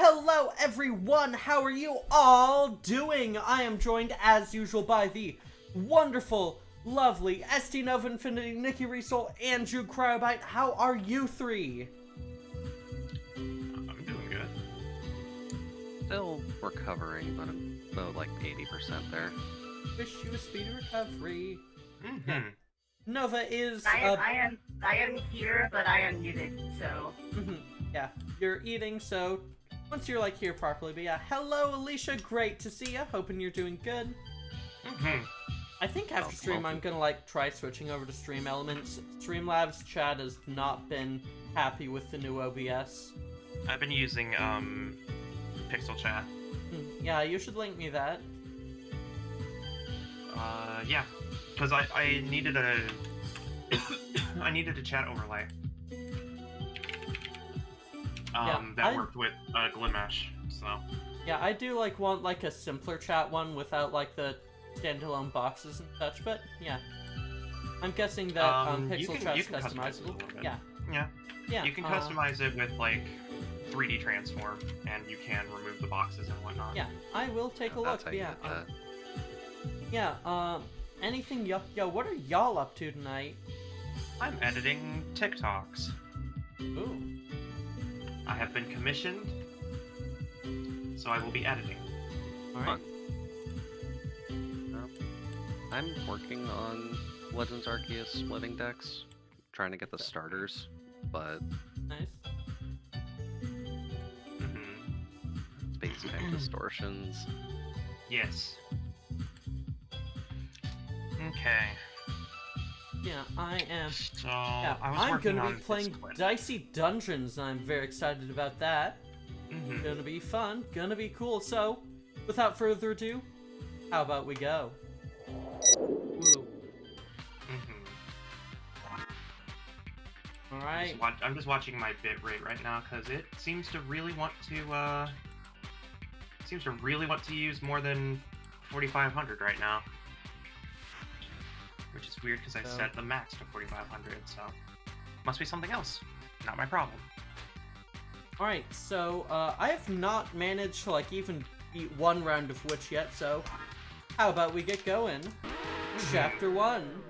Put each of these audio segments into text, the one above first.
Hello everyone, how are you all doing? I am joined as usual by the wonderful, lovely ST Nova Infinity, Nikki Riesel, and Jude Cryobite. How are you three? I'm doing good. Still recovering, but I'm about like 80% there. Wish you a speedy recovery. Mm-hmm. Nova is... I am here, but I am muted, so... yeah, you're eating, so once you're like here properly, but yeah. Hello Alicia, great to see ya. Hoping you're doing good. Mm-hmm. I think after stream I'm gonna like try switching over to Stream Elements. Streamlabs chat has not been happy with the new OBS. I've been using Pixel Chat. Yeah, you should link me that. Yeah, because I needed a I needed a chat overlay. That worked with Glimesh, so. Yeah, I do like want like a simpler chat one without like the standalone boxes and such, but yeah. I'm guessing that Pixel Chat's customizable. Yeah. Yeah. You can customize it with like 3D transform, and you can remove the boxes and whatnot. Yeah, I will take a look. That's how you Yeah. get that. Yeah. Anything yo, what are y'all up to tonight? I'm editing TikToks. Ooh. I have been commissioned, so I will be editing. All right. I'm working on Legends Arceus Living Decks, trying to get the starters, but Nice. Space Tank Distortions. Yes. Okay. Yeah, I am. So Yeah, I was I'm working gonna on be playing this Dicey Dungeons, and I'm very excited about that. Mm-hmm. Gonna be fun, gonna be cool. So, without further ado, how about we go? Woo. All right. I'm just watching my bit rate right now because it seems to really want to use more than 4,500 right now, which is weird because I set the max to 4,500. So must be something else. Not my problem. All right. So I have not managed to like even beat one round of Witch yet. So how about we get going? Chapter 1.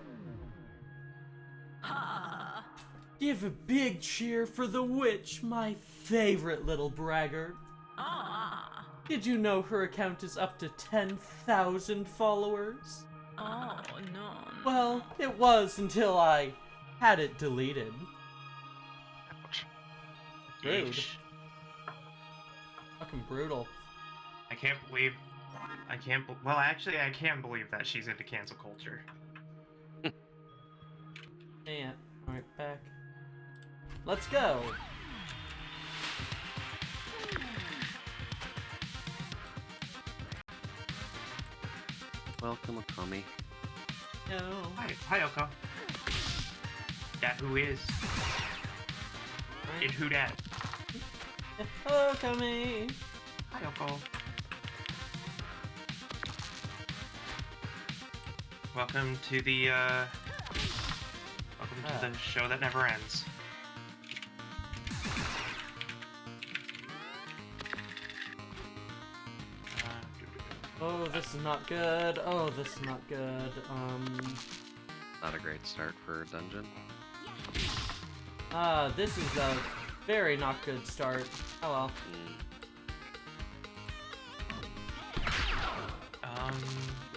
Give a big cheer for the Witch, my favorite little braggart. Did you know her account is up to 10,000 followers? Oh, no. Well, it was until I had it deleted. Ouch. Rude. Yeesh. Fucking brutal. I can't believe I can believe that she's into cancel culture. Yeah. Alright, back. Let's go. Welcome, Akami. No. Hi, Oko. That who is? And who dat? Oh, Kami. Hi, Oko. Welcome to the show that never ends. Oh, this is not good. Oh, this is not good. Not a great start for a dungeon. This is a very not good start. Oh well.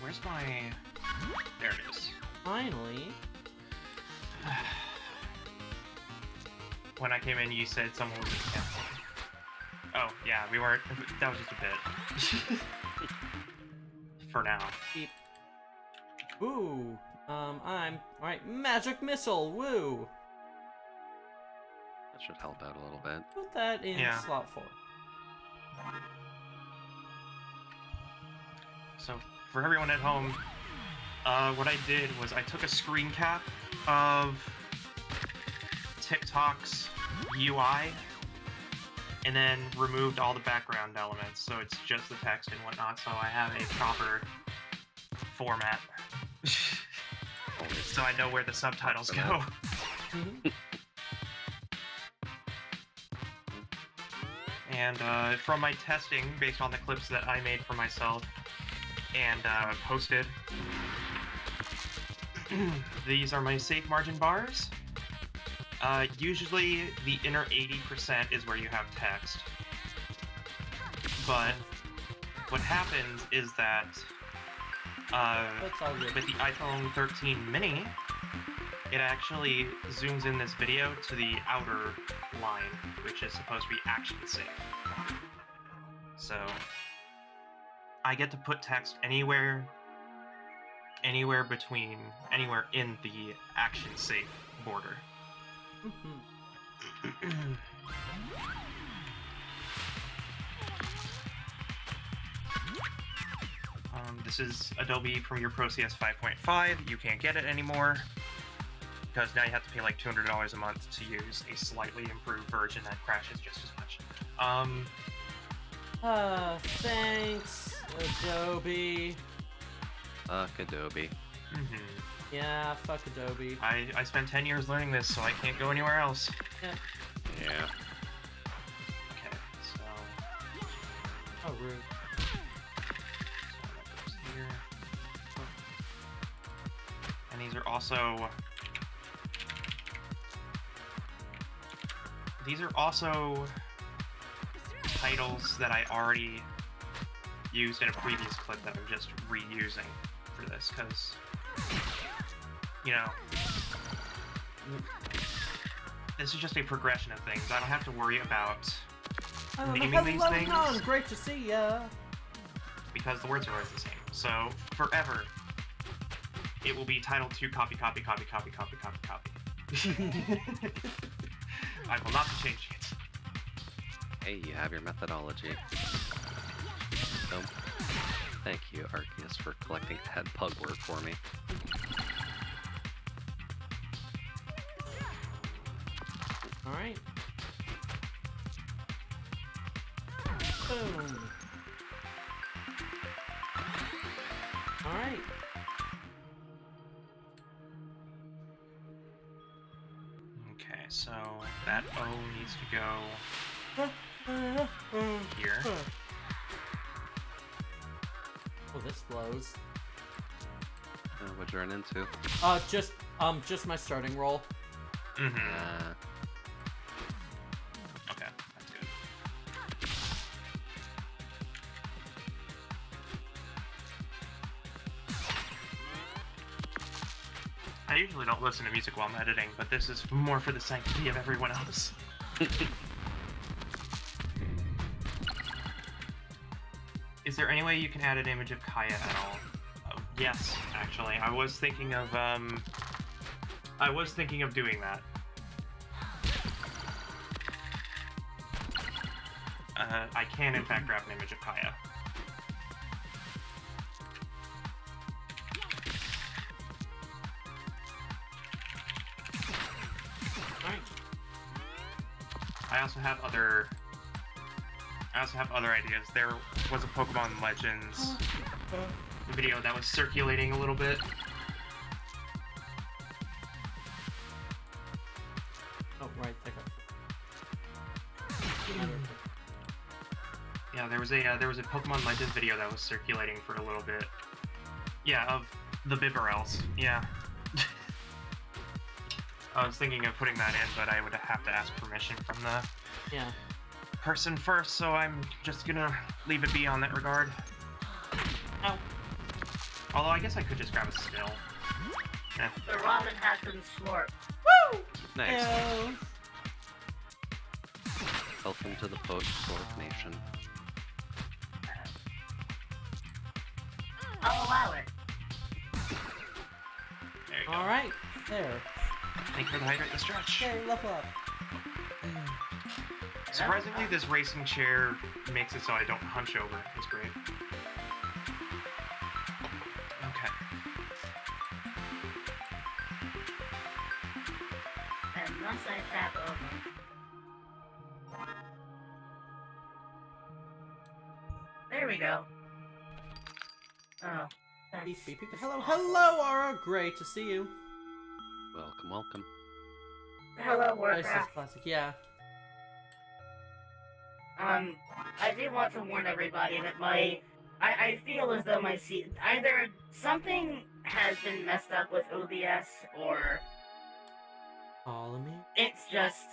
Where's my... There it is. Finally. When I came in, you said someone was canceled. Oh, yeah, we weren't... That was just a bit. For now. Beep. Ooh. Alright, magic missile, woo! That should help out a little bit. Put that in slot 4. So, for everyone at home, what I did was I took a screen cap of TikTok's UI and then removed all the background elements, so it's just the text and whatnot, so I have a proper format. So I know where the subtitles go. And from my testing, based on the clips that I made for myself and posted, these are my safe margin bars. Usually the inner 80% is where you have text. But what happens is that That's all good. with the iPhone 13 mini, it actually zooms in this video to the outer line, which is supposed to be action safe. So I get to put text anywhere in the action safe border. This is Adobe Premiere Pro CS 5.5. You can't get it anymore because now you have to pay like $200 a month to use a slightly improved version that crashes just as much. Thanks, Adobe. Fuck Adobe. Yeah, fuck Adobe. I spent 10 years learning this, so I can't go anywhere else. Yeah. Yeah. Okay, so Oh, rude. that goes here. And these are also titles that I already used in a previous clip that I'm just reusing for this, because, you know, this is just a progression of things. I don't have to worry about naming these things Hello, great to see ya. because the words are always the same. So, forever, it will be titled to copy, copy, copy, copy, copy, copy, copy. I will not be changing it. Hey, you have your methodology. So, thank you, Arceus, for collecting that pug word for me. Alright. Boom. Alright. Okay, so that O needs to go here. Oh, this blows. What'd you run into? Just my starting roll. Mm-hmm. Okay, that's good. I usually don't listen to music while I'm editing, but this is more for the sanctity of everyone else. Is there any way you can add an image of Kaya at all? Yes, actually. I was thinking of doing that. I can in fact grab an image of Kaya. Alright. I also have other ideas. There was a Pokemon Legends video that was circulating a little bit. Oh, right, there. Yeah, there was a Pokemon Legends video that was circulating for a little bit. Yeah, of the Bibarels. Yeah. I was thinking of putting that in, but I would have to ask permission from the Yeah. person first, so I'm just gonna leave it be on that regard. Ow. Although I guess I could just grab a still. Yeah. The ramen has been slurped. Woo! Nice. Ew. Welcome to the post-Sork Nation. I'll allow it. There you go. Alright, there. Thank you for the hydrate the stretch. Okay, level up. Surprisingly, this racing chair makes it so I don't hunch over. It's great. Okay. And once I tap over. There we go. Oh. Beep, That's beep, beep. Hello, Aura. Great to see you. Welcome, welcome. Hello, Ice is Warcraft. classic, yeah. I do want to warn everybody that I feel as though either something has been messed up with OBS, or Follow me. it's just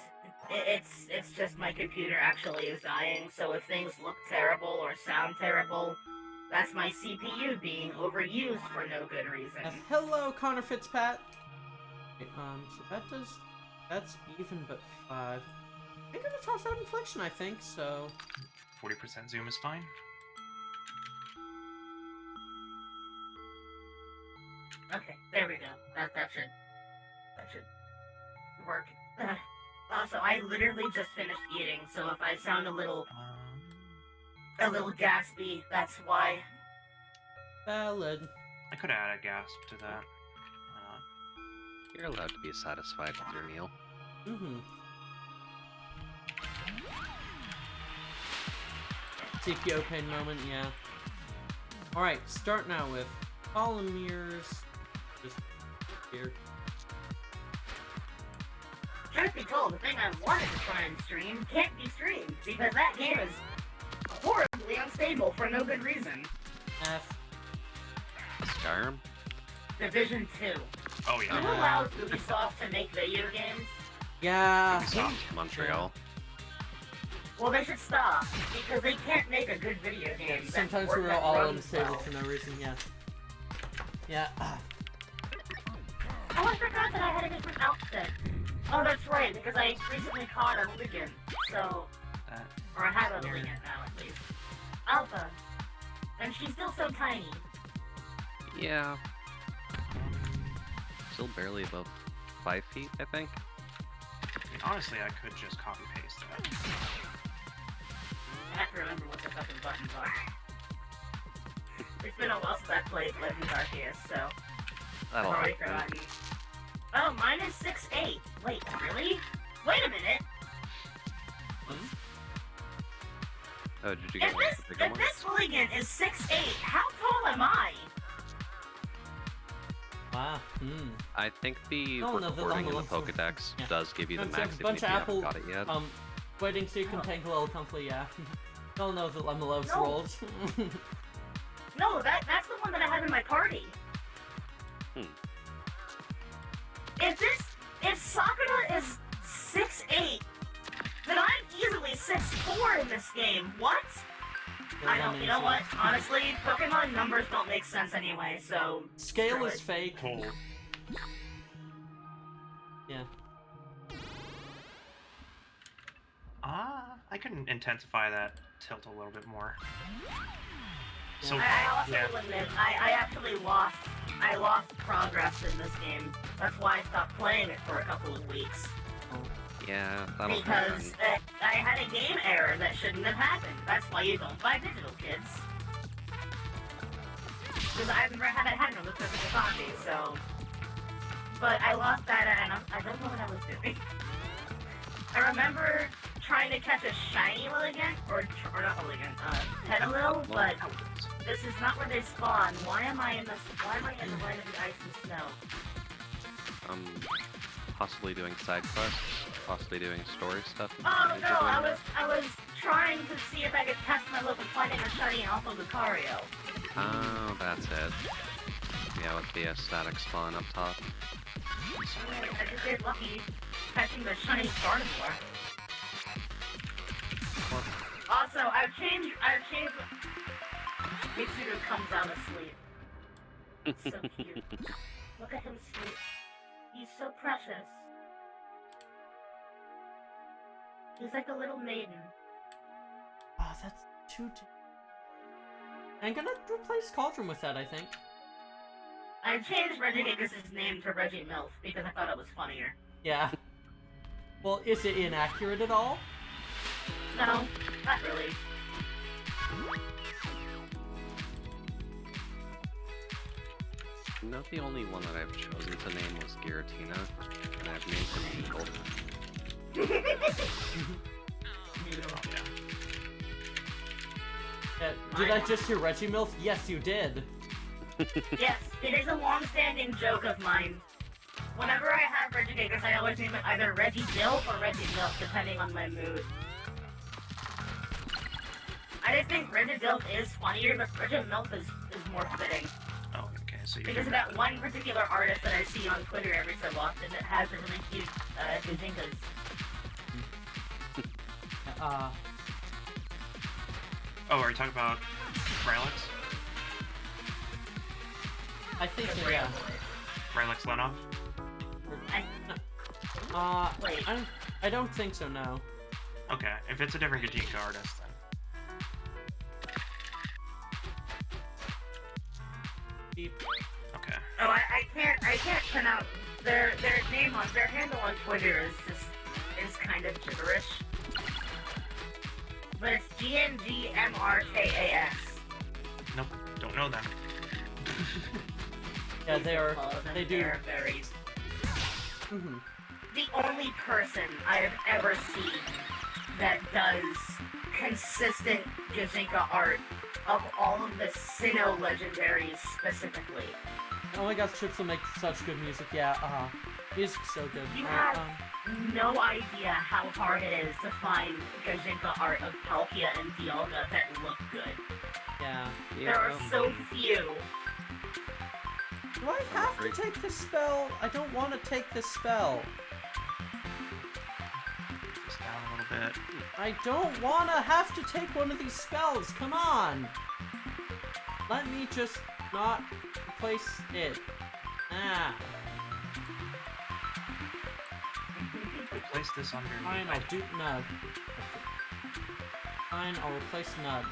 my computer actually is dying. So if things look terrible or sound terrible, that's my CPU being overused for no good reason. Hello, Connor Fitzpat. Okay, so that's even but 5. I'm gonna toss out infliction, I think, so 40% zoom is fine. Okay, there we go. That should work. Also, I literally just finished eating, so if I sound a little gaspy, that's why. valid. I could add a gasp to that. Why not? You're allowed to be satisfied with your meal. Mm-hmm. CPO pain moment, yeah. Alright, start now with polymers. Just here. Truth be told, the thing I wanted to try and stream can't be streamed because that game is horribly unstable for no good reason. F. Skyrim? Division 2. Oh Who yeah. allows Ubisoft to make video games? Yeah. Ubisoft. Montreal. Well, they should stop because they can't make a good video game. Sometimes that we're that all runs unstable well. for no reason, yeah. Yeah. Oh, I forgot that I had a different outfit. Oh, that's right, because I recently caught a Ligan, so... Or I have a Ligan now, at least. Alpha. And she's still so tiny. Yeah. Still barely above 5 feet, I think. I mean, honestly, I could just copy paste that. I have to remember what the fucking buttons are. It's been a while since I played Legends Arceus, so... I've That'll already happen. forgotten. Oh, mine is 6'8". Wait, really? Wait a minute! Oh, did you get one of the bigger If ones? this hooligan is 6'8", how tall am I? Wow. I think the Oh, no, the recording in the level- Pokedex yeah. does give you the It's max a bunch if you of haven't apple, got it yet. waiting so you can tank a little comfy, yeah. Don't know the Lemon Loves No. rolls. No, that's the one that I have in my party. If Sakura is 6'8", then I'm easily 6'4" in this game. What? I don't. You know what? Honestly, Pokemon numbers don't make sense anyway. So Scale screw is it. fake. Cool. Yeah. I can intensify that tilt a little bit more. So, I also yeah. will admit, I actually lost progress in this game. That's why I stopped playing it for a couple of weeks. Yeah, that'll Because happen. I had a game error that shouldn't have happened. That's why you don't buy digital, kids. Because I've never had it on the physical copy, so... But I lost that and I don't know what I was doing. I remember trying to catch a shiny Lilligant, or not Lilligant, Petalil, but this is not where they spawn. Why am I in the light of the ice and snow? Possibly doing side quests, possibly doing story stuff. Oh no, I was trying to see if I could test my luck with finding a shiny Alpha Lucario. Oh, that's it. Yeah, with the static spawn up top. I just get lucky catching the shiny Gardevoir. Also, I've changed Mitsuru comes out asleep. It's so cute. Look at him sleep. He's so precious. He's like a little maiden. Oh, that's too... I'm gonna replace Cauldron with that, I think. I changed Regigigas' name to Reggie Milf because I thought it was funnier. Yeah. Well, is it inaccurate at all? No, not really. Not the only one that I've chosen to name was Giratina, and I've named him Eagle. Did I just hear Reggie Milf? Yes, you did. Yes, it is a long-standing joke of mine. Whenever I have Regigigas, I always name it either Reggie Milf or Reggie Milf, depending on my mood. I just think Bridget Dilf is funnier, but Bridget Milf is more fitting. Oh, okay, so you Because of that one particular artist that I see on Twitter every so often that has the really cute gazinkas. Oh, are you talking about Rylix? I think so, yeah. Rylix Lenov? Wait. I don't think so, no. Okay, if it's a different Gajinka artist, then. Beep. Okay. Oh, I can't pronounce their name on their handle on Twitter is kind of gibberish. But it's GNGMRKAS. Nope, don't know them. Yeah, they do. They're very... Mm-hmm. The only person I have ever seen that does consistent Gazinka art of all of the Sinnoh legendaries specifically. Oh my gosh, Chips will make such good music, yeah, music's so good. You have no idea how hard it is to find Gazinka art of Palkia and Dialga that look good. Yeah. There are so few. Do I have to take this spell? I don't want to take this spell. Just down a little bit. I don't want to have to take one of these spells, come on! Let me just not replace it. Ah. Place this under. Fine, I'll do nudge. Fine, I'll replace nudge.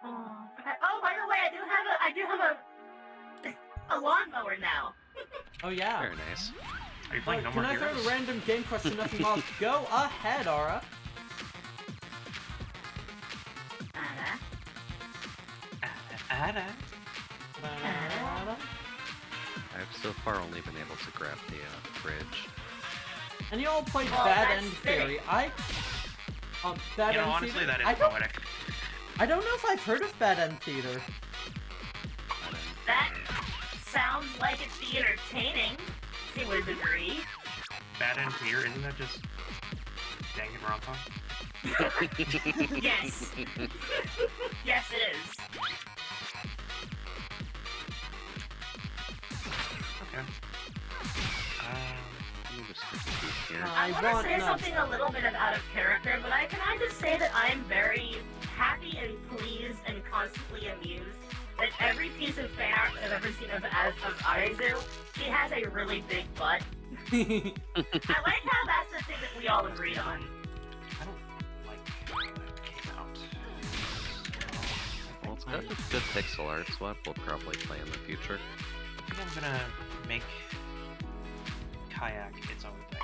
Oh, by the way, I do have a lawnmower now. Oh yeah. Very nice. Are you playing No Can More I throw Heroes? a random game question at you all? Go ahead, Aura. Ada. I've so far only been able to grab the fridge. And you all played Oh, Bad that's End fitting. Theory. Bad You know, End honestly, Theater? that is I don't, poetic. I don't know if I've heard of Bad End Theater. That sounds like it'd be entertaining to a degree. Bad End Theater, isn't that just Danganronpa? Yes. Yes, it is. Okay. Let me just get the key here. I want to want say nudge. something a little bit out of character, but can I just say that I'm very happy and pleased and constantly amused that every piece of fan art I've ever seen of Aizu, she has a really big butt. I like how that's the thing that we all agreed on. I don't like how that came out. Well, it's got good pixel art, so we'll probably play in the future. I think I'm gonna make Kayak its own thing.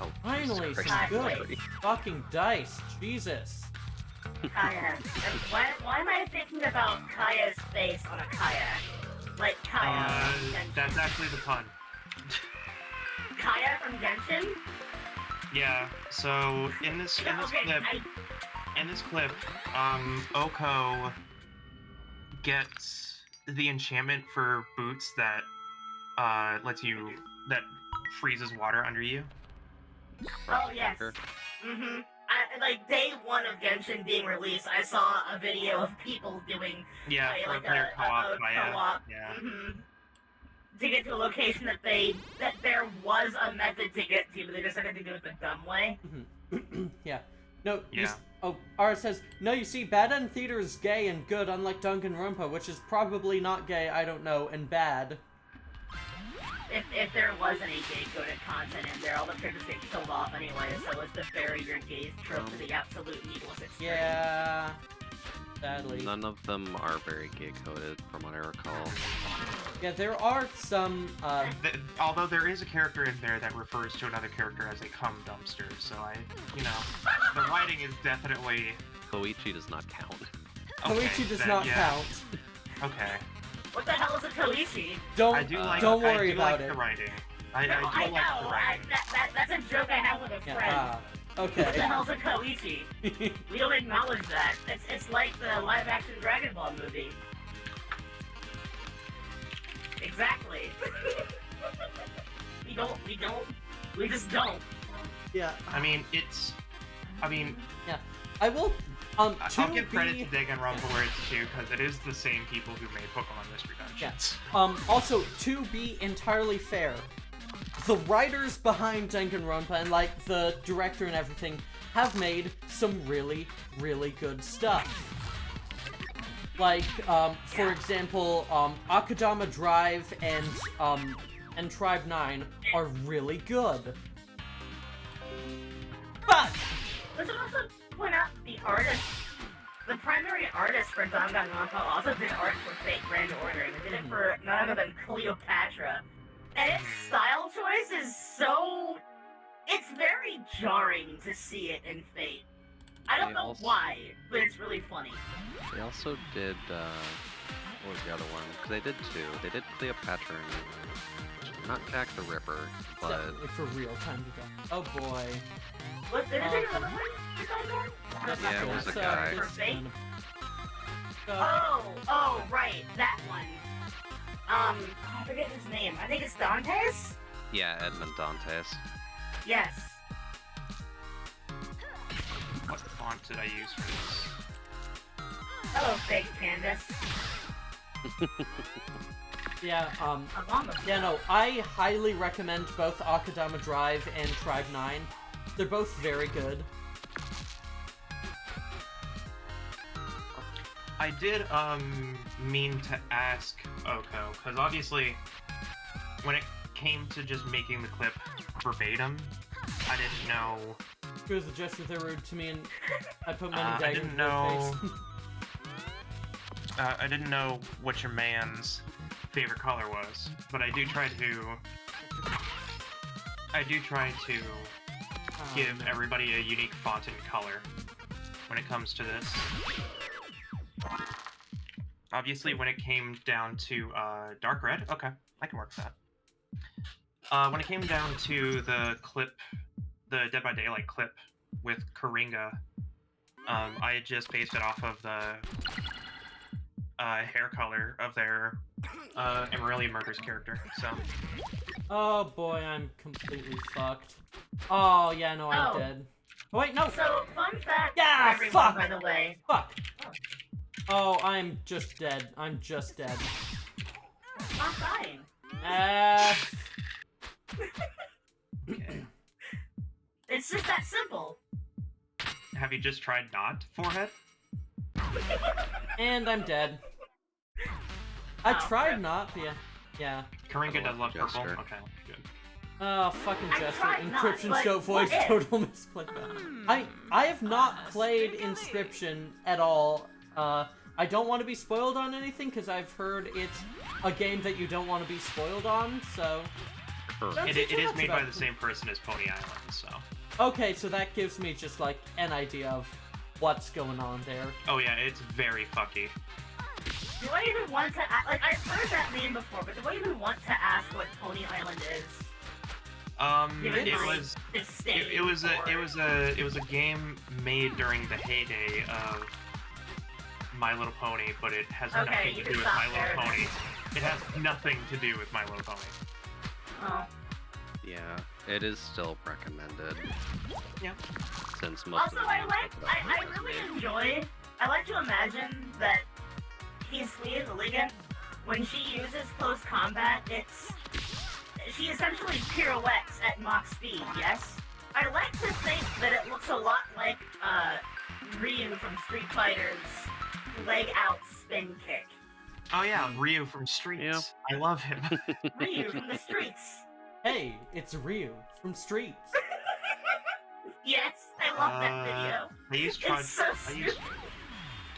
Oh, Finally, Jesus some Christ. good fucking dice. Jesus. Kaya. Why am I thinking about Kaya's face on a kayak? Like Kaya from Genshin. That's actually the pun. Kaya from Genshin? Yeah. So in this clip, Oko gets the enchantment for boots that that freezes water under you. Oh, yes. Mm-hmm. Like, day one of Genshin being released, I saw a video of people doing Yeah, for like player co-op. co-op. Yeah. Mm-hmm. To get to a location that there was a method to get to, but they decided to do it the dumb way. Yeah. No, Yeah. Ara says, no, you see, Bad End Theater is gay and good, unlike Danganronpa, which is probably not gay, I don't know, and bad. If there was any gay coded content in there, all the characters get killed off anyway, so it's the bury your gays trope to the absolute needless extreme. Yeah. Sadly. None of them are very gay coded, from what I recall. Yeah, there are some, Although there is a character in there that refers to another character as a cum dumpster, so the writing is definitely... Koichi does not count. Koichi does then, not yeah. count. Okay. What the hell is a Koichi? Don't worry about the it. writing. I do like the know. writing. That's a joke I have with a friend. Yeah, What the okay. hell's a Koichi? We don't acknowledge that. It's like the live-action Dragon Ball movie. Exactly. We just don't. Yeah. I mean, Yeah. I will. I'll give credit to Danganronpa where it's due, because it is the same people who made Pokemon Mystery Dungeons. Also, to be entirely fair, the writers behind Danganronpa and like the director and everything have made some really, really good stuff. Like, for example, Akudama Drive and Tribe 9 are really good. But Let's also point out the primary artist for Danganronpa also did art for Fate Grand Order, and it did it for none other than Cleopatra. And its style choice is so... It's very jarring to see it in Fate. I don't know why, but it's really funny. They also did, what was the other one? Because they did two. They did Cleopatra and not Jack the Ripper, but... definitely for real time to go. Oh boy. What, did it take another one? Yeah, it was a guy. For Fate? Oh, right, that one. I forget his name. I think it's Dantes? Yeah, Edmund Dantes. Yes. What font did I use for this? Hello, fake Candace. Yeah, Abominable. yeah, no, I highly recommend both Akudama Drive and Tribe 9. They're both very good. I did, mean to ask Oko, because obviously, when it came to just making the clip verbatim, I didn't know... It was a gesture that rude to me, and I put many I daggers didn't in their know... face. I didn't know what your man's favorite color was, but I do try to give everybody a unique font and color when it comes to this. Obviously, when it came down to dark red, okay, I can work with that. When it came down to the clip, the Dead by Daylight clip with Karinga, I had just based it off of the hair color of their Amarillion Murders character, so... Oh boy, I'm completely fucked. Oh, yeah, no, I'm dead. Oh, wait, no! So, fun fact Yeah, for everyone, fuck! by the way. Fuck! Oh, I'm just dead. I'm just dead. I'm fine. Okay. It's just that simple. Have you just tried not forehead? And I'm dead. I tried crap. not, but yeah. Yeah. Karinga does love purple? Jester. Okay, good. Oh, fucking I Jester. tried not, Encryption but scope voice, what if? total misplay. I have not played Inscription at all. I don't want to be spoiled on anything, because I've heard it's a game that you don't want to be spoiled on, so... Don't It say too is much made about by the it. same person as Pony Island, so... Okay, so that gives me just, like, an idea of what's going on there. Oh yeah, it's very fucky. Do I even want to ask, like, I've heard that name before, but do I even want to ask what Pony Island is? Given It my was... disdain It was for- a game made during the heyday of My Little Pony, but it has Okay, nothing you to can do with stop My Little there. Pony. It has nothing to do with My Little Pony. Oh. Yeah, it is still recommended. Yeah. Since most Also, of the I games like, that the I developers really made. enjoy, I like to imagine that Keith Ligon, when she uses close combat, she essentially pirouettes at Mach speed, yes? I like to think that it looks a lot like, Ryu from Street Fighter's leg out spin kick. Oh yeah, Ryu from Streets. Yeah. I love him. Ryu from the streets. Hey, it's Ryu from Streets. Yes, I love that video. I used It's so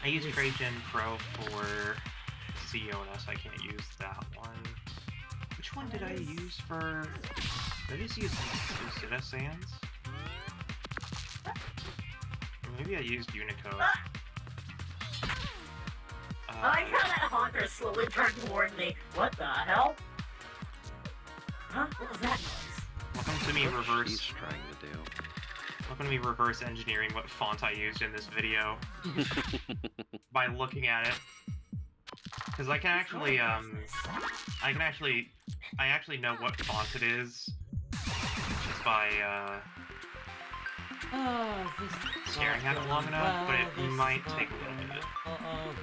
I used Trajan Pro for CONS. I can't use that one. Which one did I use for? Did I just use Lucida Sands? Or maybe I used Unicode. I like how that honker slowly turned toward me. What the hell? Huh? What was that noise? Welcome to me What reverse. she's trying to do. Welcome to me reverse engineering what font I used in this video by looking at it. Because I can actually, I actually know what font it is just by, staring at it long enough, but it might take a little bit.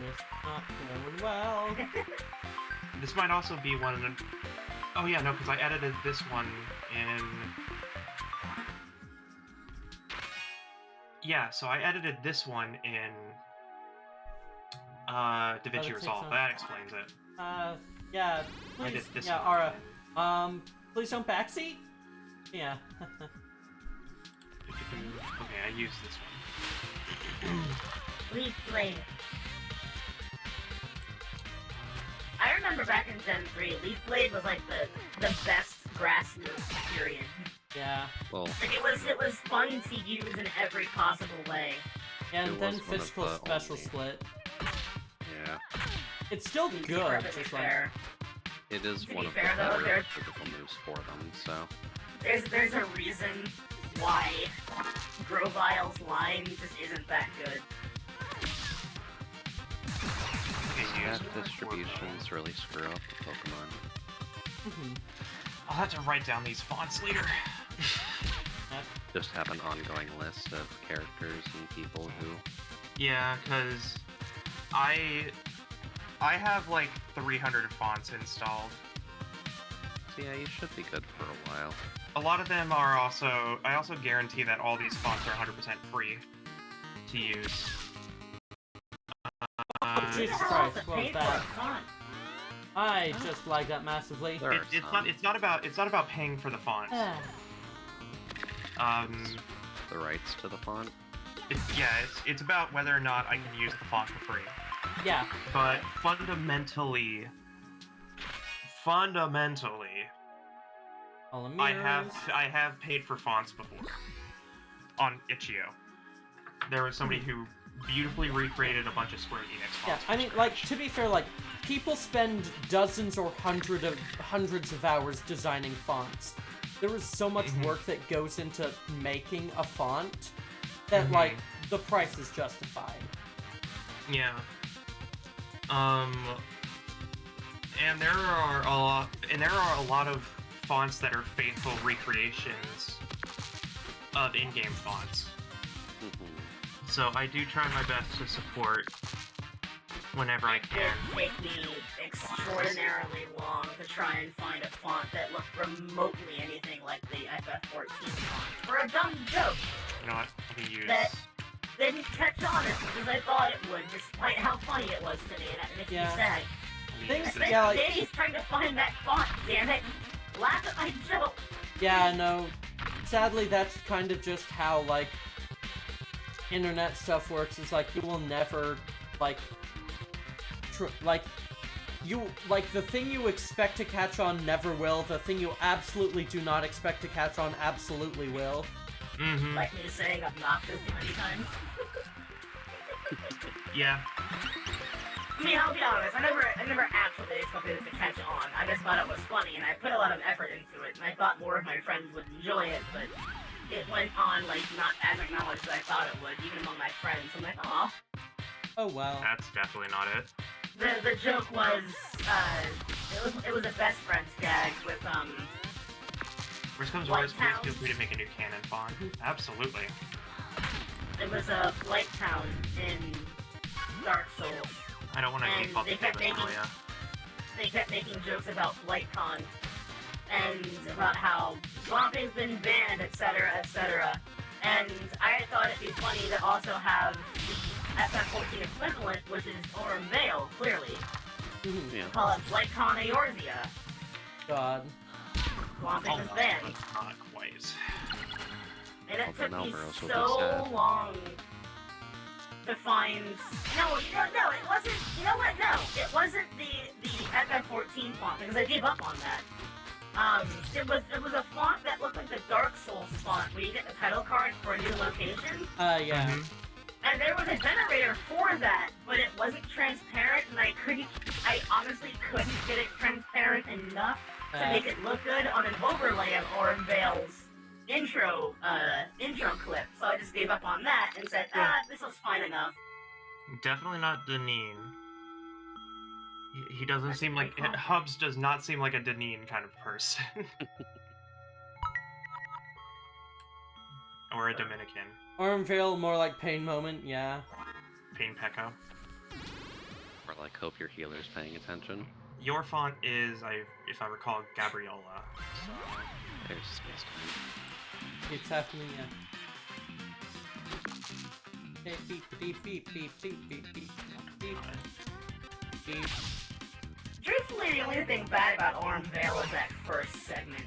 This not going well. This might also be one of the... Oh yeah, no, because I edited this one in... Yeah, so I edited this one in DaVinci Resolve. That explains it. Yeah, I please, did this yeah, one. Aura, please don't backseat? Yeah. Okay, I used this one. Leaf Blade. I remember back in Gen 3, Leaf Blade was like the best grass move, period. Yeah. Well, Like it was fun to use in every possible way. And It then was one of physical the special only- split. yeah. It's still To be good, perfectly just like... fair. It is To one be of the fair, though, better there's- physical moves for them, so... There's a reason why Grovile's line just isn't that good. Okay, use That distributions really screw up the Pokemon. Mhm. I'll have to write down these fonts later. Just have an ongoing list of characters and people who... Yeah, because I have like 300 fonts installed. So yeah, you should be good for a while. A lot of them are also... I also guarantee that all these fonts are 100% free to use. Jesus Who the hell has Christ, to what pay was for that? a font? I just lagged that massively. There are It's some. not about paying for the fonts. The rights to the font. It's about whether or not I can use the font for free. Yeah. But fundamentally, All the I mirrors. have paid for fonts before on Itch.io. There was somebody who beautifully recreated a bunch of Square Enix Yeah, fonts. I mean, like, to be fair, like, people spend dozens or hundreds of hours designing fonts. There is so much work that goes into making a font that, like, the price is justified. Yeah. And there are a lot of fonts that are faithful recreations of in-game fonts. So I do try my best to support whenever I It can. take me extraordinarily long to try and find a font that looked remotely anything like the FF14 font. For a dumb joke You know what? Let me use. that didn't catch on as much as I thought it would, despite how funny it was to me, and it makes Yeah. me sad. let me Things- I use spent yeah, like- days trying to find that font, damn it! Laugh at my joke! Yeah, no. Sadly, that's kind of just how, like, internet stuff works. Is like, you will never, like, the thing you expect to catch on never will. The thing you absolutely do not expect to catch on absolutely will. Mm-hmm. Like me saying obnoxious too many times. Yeah. I mean, I'll be honest, I never actually expected it to catch on. I just thought it was funny, and I put a lot of effort into it, and I thought more of my friends would enjoy it, but it went on, like, not as acknowledged as I thought it would, even among my friends. I'm like, aw. Oh well. That's definitely not it. The joke was, it was a best friends gag with, Worst comes to White worst, please Town. feel free to make a new canon font. Absolutely. it was a Blight Town in Dark Souls. I don't want to And default they to kept David making- Malia. They kept making jokes about BlightCon, and about how swamping's been banned, etc., etc. And I thought it'd be funny to also have the FF14 equivalent, which is Aurum Vale, clearly. Yeah. Call it BlightCon Eorzea. God. Swamping is Almost, banned. but not quite. And it Although took me Malboros will be so sad. long to find... No, it wasn't... You know what? No, it wasn't the FF14 font, because I gave up on that. It was a font that looked like the Dark Souls font, where you get the title card for a new location. Yeah. Mhm. And there was a generator for that, but it wasn't transparent, and I honestly couldn't get it transparent enough to make it look good on an overlay of Aurum Vale's intro clip. So I just gave up on that and said, this was fine enough. Definitely not Deneen. He doesn't seem like Hubs does not seem like a Deneen kind of person. Or a Dominican. Ormvale, more like Pain Moment, yeah. Pain Pecco. Or like, hope your healer's paying attention. Your font is, if I recall, Gabriola. So There's space time. It's happening, yeah. Beep, beep, beep, beep, beep, beep, beep, beep, beep, beep. Truthfully, the only thing bad about Ormvale is that first segment.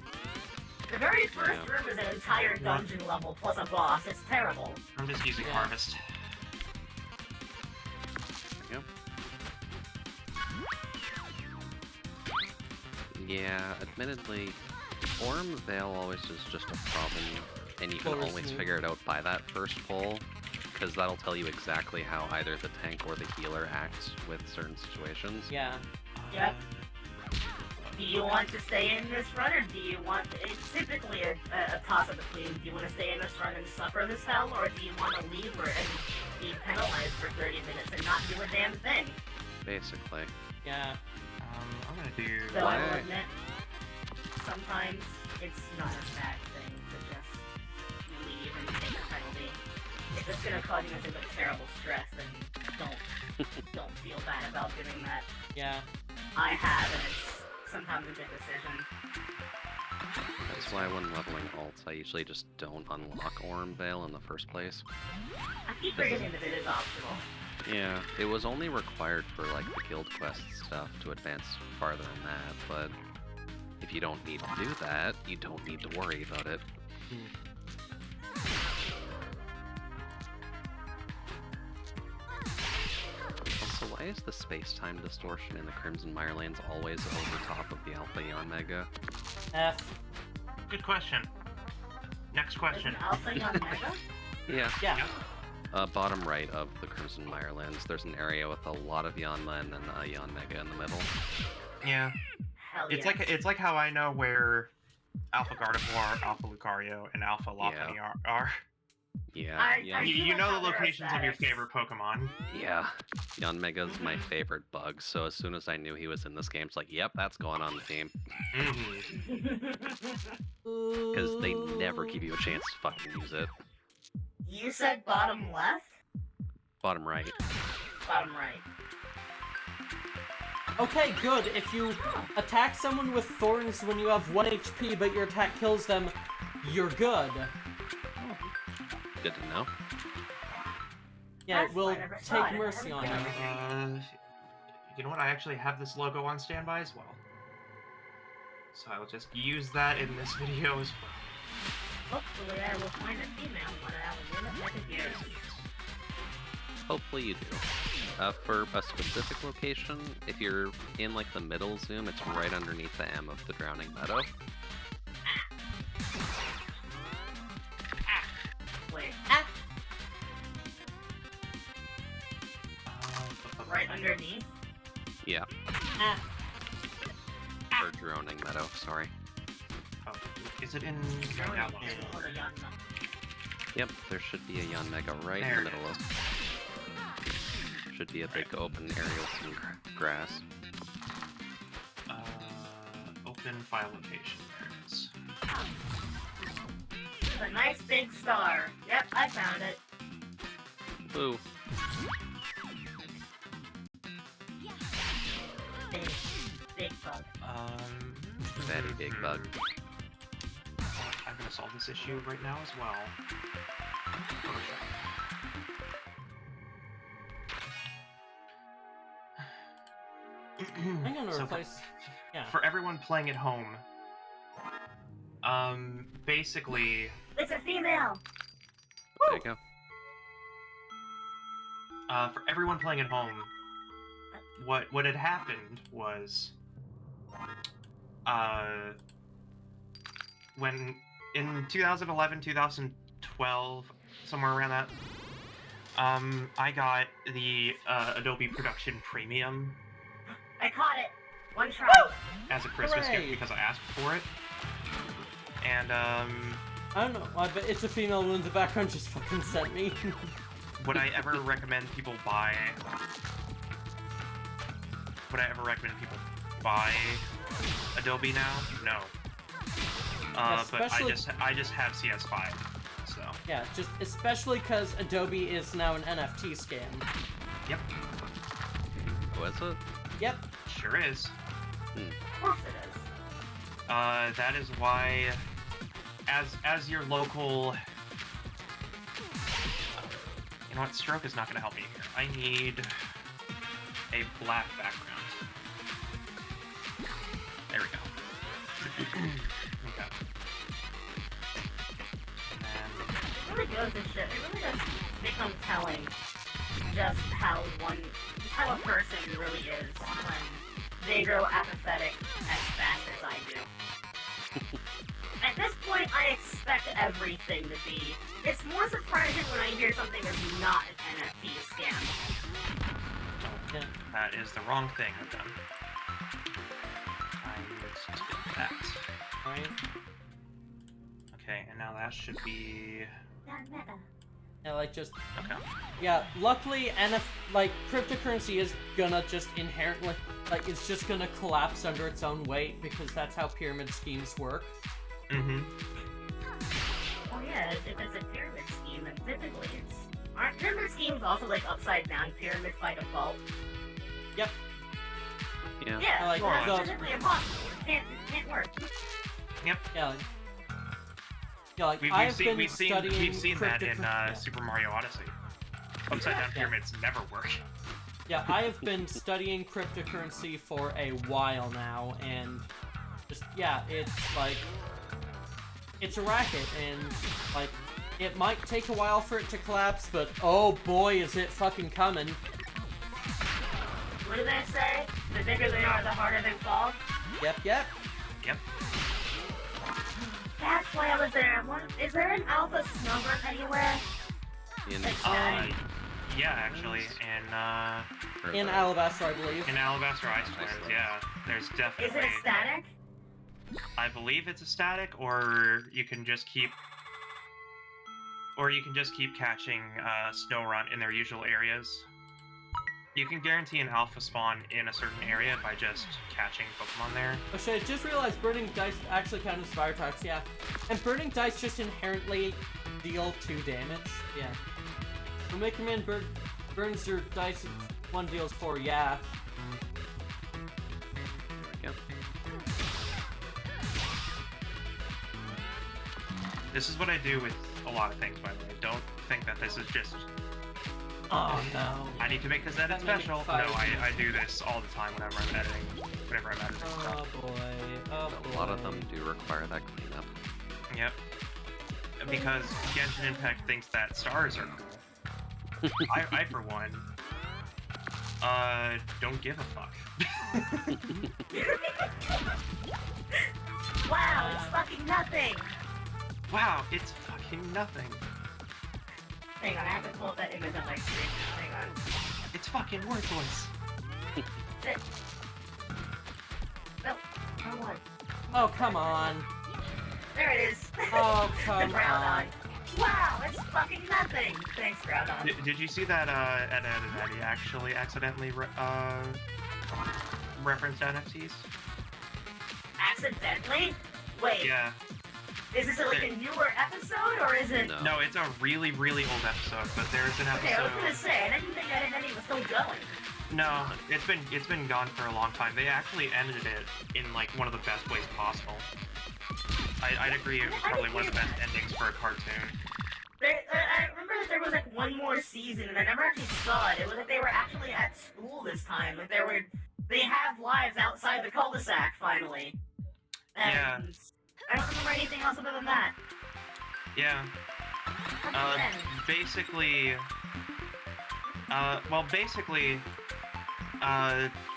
The very first room is an entire dungeon level plus a boss. It's terrible. I'm just using Harvest. There you go. Yeah, admittedly, Ormvale always is just a problem, and you can always figure it out by that first pull, because that'll tell you exactly how either the tank or the healer acts with certain situations. Yeah. Yep. Do you want to stay in this run, or do you want... It's typically a toss-up between, do you want to stay in this run and suffer this hell, or do you want to leave and be penalized for 30 minutes and not do a damn thing? Basically. Yeah. I'm gonna do... So I will admit, sometimes it's not a bad thing to just leave and take a penalty. If it's gonna cause you nothing but terrible stress, then don't feel bad about doing that. Yeah. I have, and it's sometimes a good decision. That's why when leveling alts, I usually just don't unlock Ormvale in the first place. I keep forgetting that it is optional. Yeah, it was only required for like the guild quest stuff to advance farther in that, but if you don't need to do that, you don't need to worry about it. Also, why is the space-time distortion in the Crimson Mire lanes always over top of the Alpha Eon Mega? F. Good question. Next Is question. an Alpha on Mega? Yeah. Yeah. Bottom right of the Crimson Mire lands, there's an area with a lot of Yanma and then a Yan Mega in the middle. Yeah. Hell It's yes. like how I know where Alpha Gardevoir, Alpha Lucario, and Alpha Lopunny are. Yeah, You know the locations of your favorite Pokemon. Yeah. Yan Mega's my favorite bug, so as soon as I knew he was in this game, it's like, yep, that's going on the team. Because they never give you a chance to fucking use it. You said bottom left? Bottom right. Bottom right. Okay, good. If you attack someone with thorns when you have 1 HP, but your attack kills them, you're good. Good to know. Yeah, That's it will fine, I never saw take it. mercy on you. You know what? I actually have this logo on standby as well. So I'll just use that in this video as well. Hopefully I will find a female one and I will name it like a gear. Hopefully you do. For a specific location, if you're in like the middle zoom, it's right underneath the M of the Drowning Meadow. Wait, Ah. right underneath? Yeah. Ah. Or Drowning Meadow, sorry. Oh, is it in... Yep, there should be a Yan Mega right There in the it middle of. Should be a big open area with some grass. Open file location. There it is. It's a nice big star. Yep, I found it. Ooh. Big bug. Very big bug. I'm gonna solve this issue right now as well. I'm gonna So replace... Yeah. For everyone playing at home, basically, It's a female! There you go. for everyone playing at home, what had happened was, when in 2011, 2012, somewhere around that, I got the Adobe Production Premium I caught it! One try. as a Christmas Hooray! gift because I asked for it, and I don't know, I bet it's a female one the background just fucking sent me. would I ever recommend people buy would I ever recommend people buy Adobe now? No. But I just have CS5, so. Yeah, just especially because Adobe is now an NFT scam. Yep. Oh, is it? Yep. Sure is. Of course it is. That is why, as your local, you know what, Stroke is not going to help me here. I need a black background. There we go. Okay. And then, It really goes to shit. It really does become telling just how a person really is when they grow apathetic as fast as I do. At this point, I expect everything to be. It's more surprising when I hear something is not an NFT scam. Yeah. that is the wrong thing I've done. I need to get that. Right? Okay, and now that should be... Yeah, like just... Okay. Yeah, luckily, like, cryptocurrency is gonna just inherently... Like, it's just gonna collapse under its own weight, because that's how pyramid schemes work. Mm-hmm. Oh yeah, if it's a pyramid scheme, then typically it's... Aren't pyramid schemes also like upside down pyramids by default? Yep. Yeah. Yeah, Like, well, the- that's physically impossible. It can't work. Yep. Yeah, like... Yeah, like, We've I've been seen studying that in yeah. Super Mario Odyssey. Upside down pyramids never work. Yeah, I have been studying cryptocurrency for a while now, and just, yeah, it's like, it's a racket, and, like, it might take a while for it to collapse, but oh boy, is it fucking coming. What do they say? The bigger they are, the harder they fall? Yep, yep. Yep. That's why I was there. Is there an alpha snowbird anywhere? In, Yeah, actually, In Alabaster, I believe. in Alabaster Ice Twins, yeah, there's definitely... Is it static? I believe it's a static, or you can just keep... Or you can just keep catching Snorunt in their usual areas. You can guarantee an alpha spawn in a certain area by just catching Pokemon there. Oh shit, I just realized burning dice actually count as fire attacks, yeah. And burning dice just inherently deal 2 damage, yeah. When Maker Man burns your dice, 1 deals 4, yeah. There we go. This is what I do with a lot of things, by the way. Don't think that this is just... Oh no. I need to make this edit That made me special. No, fire. I do this all the time whenever I'm editing stuff. Oh boy, oh boy. A lot of them do require that cleanup. Yep. Because Genshin Impact thinks that stars are cool. I for one, don't give a fuck. Wow, it's fucking nothing! Wow, it's fucking nothing. Hang on, I have to pull up that image on my screen now. Hang on. It's fucking worthless. Sit. No, wrong one. Oh, come on. There it is. Oh, The come Groudon. on. Wow, it's fucking nothing! Thanks, Groudon. Did you see that Eddie actually accidentally referenced NFTs? Accidentally? Wait, Yeah. is this like a newer episode, or is it... No. No, it's a really, really old episode, but there's an Okay, I was gonna episode... say, I didn't think Identity was still going. No, it's been gone for a long time. They actually ended it in like one of the best ways possible. I'd agree it was probably one of the best endings for a cartoon. I remember that there was like one more season, and I never actually saw it. It was like they were actually at school this time. Like they have lives outside the cul-de-sac finally. And Yeah. I don't remember anything else other than that. Yeah. Basically,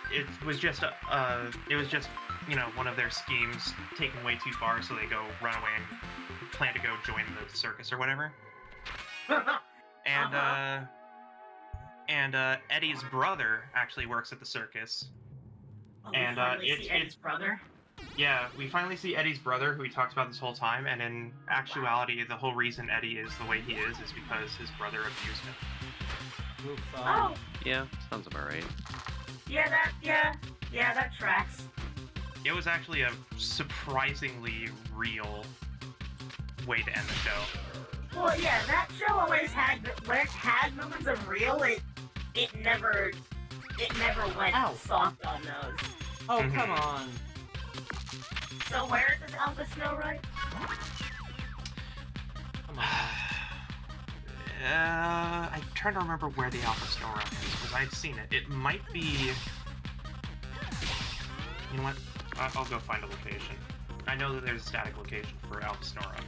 it was just you know, one of their schemes taken way too far, so they go run away and plan to go join the circus or whatever. And Eddie's brother actually works at the circus. Oh, And, we finally it's- see Eddie's brother. Yeah, we finally see Eddie's brother, who he talks about this whole time, and in actuality, the whole reason Eddie is the way he is because his brother abused him. Oof, Oh, Yeah, sounds about right. Yeah, that tracks. It was actually a surprisingly real way to end the show. Well, yeah, that show always had, when it had moments of real, it never went Ow. soft on those. Oh, Mhm. come on. So where is this Alpha Snow Right? Come on. I'm trying to remember where the Alpha Snow Run is, because I've seen it. It might be... You know what? I'll go find a location. I know that there's a static location for Alpha Snow Run.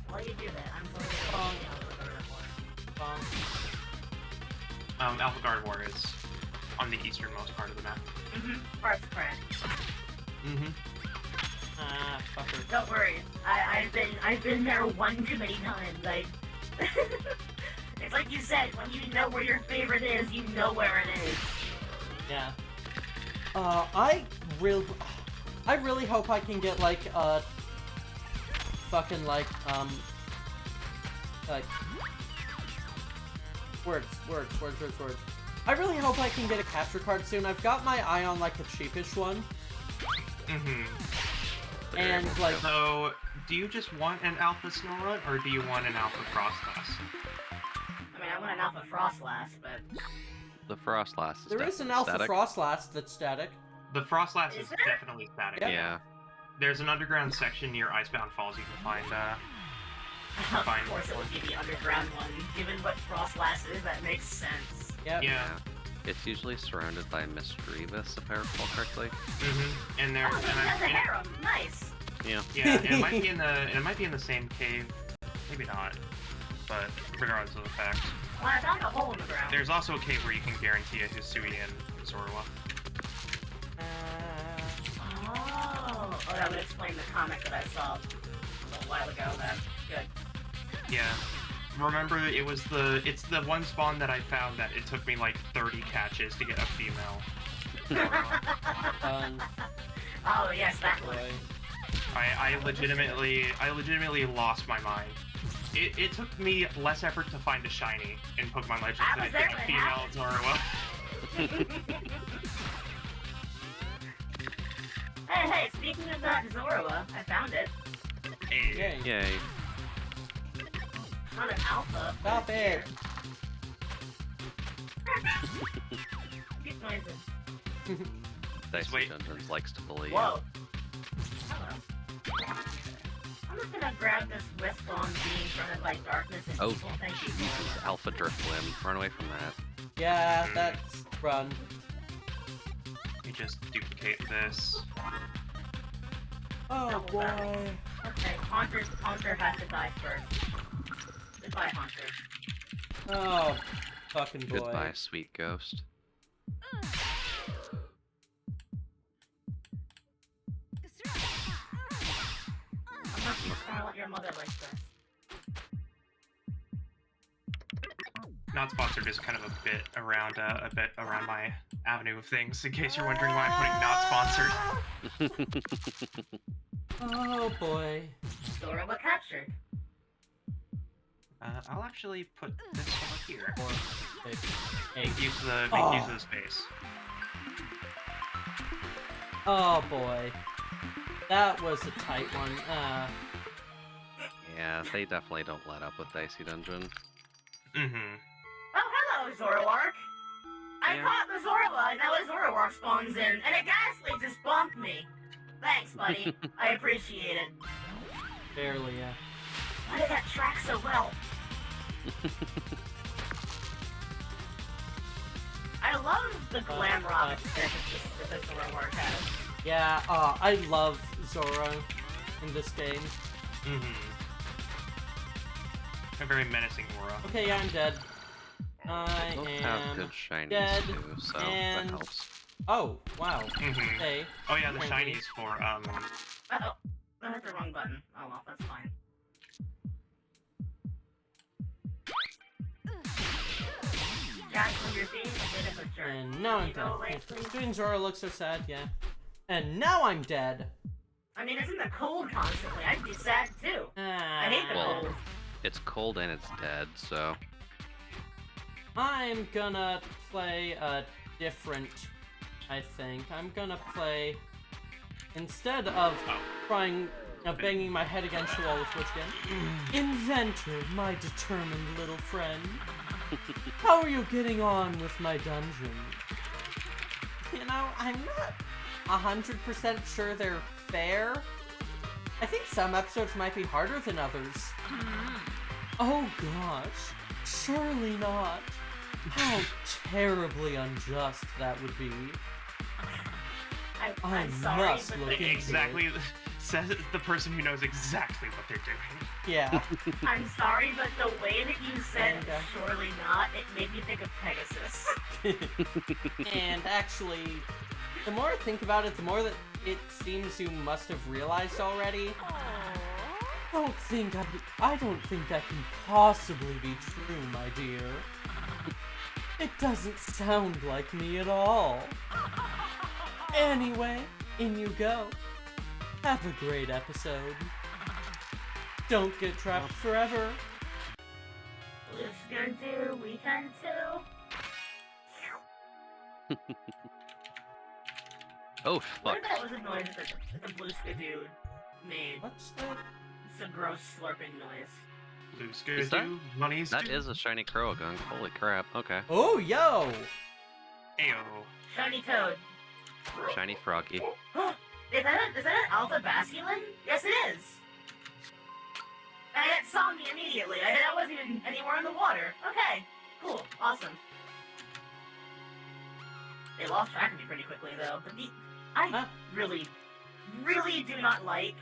While you do that, I'm going to go to the Alpha Garden War. Alpha Guard War is on the easternmost part of the map. Parts crack. Ah, fucker. Don't worry, I've been there one too many times. It's like you said, when you know where your favorite is, you know where it is. Yeah. I really hope I can get like fucking like words. I really hope I can get a capture card soon. I've got my eye on like a cheapish one. And like, So, do you just want an Alpha Snow Run, or do you want an Alpha Frostlass? I mean, I want an Alpha Frostlass, but... The Frostlass is there is an definitely Alpha static. Frostlass that's static. The Frostlass Is is there? definitely static. Yeah. Yeah. There's an underground section near Icebound Falls you can find, Of Fine. course it would be the underground one. Given what Frostlass is, that makes sense. Yep. Yeah. It's usually surrounded by Misdreavus, if I recall correctly. And there, Oh, and it has a I, harem. Nice. Yeah. yeah, and it might be in the same cave. Maybe not, but regardless of the fact, Well, I found a hole in the ground. there's also a cave where you can guarantee a Hisui and Zorua. Oh, that would explain the comic that I saw a little while ago. Then good. Yeah. Remember, it's the one spawn that I found that it took me like 30 catches to get a female. Oh yes, that one. Boy. I legitimately lost my mind. It took me less effort to find a shiny in Pokemon Legends I than was it there did a when it female Zorua. Hey, speaking of that Zorua, I found it. Hey. Yay. Yay. Not an alpha. Stop it. Good noises. Dicey wait. Dungeons likes to bully Whoa. Hello. I'm just gonna grab this wisp on being surrounded by darkness and Oh, evil. Thank you. Jesus, Alpha Driftwind. Run away from that. Yeah, that's run. Let me just duplicate this. Oh Double boy. barrel. Okay, Haunter has to die first. Goodbye, Haunter. Oh, fucking boy. Goodbye, sweet ghost. I'm not just gonna let your mother like this. Not sponsored is kind of a bit around my avenue of things. In case you're wondering why I'm putting not sponsored. Oh boy. Zorua captured. I'll actually put this over here. Or, hey, Make use of the space. Oh boy. That was a tight one. Yeah, they definitely don't let up with Dicey Dungeon. Oh, hello, Zoroark! I Yeah. caught the Zorua, and now a Zoroark spawns in, and a Ghastly just bumped me. Thanks, buddy. I appreciate it. barely, yeah. Why did that track so well? I love the glam rock aesthetic that the Zoroark has. Yeah, I love Zoro in this game. A very menacing aura. Okay, yeah, I'm dead. I Both have am good shinies dead, too, so and- that helps. Oh, wow. Hey. Oh yeah, the Friendly. shinies for Uh-oh. I hit the wrong button. Oh well, that's fine. Guys, when you're being a bit of a jerk. And now I'm Can you go away, dead. please? Doing Zoro looks so sad, yeah. And now I'm dead. I mean, it's in the cold constantly. I'd be sad too. I hate the Ah. Well, cold. It's cold and it's dead, so I'm gonna play a different, I think. I'm gonna play, instead of trying, banging my head against the wall with Switch again, Inventor, my determined little friend. How are you getting on with my dungeon? You know, I'm not 100% sure they're fair. I think some episodes might be harder than others. Oh gosh, surely not. How terribly unjust that would be. I'm sorry, must but look into Exactly. Says the person who knows exactly what they're doing. Yeah. I'm sorry, but the way that you said Okay. surely not, it made me think of Pegasus. And actually, the more I think about it, the more that it seems you must have realized already. I don't think that can possibly be true, my dear. It doesn't sound like me at all. Anyway, in you go. Have a great episode. Don't get trapped forever. Let's go do weekend 2. Oh, fuck. What if that was a noise that the Blue Skidoo made? What's that? It's a gross slurping noise. Blue Is that- Skidoo, money's That due. is a shiny crow gunk. Holy crap. Okay. Oh, yo! Ayo. Shiny Toad. Shiny froggy. Is that an Alpha Basculin? Yes, it is. And it saw me immediately. I wasn't even anywhere in the water. Okay, cool, awesome. They lost track of me pretty quickly, though. But I really, really do not like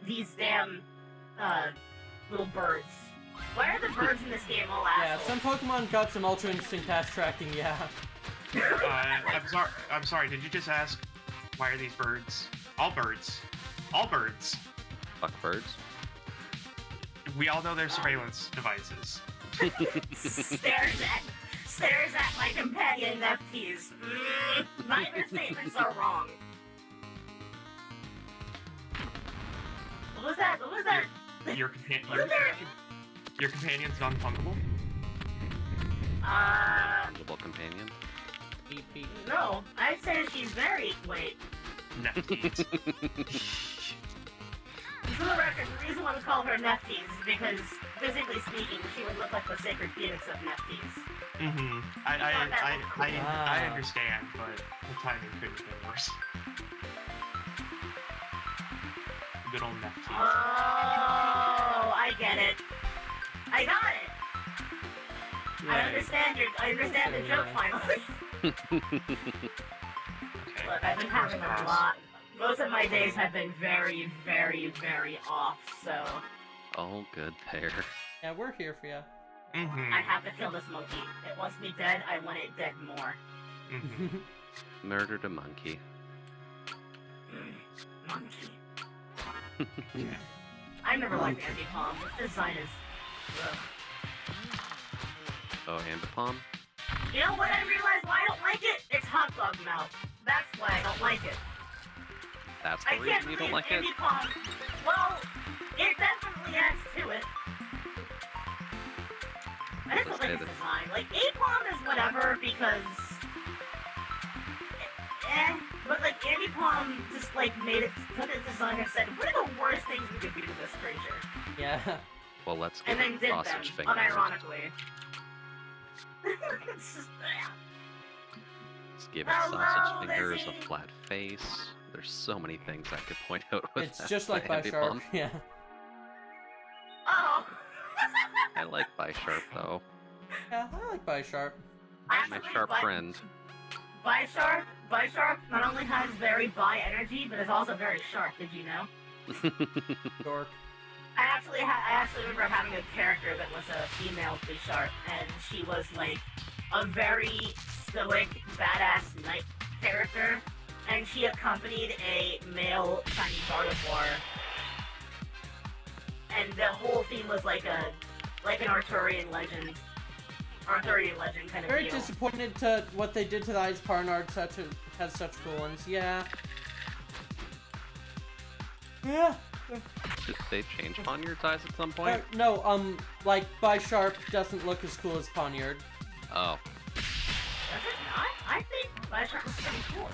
these damn little birds. Why are the birds in this game all Yeah, assholes? some Pokemon got some Ultra Instinct pass tracking, yeah. I'm sorry. Did you just ask why are these birds? All birds. All birds. Fuck birds. We all know they're surveillance devices. stares at my companion NFTs. Neither statements are wrong. What was that? What was that? Your companion's non-fungible? Little companion. Beep, beep. No. I'd say she's very. Wait. Nefties. For the record, the reason why we call her Nefties is because, physically speaking, she would look like the sacred phoenix of Nefties. Mm-hmm. I understand, but the timing couldn't have been worse. Good old Nefties. Oh, I get it. I got it. I understand the joke finally. Okay. Look, I've been having a lot. Most of my days have been very, very, very off, so Oh, good there. Yeah, we're here for you. Mm-hmm. I have to kill this monkey. It wants me dead, I want it dead more. Mm-hmm. Murdered a monkey. Monkey. I never liked Ambipom. This design is... ugh. Oh, Ambipom? You know what I realized why I don't like it? It's hot dog mouth. That's why I don't like it. That's I the can't reason you don't believe like it? Ambipom. Well, it definitely adds to it. I just don't like Let's its say design. Like, Apom is whatever because... but like, Ambipom just like took its design and said, what are the worst things we could do to this creature? Yeah. Well, let's And give then it did them, sausage fingers. unironically. It's just... Let's give it Hello, sausage fingers, Lizzie. a flat face. There's so many things I could point out with It's that just like Ambipom. Bisharp, yeah. Oh! I like Bisharp, though. Yeah, I like Bisharp. My Actually, sharp friend. Bisharp not only has very bi energy, but is also very sharp. Did you know? Dork. I actually remember having a character that was a female Bisharp, and she was like a very stoic, badass knight character, and she accompanied a male shiny Gardevoir. And the whole theme was like an Arthurian legend kind of Very deal. disappointed to what they did to the Ice Parnard has such cool ones, yeah. Yeah. Did they change Poniard's eyes at some point? No, like, Bisharp doesn't look as cool as Poniard. Oh. Does it not? I think Bisharp was pretty cool.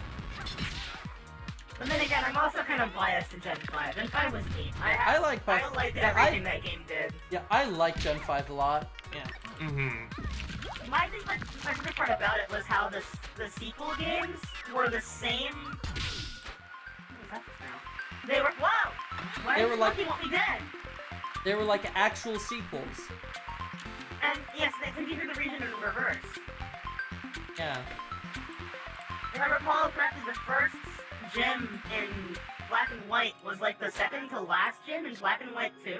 But then again, I'm also kind of biased to Gen 5. Gen 5 was neat. I like I liked everything that game did. Yeah, I like Gen 5 a lot. Yeah. Mm-hmm. My favorite part about it was how the sequel games were the same. What was that just now? They were Why They are were you like- looking what we did? They were like actual sequels. And yes, they configured the region in reverse. Yeah. If I recall correctly, the first gym in Black and White was like the second to last gym in Black and White 2.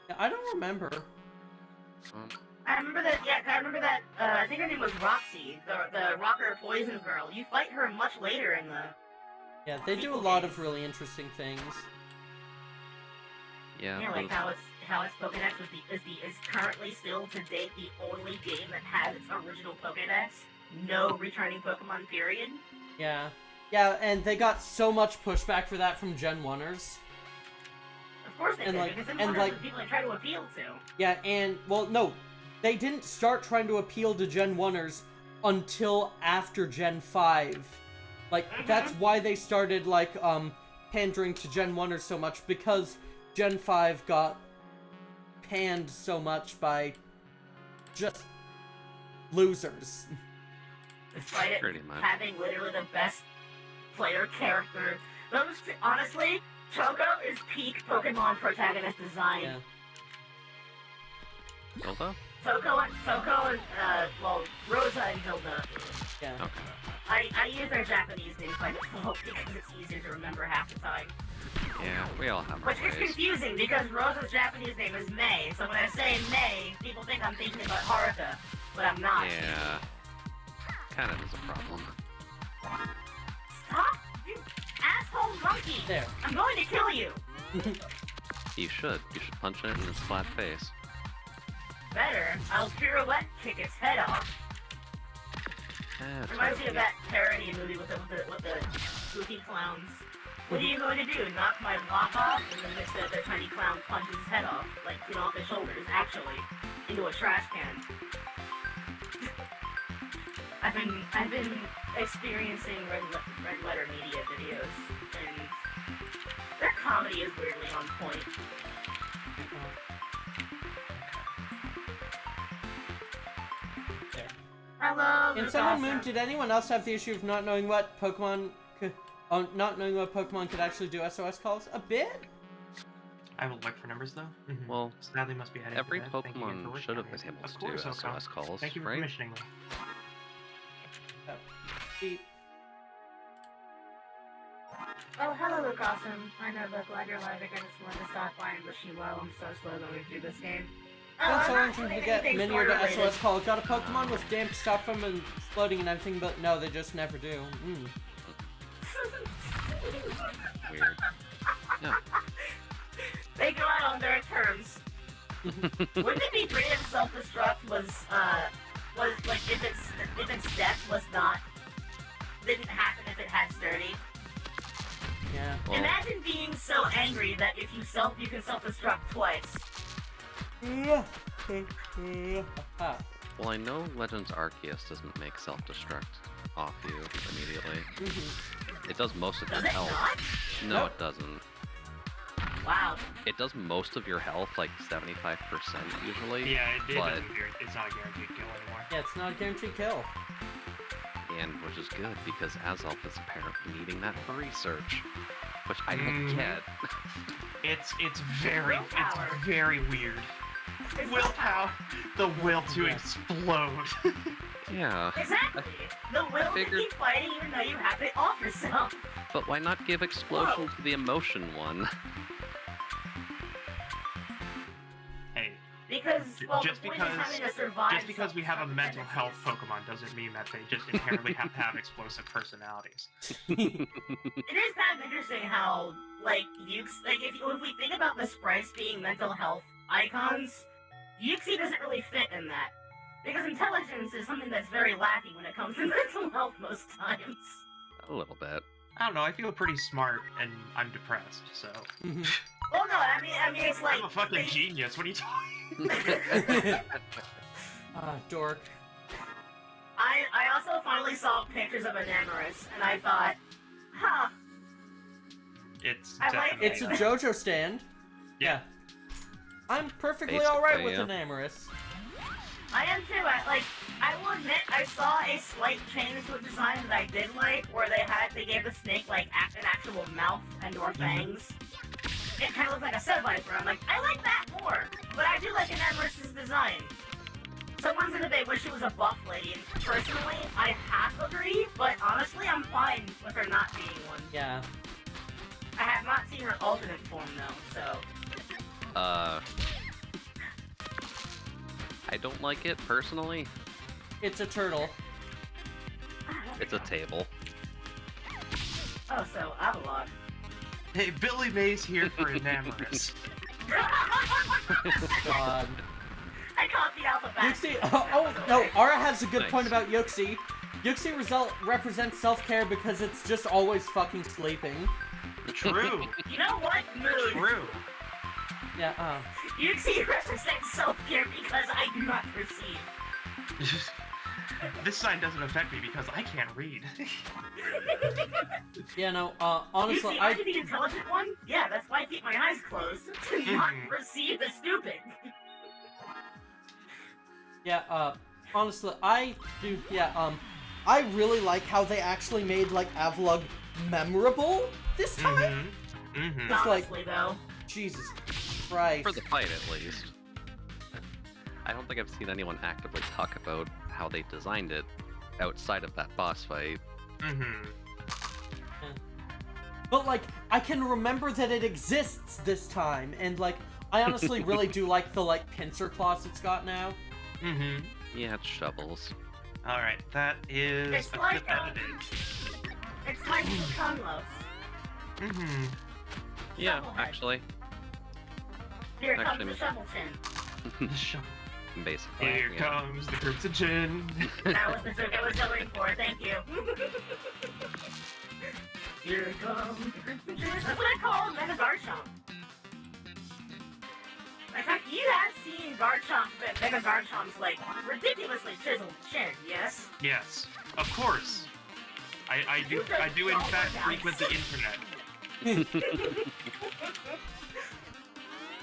Yeah, I don't remember. I remember that, I think her name was Roxy, the rocker poison girl. You fight her much later in the... Yeah, they do a lot of really interesting things. Yeah. Yeah, like how its Pokédex is currently still to date the only game that has its original Pokédex. No returning Pokemon, period. Yeah. Yeah, and they got so much pushback for that from Gen 1ers. Of course they And did, like- because and then like- the people they try to appeal to. Yeah, and, well, no. They didn't start trying to appeal to Gen 1ers until after Gen 5. Like, that's why they started, like, pandering to Gen 1ers so much, because Gen 5 got panned so much by just losers. Despite it Pretty much. having literally the best player character. Honestly, Choco is peak Pokemon protagonist design. Yeah. Hilda? Toko and Rosa and Hilda. Yeah. Okay. I use their Japanese names by default because it's easier to remember half the time. Yeah, we all have our Which is ways. confusing because Rosa's Japanese name is May, so when I say May, people think I'm thinking about Haruka, but I'm not. Yeah. Kind of is a problem. Stop, you asshole monkey! There. I'm going to kill you! You should. You should punch it in its flat face. Better, I'll pirouette kick its head off. Reminds me of that parody movie with the spooky clowns. What are you going to do? Knock my block off? And then the tiny clown punches his head off, like, off his shoulders, actually, into a trash can. I've been experiencing red letter media videos, and their comedy is weirdly on point. Hello. In Luke Sun and Awesome. Moon, did anyone else have the issue of not knowing what Pokemon could actually do SOS calls? A bit? I will look for numbers though. Well, Sadly, must be heading every to bed. Thank you again for Pokemon working should have on been it. able Of to do course, Okon. SOS calls, Thank you for right? commissioning me. Beep. Oh, hello, Luke Awesome. I know, but glad you're alive. I just wanted to stop by and wish you well. I'm so slow going through this game. Been so I'm long not since doing we get anything Minior to spoiler-related. SOS call. Got a Pokemon with damp stuff from and exploding and everything, but no, they just never do. Weird. Yeah. They go out on their terms. Wouldn't it be great if self-destruct was like if its death didn't happen if it had sturdy? Yeah. Well, Imagine being so angry that if you can self-destruct twice. Ah. well, I know Legends Arceus doesn't make self-destruct off you immediately. It does most of your Does it health. not? No, Nope. it doesn't. Wow. It does most of your health, like 75% usually. Yeah, But- it's not a guaranteed kill anymore. Yeah, it's not a guaranteed kill. And which is good because Azelf is apparently needing that for research, which I don't Mhm. get. It's Willpower. very weird. It's Willpower. The will to Yeah. explode. Yeah, Exactly. The will to figured- keep fighting even though you have it off yourself. but why not give explosion to the emotion one? Hey, Because, well, Just the point because- is having to survive. just because we have a mental health self-defense. Pokemon doesn't mean that they just inherently have to have explosive personalities. It is kind of interesting how, like, if we think about the sprites being mental health icons, Yuxi doesn't really fit in that. Because intelligence is something that's very lacking when it comes to mental health most times. A little bit. I don't know, I feel pretty smart and I'm depressed, so... Well, no, I mean, it's like I'm a fucking genius. What are you talking? Dork. I also finally saw pictures of Enamorous, and I thought, huh. It's I like definitely. It's a JoJo stand. Yeah. I'm perfectly Basically, alright with yeah. Enamorous. I am too. I will admit, I saw a slight change to the design that I did like, where they gave the snake like an actual mouth and or fangs. It kind of looked like a Set Viper. I'm like, I like that more, but I do like Enamorouss's design. Someone said that they wish it was a buff lady, and personally, I half agree, but honestly, I'm fine with her not being one. Yeah. I have not seen her alternate form though, so. I don't like it personally. It's a turtle. It's a table. Oh, so Avalon. Hey, Billy Mays here for Enamorous. God. I caught the alphabet. Yuxi, oh no, Ara has a good point about Yuxi. Yuxi represents self-care because it's just always fucking sleeping. True. You know what? Mood. True. Yeah, You see represents self-care because I do not perceive. This sign doesn't affect me because I can't read. Yeah, no, You honestly, see, I'm the intelligent one? Yeah, that's why I keep my eyes closed, to not perceive the stupid. Yeah, honestly, I really like how they actually made, like, Avalugg memorable this time. It's like, Honestly, though. Jesus Christ. For the fight, at least. I don't think I've seen anyone actively talk about how they designed it outside of that boss fight. But, like, I can remember that it exists this time, and, like, I honestly really do like the, like, pincer claws it's got now. Yeah, it's shovels. Alright, that is It's a like, clip edited. It's like Conlos. Yeah, Shovelhead. actually. Here comes Actually, the shovel chin. Basically. Here yeah. comes the Crimson Chin. That was the joke I was going for, thank you. Here comes the Crimson Chin. That's what I call Mega Garchomp. In fact, you have seen Garchomp, Mega Garchomp's, like, ridiculously chiseled chin, yes? Yes, of course. I do in fact frequent the internet.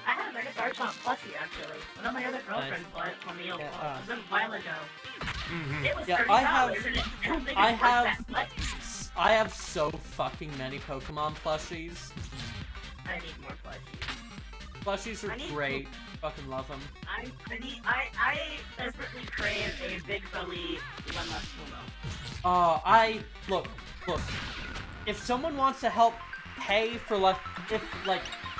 I had a Mega Garchomp plushie, actually. One of my other girlfriends bought it for me a while ago. It was Yeah, $30, I have- and I don't think I it's worth have- that much. I have so fucking many Pokemon plushies. I need more plushies. Plushies I are need great. Fucking love them. I desperately crave a big belly Lemma Sumo. Look. If someone wants to help pay for, like,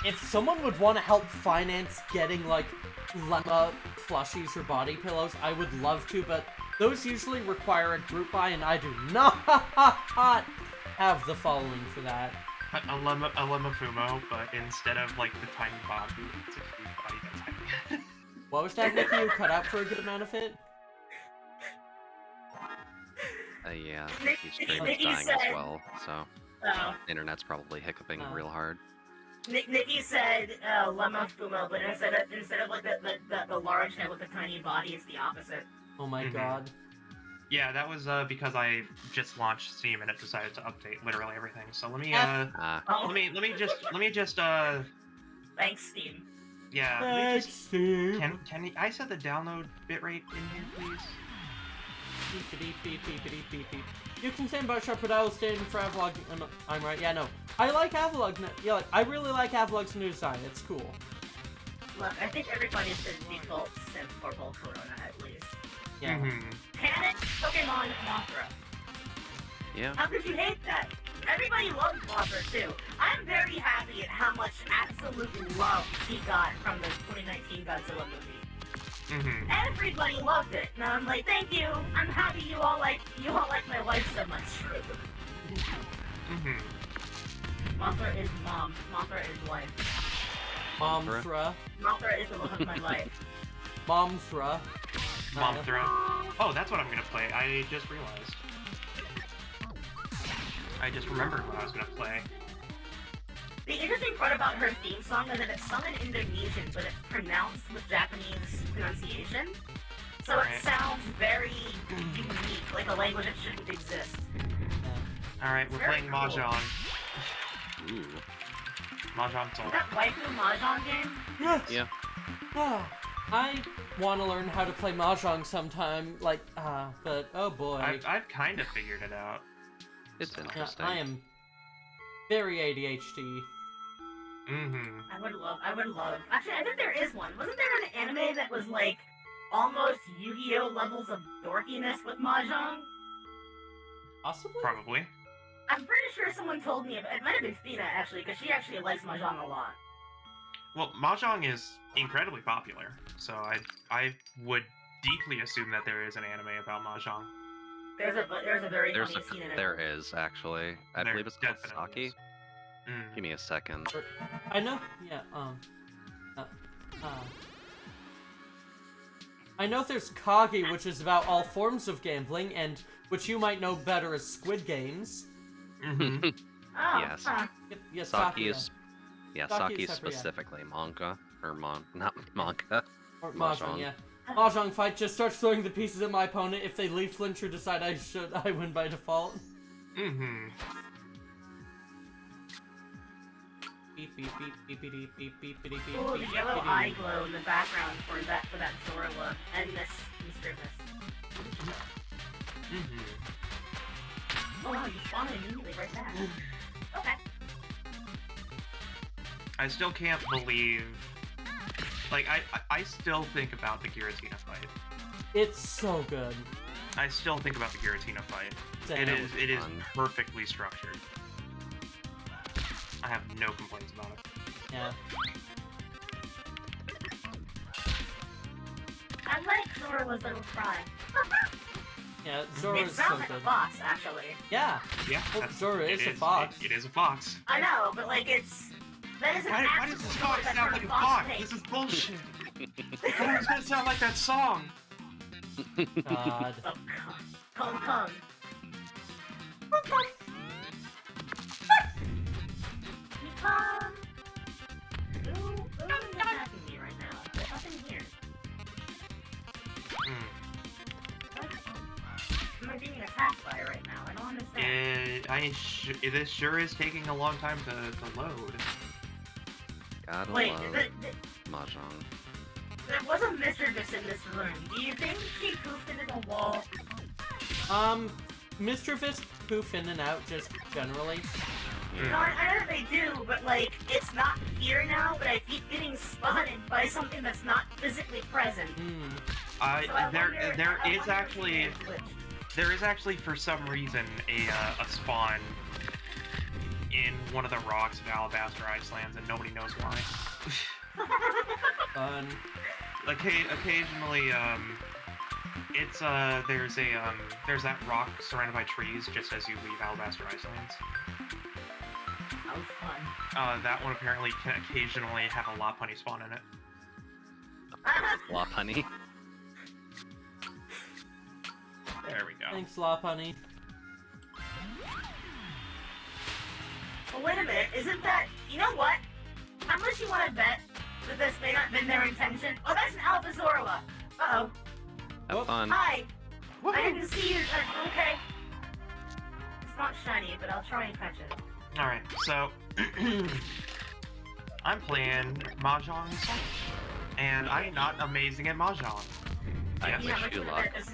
if someone would want to help finance getting, like, Lemma plushies or body pillows, I would love to, but those usually require a group buy, and I do not have the following for that. A lemma Fumo, but instead of like the tiny body, it's a huge body that's tiny. What was that, Nikki? You cut out for a good amount of it? Yeah, Nick- he's stream's Nikki dying said- as well, so Oh. internet's probably hiccuping real hard. Nikki said Lemma Fumo, but instead of like the large head with the tiny body, it's the opposite. Oh my god. Yeah, that was because I just launched Steam and it decided to update literally everything. So let me Oh, let me just thanks, Steam. yeah. Let me just, can I set the download bitrate in here, please? You can stand by Sharp, but I will stand for Avalugg. I'm right. Yeah, no. I like Avalugg. Yeah, like, I really like Avalugg's new design. It's cool. Look, I think everybody should default sim for Volcarona at least. Yeah. Panic Pokemon Mothra. Yeah. How could you hate that? Everybody loves Mothra too. I'm very happy at how much absolute love she got from the 2019 Godzilla movie. Everybody loved it, and I'm like, thank you. I'm happy you all like my wife so much. Mothra is mom. Mothra is wife. Momthra. Mothra is the love of my life. Momthra. Momthra. Oh, that's what I'm gonna play. I just realized. I just remembered what I was gonna play. The interesting part about her theme song is that it's sung in Indonesian, but it's pronounced with Japanese pronunciation. So it sounds very unique, like a language that shouldn't exist. Alright, we're playing Very cool. Mahjong. Ooh. Mahjong Soul. Is that waifu Mahjong game? Yes. Yeah. I want to learn how to play Mahjong sometime, like, but oh boy. I've kind of figured it out. It's Yeah, interesting. I am very ADHD. Mm-hmm. I would love. Actually, I think there is one. Wasn't there an anime that was like almost Yu-Gi-Oh levels of dorkiness with Mahjong? Possibly? Probably. I'm pretty sure someone told me. It might have been Fina actually, because she actually likes Mahjong a lot. Well, Mahjong is incredibly popular, so I would deeply assume that there is an anime about Mahjong. There's a very funny scene in it. There is actually. I There believe it's called definitely Saki. Mm. Give me a second. I know, yeah, I know there's Kagi, which is about all forms of gambling, and which you might know better as Squid Games. Mm-hmm. Oh, Yes. huh. Yep, yes, Saki is, yeah, Saki Saki is separate, yeah. specifically manga or not manga. Or Mahjong. Mahjong, yeah. Mahjong fight, just start throwing the pieces at my opponent. If they leave flinch or decide I win by default. Mm-hmm. Beep beep beep beep beep beep beep beep beep beep Ooh, the beep, yellow beep, eye beep. glow in the background for that Zora look and this Mr. Mm-hmm. Oh wow, you spawned immediately right there. Okay. I still can't believe... Like, I still think about the Giratina fight. It's so good. I still think about the Giratina fight. Damn. It is Fun. perfectly structured. I have no complaints about it. Yeah. I like Zora's little cry. Yeah, It Zora's so sounds like good. a fox, actually. Yeah. Yeah, Well, that's- Zora it is a fox. It is a fox. I know, but like that is an Why actual does this noise fox I've sound heard like a fox fox? make. This is bullshit. Why does that sound like that song? God. Oh, Kong Kong. Kong. Who's attacking me right now? There's nothing here. Who am I being attacked by right now? I don't understand. This sure is taking a long time to load. Gotta Wait, love Mahjong. there was a mischievous in this room. Do you think she poofed into the wall? Mischievous poof in and out just generally. No, I know that they do, but like, it's not here now, but I keep getting spotted by something that's not physically present. Hmm. So I wonder There if is it's actually a glitch. there is actually for some reason a spawn in one of the rocks of Alabaster Icelands, and nobody knows why. Fun. Occasionally, there's that rock surrounded by trees just as you leave Alabaster Icelands. That was fun. That one apparently can occasionally have a Lopunny spawn in it. Flop honey. There we go. Thanks, Lopunny. Well, wait a minute, isn't that... You know what? How much you want to bet that this may not have been their intention? Oh, that's an Alpha Zorla! Uh-oh. Have fun. Hi! I didn't see you. Okay. It's not shiny, but I'll try and catch it. Alright, so... I'm playing Mahjong Soul, and I'm not amazing at Mahjong. I Yes. wish I'm you gonna luck. bet this is...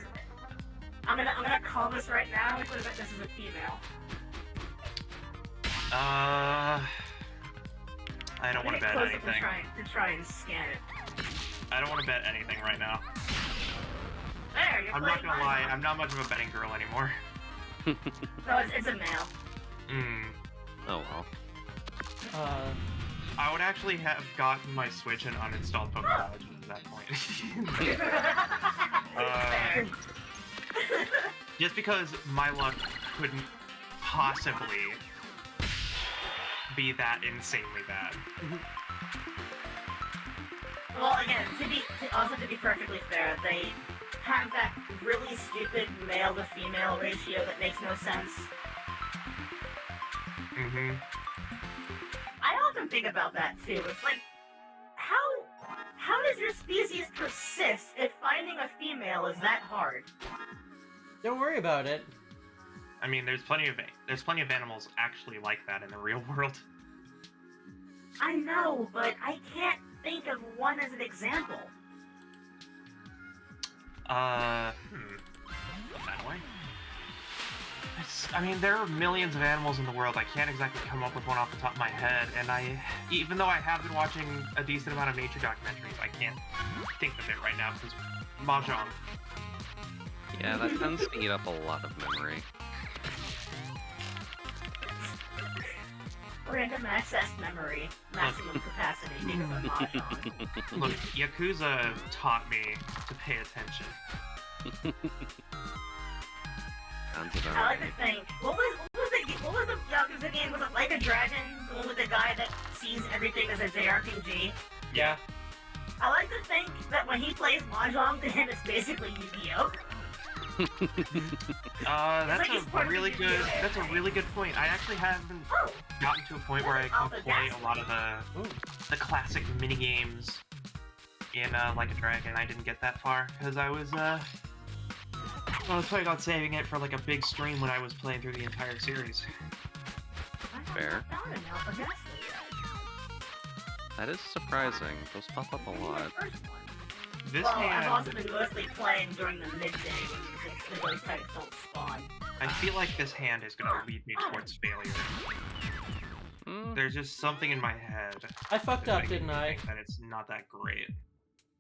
I'm gonna call this right now. I'm gonna bet this is a female. I don't want to bet close up anything. to try and scan it. I don't want to bet anything right now. There, you're I'm not playing gonna lie, Mahjong. I'm not much of a betting girl anymore. No, it's a male. Oh well. I would actually have gotten my Switch and uninstalled Pokemon Legends at that point. Fair. Just because my luck couldn't possibly be that insanely bad. Well, again, to be perfectly fair, they have that really stupid male to female ratio that makes no sense. Mm-hmm. I think about that too. It's like, how does your species persist if finding a female is that hard? Don't worry about it. I mean, there's plenty of animals actually like that in the real world. I know, but I can't think of one as an example. Put that away. I mean, there are millions of animals in the world. I can't exactly come up with one off the top of my head, and even though I have been watching a decent amount of nature documentaries, I can't think of it right now since Mahjong. Yeah, that tends to eat up a lot of memory. Random access memory, maximum capacity because of Mahjong. Look, Yakuza taught me to pay attention. Sounds about I like right. to think, what was the Yakuza game? Was it Like a Dragon? The one with the guy that sees everything as a JRPG? Yeah. I like to think that when he plays Mahjong, to him it's basically Yu-Gi-Oh! That's he's part a of really the good. Yu-Gi-Oh! That's a really good point. I actually haven't Oh! gotten to a point where I can play a lot of the classic mini games in Like a Dragon. I didn't get that far because I was planning on saving it for like a big stream when I was playing through the entire series. Fair. I haven't found an Alpha Ghastly That is surprising. Those pop up a yet. lot. The first one. This Well, I've hand, also been mostly playing during the midday when those types don't spawn. I feel like this hand is gonna lead me towards failure. Hmm. There's just something in my head. I fucked that up, makes me didn't I? think that it's not that great.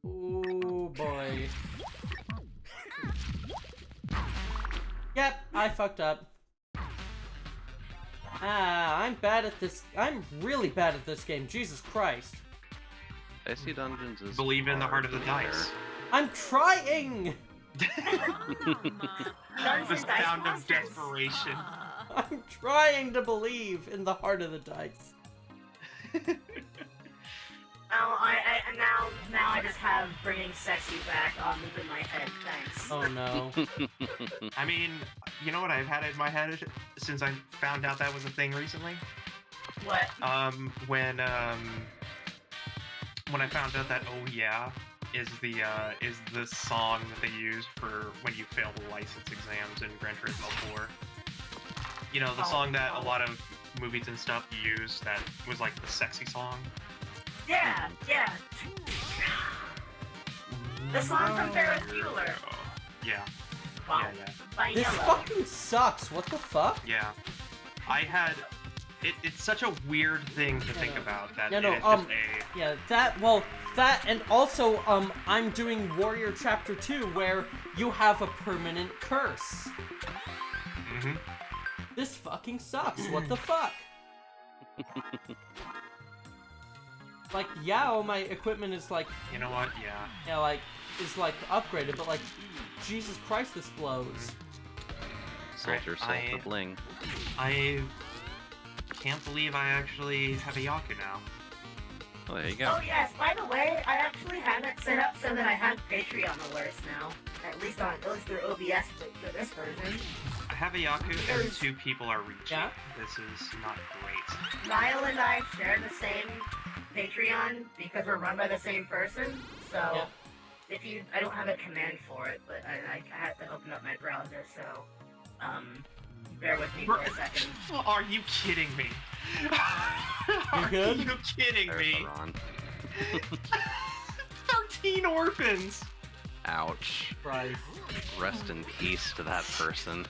Ooh, boy. Yep, I fucked up. I'm bad at this. I'm really bad at this game. Jesus Christ. Dicey Dungeons is Believe in the heart of the hard to dice. I'm trying! The Dungeon Dice sound of Monsters. desperation. I'm trying to believe in the heart of the dice. Now I just have bringing sexy back on loop in my head. Thanks. Oh no. I mean, you know what I've had in my head since I found out that was a thing recently? What? When I found out that "Oh Yeah" is the song that they use for when you fail the license exams in Gran Turismo 4. You know, the song that a lot of movies and stuff use that was like the sexy song. Yeah. The song from Ferris Bueller. Yeah. Wow. Yeah. By This Yellow. fucking sucks. What the fuck? Yeah. I had. It's such a weird thing to think about that Yeah, no, it is just a. Yeah, that, and also, I'm doing Warrior Chapter 2, where you have a permanent curse. Mm-hmm. This fucking sucks. What the fuck? Like, yeah, my equipment is like, You know what? Yeah. is like upgraded, but like, Jesus Christ, this blows. Sold yourself I- the bling. I can't believe I actually have a Yaku now. Oh, there you go. Oh yes, by the way, I actually have it set up so that I have Patreon alerts now. At least through OBS for this version. I have a Yaku and 2 people are reaching. Yeah? This is not great. Niall and I share the same Patreon because we're run by the same person. So Yeah. I don't have a command for it, but I had to open up my browser. So bear with me for a second. Are you kidding me? Are good? you kidding There's me? the Ron. 13 orphans! Ouch. Christ. Rest in peace to that person.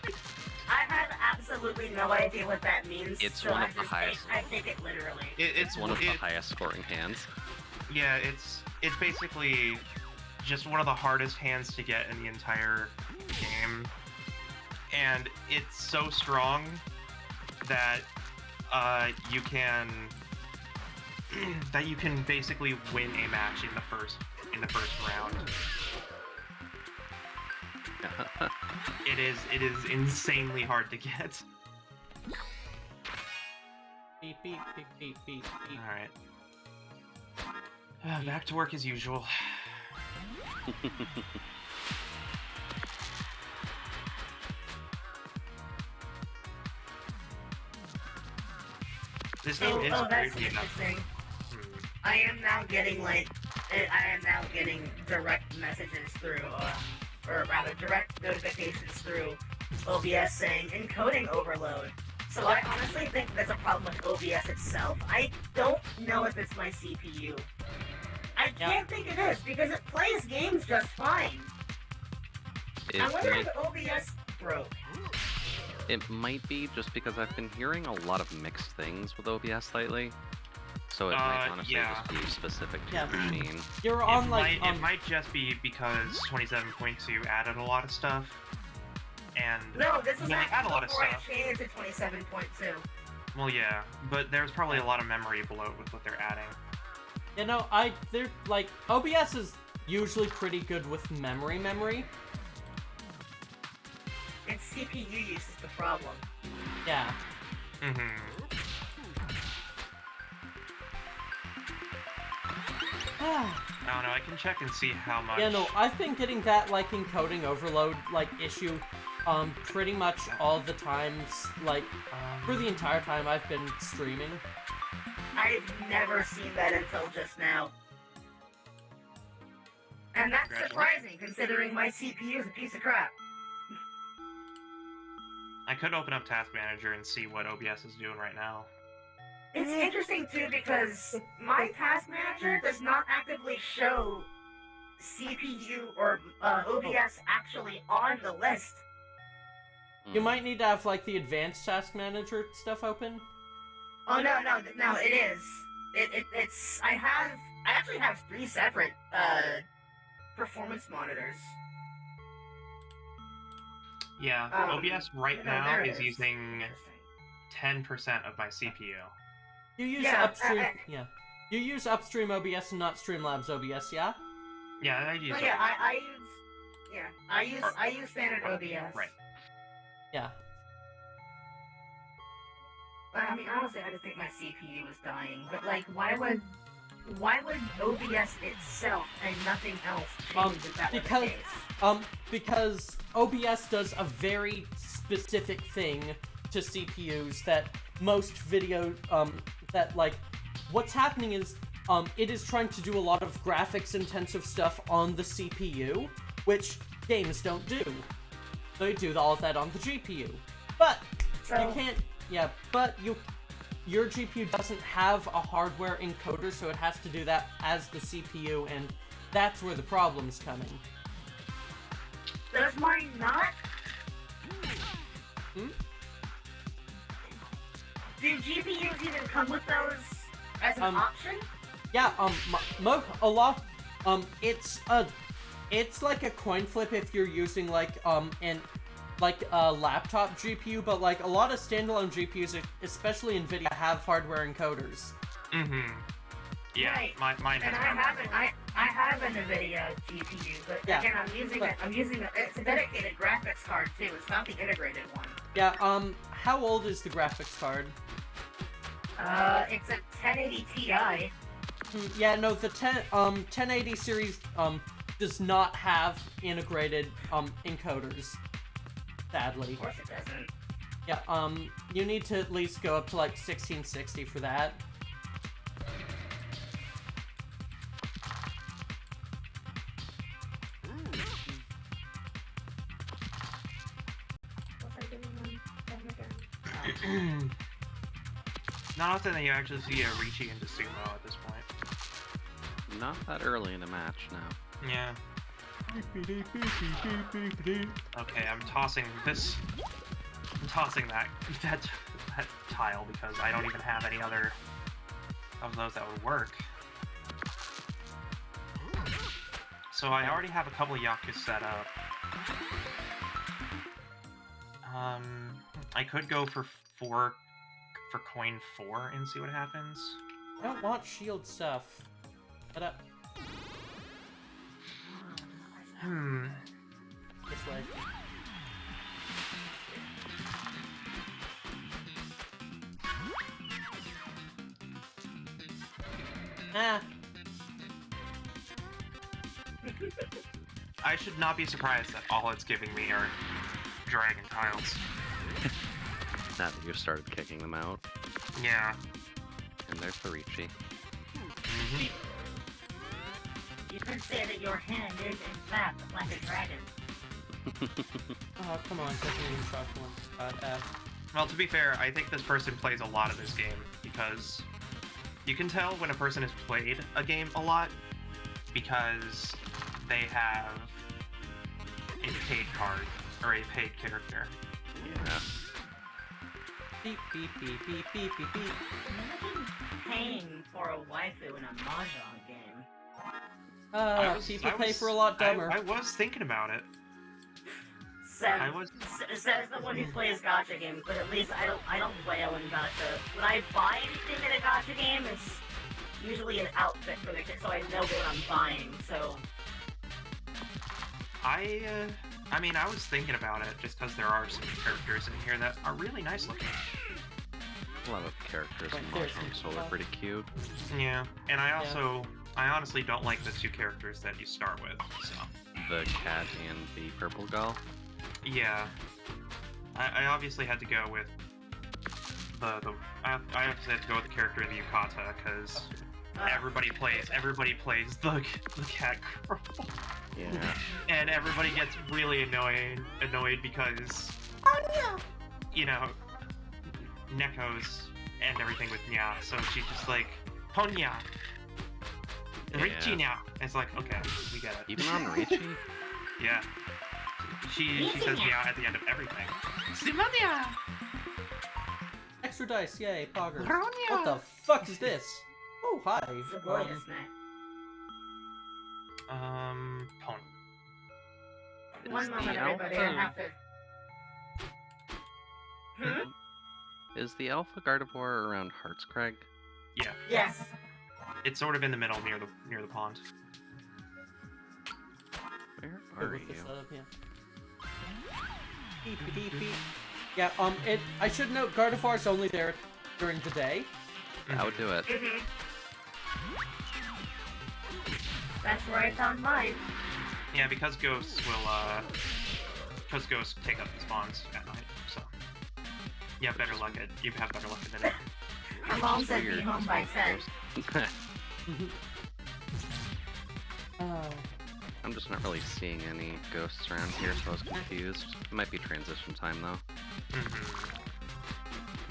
I have absolutely no idea what that means. It's so one I of the just highest. I take it literally. It's One of the highest scoring hands. Yeah, it's basically just one of the hardest hands to get in the entire game. And it's so strong that you can basically win a match in the first round. It is insanely hard to get. Beep, beep, beep, beep, beep, beep. Alright. Back to work as usual. system is that's weirdly enough. interesting. Hmm. I am now getting direct messages through, or rather direct notifications through OBS saying encoding overload. So I honestly think that's a problem with OBS itself. I don't know if it's my CPU. I can't think it is because it plays games just fine. I wonder if OBS broke. It might be just because I've been hearing a lot of mixed things with OBS lately. So it might honestly just be specific to your machine. You're on it might just be because 27.2 added a lot of stuff. And no, this is they add a lot of before stuff. I changed to 27.2. Well, yeah, but there's probably a lot of memory bloat with what they're adding. You know, they're like OBS is usually pretty good with memory. And CPU use is the problem. Yeah. I don't know, I can check and see how much... Yeah, no, I've been getting that, like, encoding overload, like, issue, pretty much all the times, like, for the entire time I've been streaming. I've never seen that until just now. And that's surprising, considering my CPU is a piece of crap. I could open up Task Manager and see what OBS is doing right now. It's interesting, too, because my Task Manager does not actively show CPU or OBS actually on the list. You might need to have, like, the Advanced Task Manager stuff open. Oh, no, it is. It's... I actually have 3 separate, performance monitors. Yeah, OBS right now is using 10% of my CPU. You use upstream, You use upstream OBS and not Streamlabs OBS, yeah? Yeah, I use. Oh, yeah, I use standard OBS. Right. Yeah. I mean, honestly, I just think my CPU is dying. But like, why would OBS itself and nothing else change if that was the case? Because OBS does a very specific thing to CPUs that most video, that, like, what's happening is, it is trying to do a lot of graphics-intensive stuff on the CPU, which games don't do. They do all of that on the GPU. But, you can't, your GPU doesn't have a hardware encoder, so it has to do that as the CPU, and that's where the problem's coming. Does mine not? Do GPUs even come with those as an option? Yeah, it's like a coin flip if you're using, like, a laptop GPU, but, like, a lot of standalone GPUs, especially NVIDIA, have hardware encoders. Yeah, right. Mine has. And I have an NVIDIA GPU, but again, I'm using it's a dedicated graphics card too. It's not the integrated one. Yeah. How old is the graphics card? It's a 1080 Ti. Yeah, no, the 1080 series does not have integrated encoders. Sadly. Of course it doesn't. Yeah. You need to at least go up to like 1660 for that. Not often that you actually see a Ricci into Sumo at this point. Not that early in a match, no. Yeah. Okay, I'm tossing this. I'm tossing that tile because I don't even have any other of those that would work. So I already have a couple of Yakus set up. I could go for coin 4 and see what happens. I don't want shield stuff. Shut up. This way. Ah. I should not be surprised that all it's giving me are dragon tiles. Now that you've started kicking them out. Yeah. And there's the Ricci. Mhm. You could say that your hand is, in fact, like a dragon. Oh, come on, Tiffany Chocolate. Well, to be fair, I think this person plays a lot of this game because you can tell when a person has played a game a lot because they have a paid card or a paid character. Yeah. Beep, beep, beep, beep, beep, beep, beep. Imagine paying for a waifu in a mahjong game. People pay for a lot dumber. I was thinking about it. Says the one who plays gacha games, but at least I don't wail in gacha. When I buy anything in a gacha game, it's usually an outfit for the kid, so I know what I'm buying. So I mean, I was thinking about it just because there are some characters in here that are really nice looking. A lot of characters in There's Mahjong some Soul are pretty cute. Yeah, and I honestly don't like the two characters that you start with. So The cat and the purple gull. yeah, I obviously had to go with I obviously had to go with the character in the yukata because everybody plays the cat girl. Yeah. And everybody gets really annoyed because you know, Neko's and everything with Nya, so she's just like Ponya. Ricci Nya. It's like, okay, we get it. Even on Ricci? Yeah. She says Nya at the end of everything. Simonia! Extra dice, yay, poggers. Bronya! What the fuck is this? Oh, hi. it's a glorious night. Pony. One Is moment, the everybody. I have to. Is the Alpha Gardevoir around Heartscrag? Yeah. Yes. It's sort of in the middle near the pond. Where Good are with the you? setup, yeah. Beep, beep, beep. Yeah, I should note Gardevoir's only there during the day. That would do it. That's where I found mine. Yeah, because ghosts take up the spawns at night, so yeah, you have better luck than it. My mom said be Weird. home by 10. I'm just not really seeing any ghosts around here, so I was confused. It might be transition time though.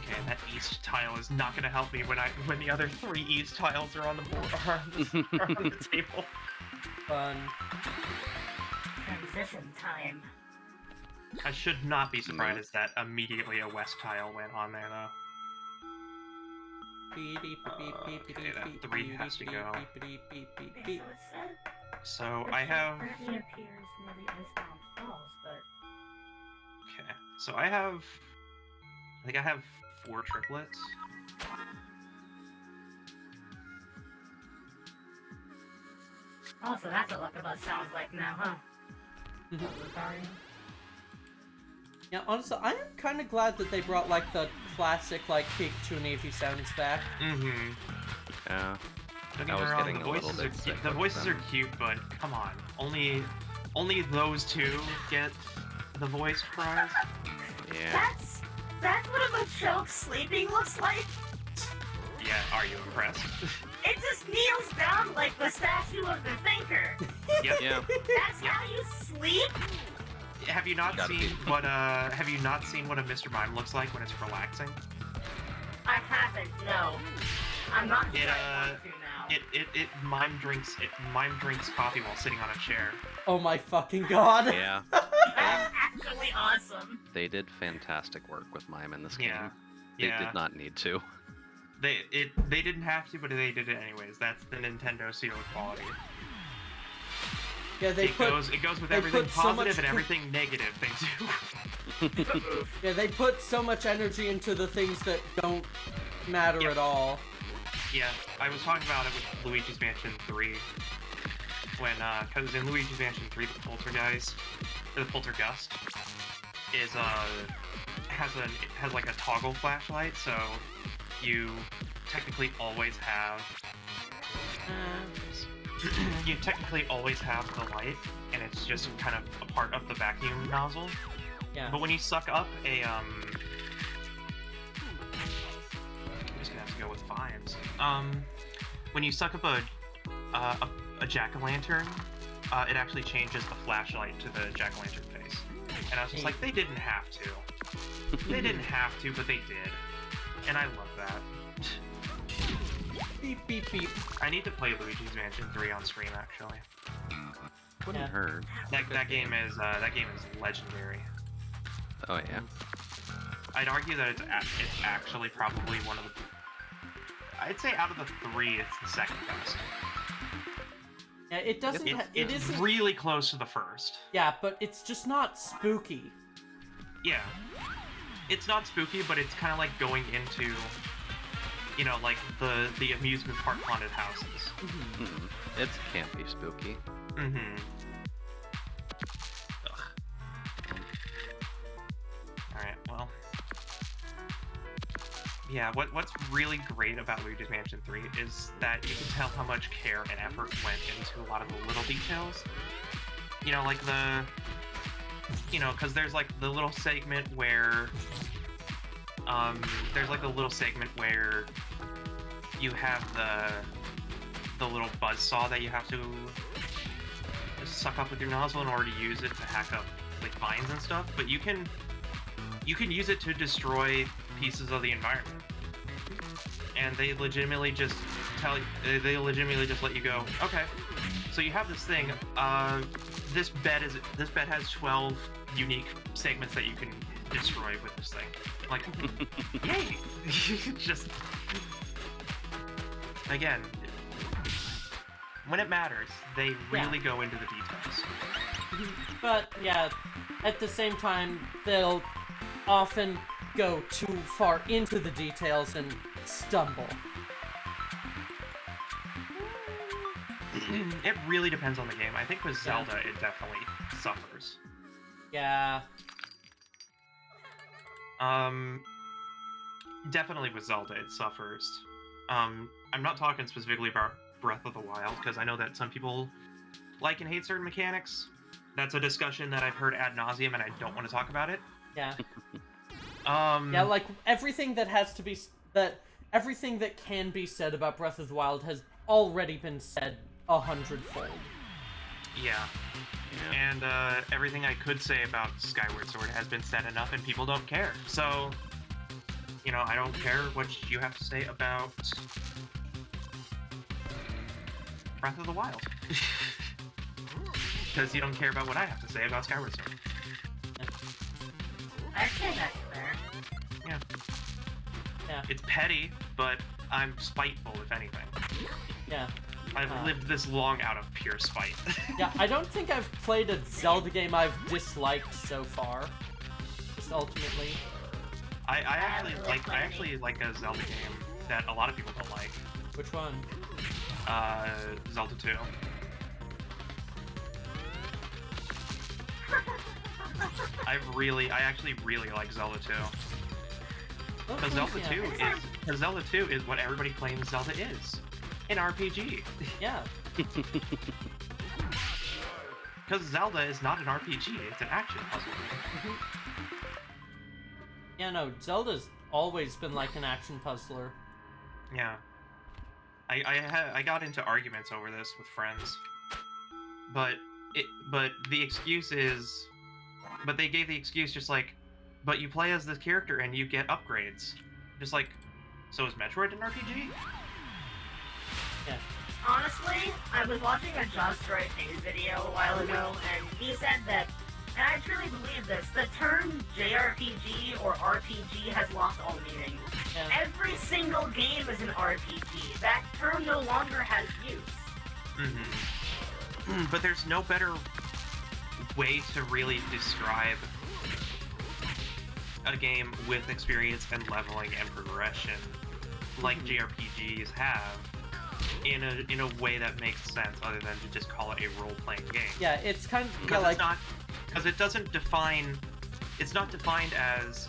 Okay, that east tile is not gonna help me when the other 3 east tiles are on the board are on the table. Fun. Transition time. I should not be surprised that immediately a west tile went on there though. Beep, beep, beep, beep, beep, Okay, that beep, 3 beep, has to beep, go. beep, beep, beep, beep, Okay, beep. so it said So I have currently appears near the Icebound Falls, but okay. So I think I have 4 triplets. oh, so that's what Luckabuzz sounds like now, huh? Mhm. Lucario. Yeah, honestly, I am kind of glad that they brought, like, the classic, like, Pikachu and Eevee sounds back. Mm-hmm. Yeah. Don't I get me was wrong, getting the a little voices bit are sick the with voices are them. cute, but come on, only those 2 get the voice prize. Yeah. That's what a Machoke sleeping looks like. Yeah, are you impressed? It just kneels down like the statue of the thinker. Yep. Yeah. That's how you sleep? Have you not Gotta seen be. what a Mr. Mime looks like when it's relaxing? I haven't, no. I'm not sure It, I want to now. It mime drinks coffee while sitting on a chair. Oh my fucking god. Yeah. That's actually awesome. They did fantastic work with Mime in this game. Yeah. They Yeah. did not need to. They didn't have to, but they did it anyways. That's the Nintendo seal of quality. Yeah, It goes with they everything put so positive much and everything negative they do. Yeah, they put so much energy into the things that don't matter Yep. at all. Yeah, I was talking about it with Luigi's Mansion 3. When, cause in Luigi's Mansion 3, the Poltergust, has like a toggle flashlight, so you technically always have, the light, and it's just kind of a part of the vacuum nozzle. Yeah. But when you suck up a, I'm just gonna have to go with 5s. When you suck up a jack-o'-lantern, it actually changes the flashlight to the jack-o'-lantern face. And I was just like, they didn't have to. They didn't have to, but they did. And I love that. Beep, beep, beep. I need to play Luigi's Mansion 3 on stream, actually. Wouldn't hurt. That game is legendary. Oh yeah. I'd argue that it's actually probably one of the... I'd say out of the 3, it's the second best. Yeah, it doesn't. It's isn't really close to the first. Yeah, but it's just not spooky. Yeah. It's not spooky, but it's kind of like going into, you know, like the amusement park haunted houses. It can't be spooky. Alright, well. Yeah, what's really great about Luigi's Mansion 3 is that you can tell how much care and effort went into a lot of the little details. You know, like because there's like the little segment where, you have the little buzzsaw that you have to suck up with your nozzle in order to use it to hack up like vines and stuff, but you can use it to destroy pieces of the environment. And they legitimately just let you go, okay, so you have this thing, this bed has 12 unique segments that you can destroy with this thing. Like, yay! Just, again, when it matters, they really go into the details. But yeah, at the same time, they'll often go too far into the details and stumble. It really depends on the game. I think with Zelda, it definitely suffers. Yeah. Definitely with Zelda, it suffers. I'm not talking specifically about Breath of the Wild, because I know that some people like and hate certain mechanics. That's a discussion that I've heard ad nauseum, and I don't want to talk about it. Yeah. Yeah, like everything that can be said about Breath of the Wild has already been said 100-fold. Yeah. And everything I could say about Skyward Sword has been said enough, and people don't care. So, you know, I don't care what you have to say about Breath of the Wild. Because you don't care about what I have to say about Skyward Sword. I'd say that's fair. Yeah. Yeah. It's petty, but I'm spiteful, if anything. Yeah. I've lived this long out of pure spite. Yeah, I don't think I've played a Zelda game I've disliked so far. Just ultimately. I actually like a Zelda game that a lot of people don't like. Which one? Zelda 2. I actually really like Zelda 2. Because Zelda 2 is what everybody claims Zelda is. An RPG. Yeah. Because Zelda is not an RPG, it's an action puzzle game. Yeah, no, Zelda's always been like an action puzzler. Yeah. I got into arguments over this with friends. But the excuse is... But they gave the excuse just like, but you play as this character and you get upgrades. Just like, so is Metroid an RPG? Yeah. Honestly, I was watching a Just Right Things video a while ago, and he said that, and I truly believe this, the term JRPG or RPG has lost all meaning. Yeah. Every single game is an RPG. That term no longer has use. But there's no better way to really describe a game with experience and leveling and progression like JRPGs have in a way that makes sense other than to just call it a role-playing game. Yeah, it's kind of because it doesn't define. It's not defined as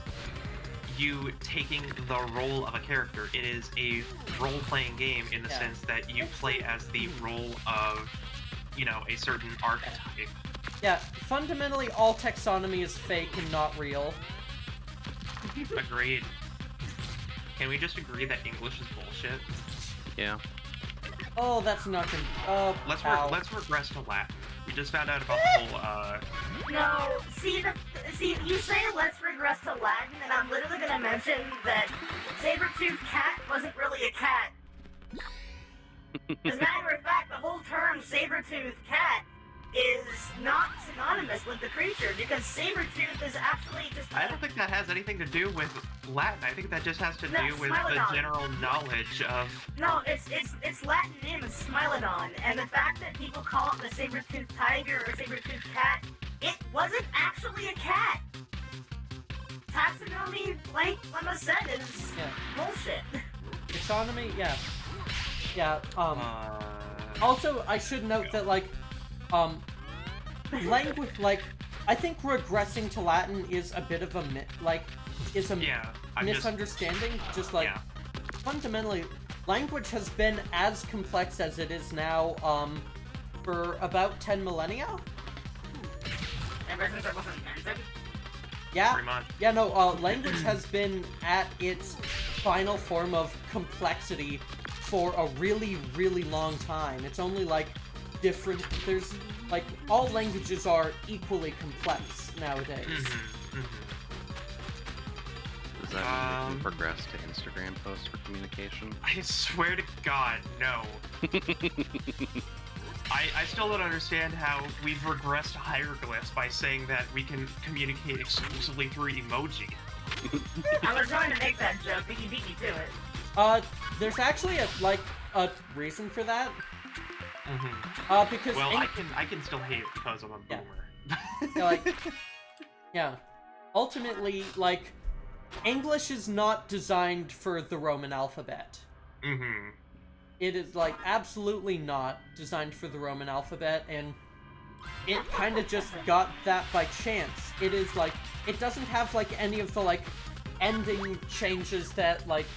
you taking the role of a character. It is a role-playing game in the sense that you play as the role of, you know, a certain archetype. Yeah, fundamentally all taxonomy is fake and not real. Agreed. Can we just agree that English is bullshit? Yeah. Oh, that's not gonna. Let's regress to Latin. We just found out about the whole. No, see, you say let's regress to Latin, and I'm literally gonna mention that saber-toothed cat wasn't really a cat. As a matter of fact, the whole term saber-toothed cat is not synonymous with the creature, because saber-tooth is actually just I don't think that has anything to do with Latin. I think that just has to do with the Smilodon. general knowledge of. No, its Latin name is Smilodon, and the fact that people call it the saber-toothed tiger or saber-toothed cat, it wasn't actually a cat. Taxonomy, like Lemma said, is bullshit. Taxonomy, yeah. Yeah, also, I should note that, like, language, like, I think regressing to Latin is a bit of a, misunderstanding. Just, like, fundamentally, language has been as complex as it is now, for about 10 millennia? Ever since it wasn't invented? Yeah, Pretty much. yeah, no, language has been at its final form of complexity for a really, really long time. It's only, like, different, there's, like, all languages are equally complex nowadays. Does that mean we can progress to Instagram posts for communication? I swear to God, no. I still don't understand how we've regressed hieroglyphs by saying that we can communicate exclusively through emoji. I was trying to make that joke, but you beat me to it. There's actually a reason for that. Because well, I can still hate it because I'm a boomer. Yeah, like, yeah. Ultimately, like, English is not designed for the Roman alphabet. It is, like, absolutely not designed for the Roman alphabet, and it kind of just got that by chance. It is, like, it doesn't have, like, any of the, like, ending changes that, like,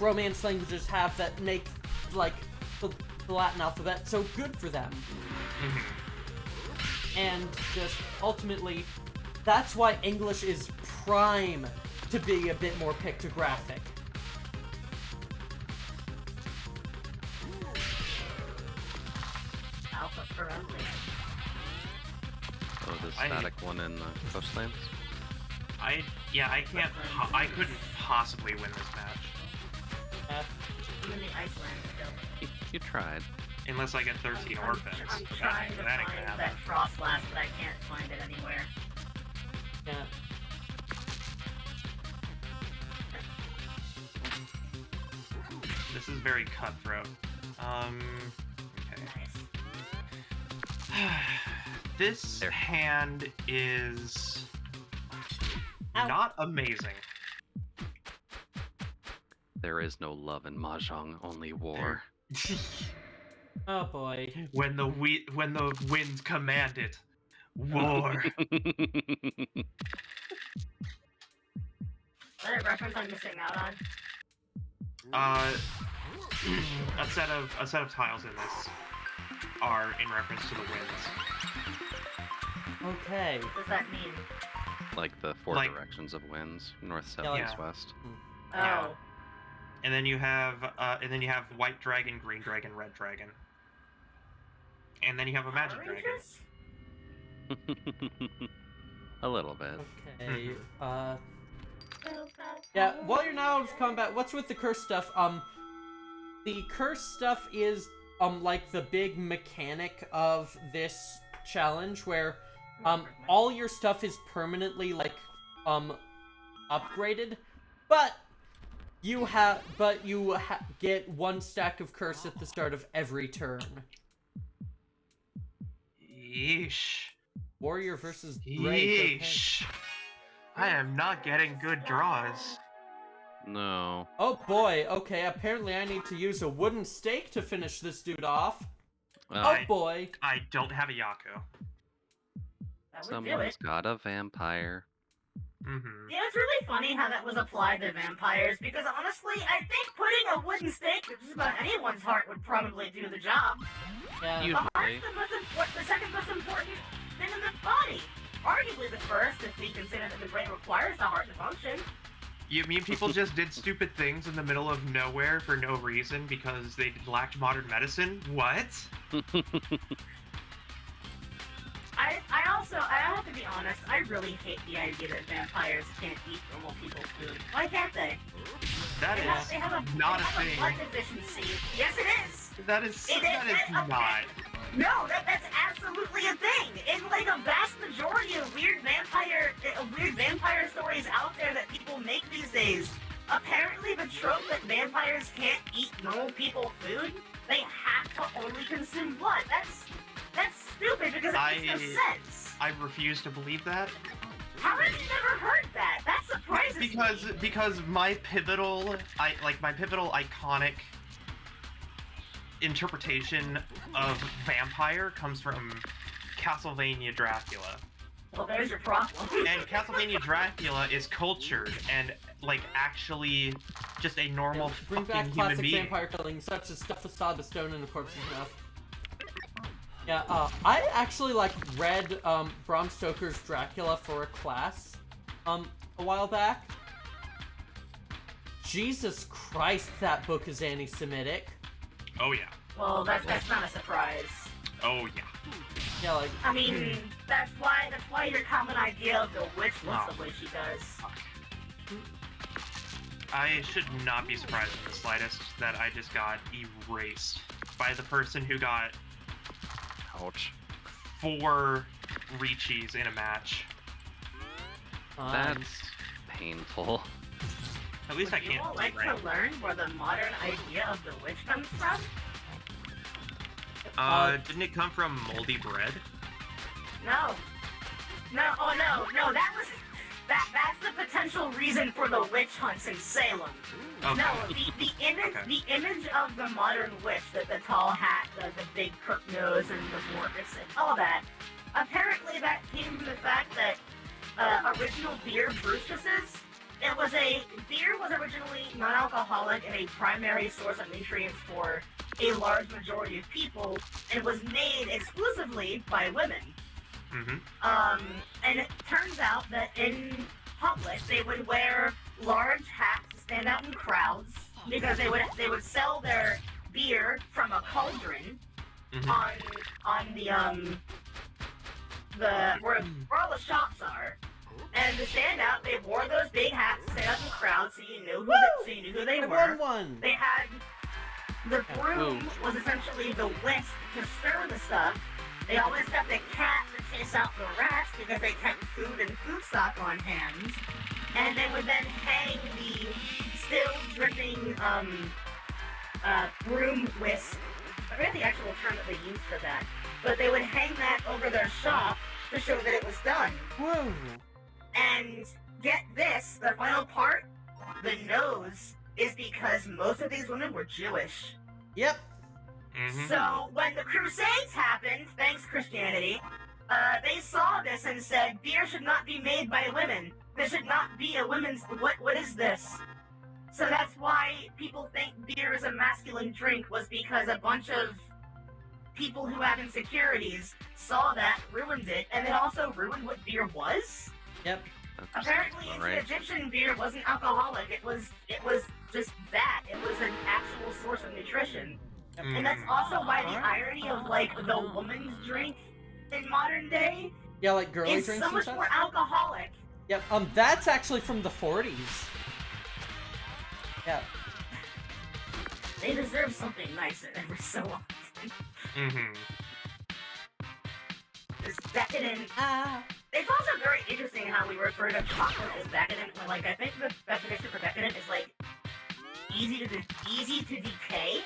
Romance languages have that make, like, the Latin alphabet so good for them. And just, ultimately, that's why English is prime to be a bit more pictographic. Alpha Ferrari. Oh, the static one in Coastlands? I couldn't possibly win this match. Even the Iceland still. You tried. Unless I get 13 orphans. I'm But trying to that ain't find gonna happen. that frost blast, but I can't find it anywhere. Yeah. This is very cutthroat. Okay. Nice. This hand is Ow. not amazing. There is no love in Mahjong, only war. Oh boy. When the winds command it, war. Is that a reference I'm missing out on? A set of tiles in this are in reference to the winds. Okay. What does that mean? Like the four Like- directions of winds: north, south, Yeah. east, west. Oh. Yeah. And then you have white dragon, green dragon, red dragon. And then you have a magic Power dragon. Rangers? A little bit. Okay, yeah, while you're now out of combat, what's with the curse stuff? The curse stuff is, like, the big mechanic of this challenge, where, all your stuff is permanently, like, upgraded, but you get one stack of curse at the start of every turn. Yeesh. Warrior versus Drake. Yeesh. I am not getting good draws. No. Oh boy, okay, apparently I need to use a wooden stake to finish this dude off. Oh boy. I don't have a Yaku. That would do Someone's it. got a vampire. Yeah, it's really funny how that was applied to vampires, because honestly, I think putting a wooden stake to just about anyone's heart would probably do the job. Yeah. The heart's the second most important thing in the body. Arguably the first, if we consider that the brain requires the heart to function. You mean people just did stupid things in the middle of nowhere for no reason because they lacked modern medicine? What? I have to be honest, I really hate the idea that vampires can't eat normal people's food. Why can't they? That is They have not a blood thing. deficiency. Yes, it is. That is not. No, that's absolutely a thing. In like a vast majority of weird vampire stories out there that people make these days, apparently the trope that vampires can't eat normal people's food, they have to only consume blood. That's stupid because it makes no sense. I refuse to believe that. How have you never heard that? That surprises me. Because my pivotal iconic interpretation of vampire comes from Castlevania Dracula. Well, there's your problem. And Castlevania Dracula is cultured and like actually just a normal Bring fucking back human classic being. vampire killing, such as stuff a stone in the corpse's mouth. Yeah, I actually like read Bram Stoker's Dracula for a class a while back. Jesus Christ, that book is anti-Semitic. Oh yeah. Well, that's not a surprise. Oh yeah. Yeah, like I mean, that's why your common idea of the witch looks the way she does. I should not be surprised in the slightest that I just got erased by the person who got Ouch. 4 Richies in a match. That's painful. At least I Would you can't all like right. to learn where the modern idea of the witch comes from? Didn't it come from moldy bread? No. That's the potential reason for the witch hunts in Salem. Okay. No, the image of the modern witch, the tall hat, the big crook nose, and the warts, and all that. Apparently, that came from the fact that original beer brewstresses. Beer was originally non-alcoholic and a primary source of nutrients for a large majority of people, and was made exclusively by women. Mm-hmm. And it turns out that in public they would wear large hats to stand out in crowds because they would sell their beer from a cauldron on the where all the shops are. And to stand out, they wore those big hats to stand out in crowds so you knew who they I were. won one. They had the broom was essentially the whisk to stir the stuff. They always kept a cat to chase out the rats because they kept food and food stock on hand. And they would then hang the still dripping broom whisk. I forget the actual term that they used for that. But they would hang that over their shop to show that it was done. Whoa. And get this, the final part, the nose, is because most of these women were Jewish. Yep. Mm-hmm. So when the Crusades happened, thanks Christianity, they saw this and said, beer should not be made by women. This should not be a women's, what is this? So that's why people think beer is a masculine drink, was because a bunch of people who have insecurities saw that, ruined it, and then also ruined what beer was. Yep. Apparently, Right. Egyptian beer wasn't alcoholic. It was just that. It was an actual source of nutrition. And that's also why the irony of like the woman's drink in modern day Yeah, like girly is drinks so and much stuff. more alcoholic. Yep. That's actually from the 40s. Yeah. They deserve something nicer every so often. Mm-hmm. This decadent. It's also very interesting how we refer to chocolate as decadent. When, like, I think the definition for decadent is like easy to decay.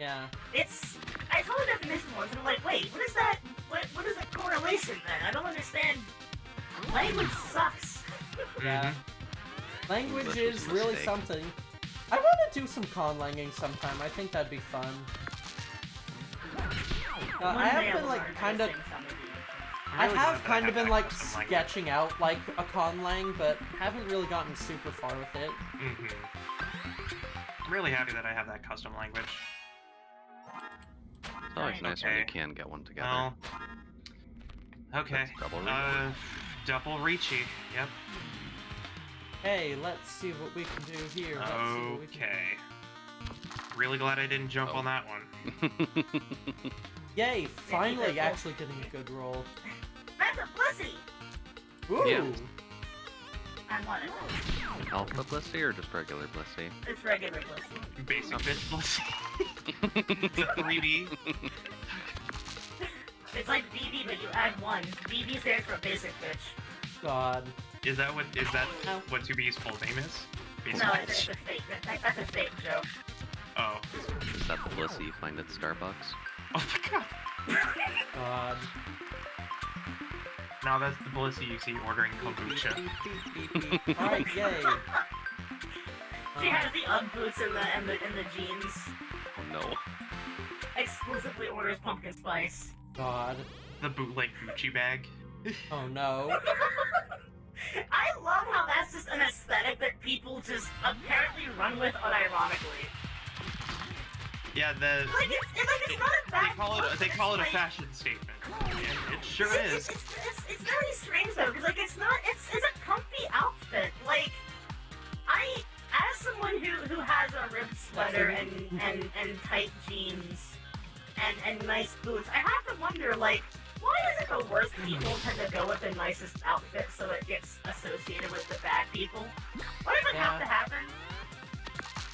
Yeah. I saw the definition once and I'm like, wait, what is that? What is the correlation then? I don't understand. Language sucks. Yeah. Language English was is a really mistake. something. I want to do some conlanging sometime. I think that'd be fun. One I day have been will like learn kind how of. to sing some of these. I have kind of been like sketching out like a conlang, but haven't really gotten super far with it. Mm-hmm. I'm really happy that I have that custom language. It's always nice when you can get one together. Well, okay. That's double reach. Double Reachy. Yep. Hey, let's see what we can do here. Let's see what we can do. Okay. Really glad I didn't jump Oh. on that one. Yay, finally actually getting a good roll. That's a pussy! Ooh! Yeah. I want it. Alpha Blissey or just regular Blissey? It's regular pussy. Basic bitch bliss. 3B. It's like BB, but you add one. BB stands for basic bitch. God. Is that what No. 2B's full name is? Basic No, bitch. it's a fake. That's a fake joke. Oh. Is that the Blissey you find at Starbucks? Oh my god. God. Now that's the bliss you see ordering kombucha. Alright, yay. She has the Ugg boots and the jeans. Oh no. Exclusively orders pumpkin spice. God. The bootleg Gucci bag. Oh no. I love how that's just an aesthetic that people just apparently run with unironically. Yeah, Like it's not a bad look, they call it a like- fashion statement. And it sure is. It's very strange though, because like it's a comfy outfit. Like as someone who has a ripped sweater and tight jeans and nice boots, I have to wonder like why is it the worst people tend to go with the nicest outfit so it gets associated with the bad people? Why does it have to happen?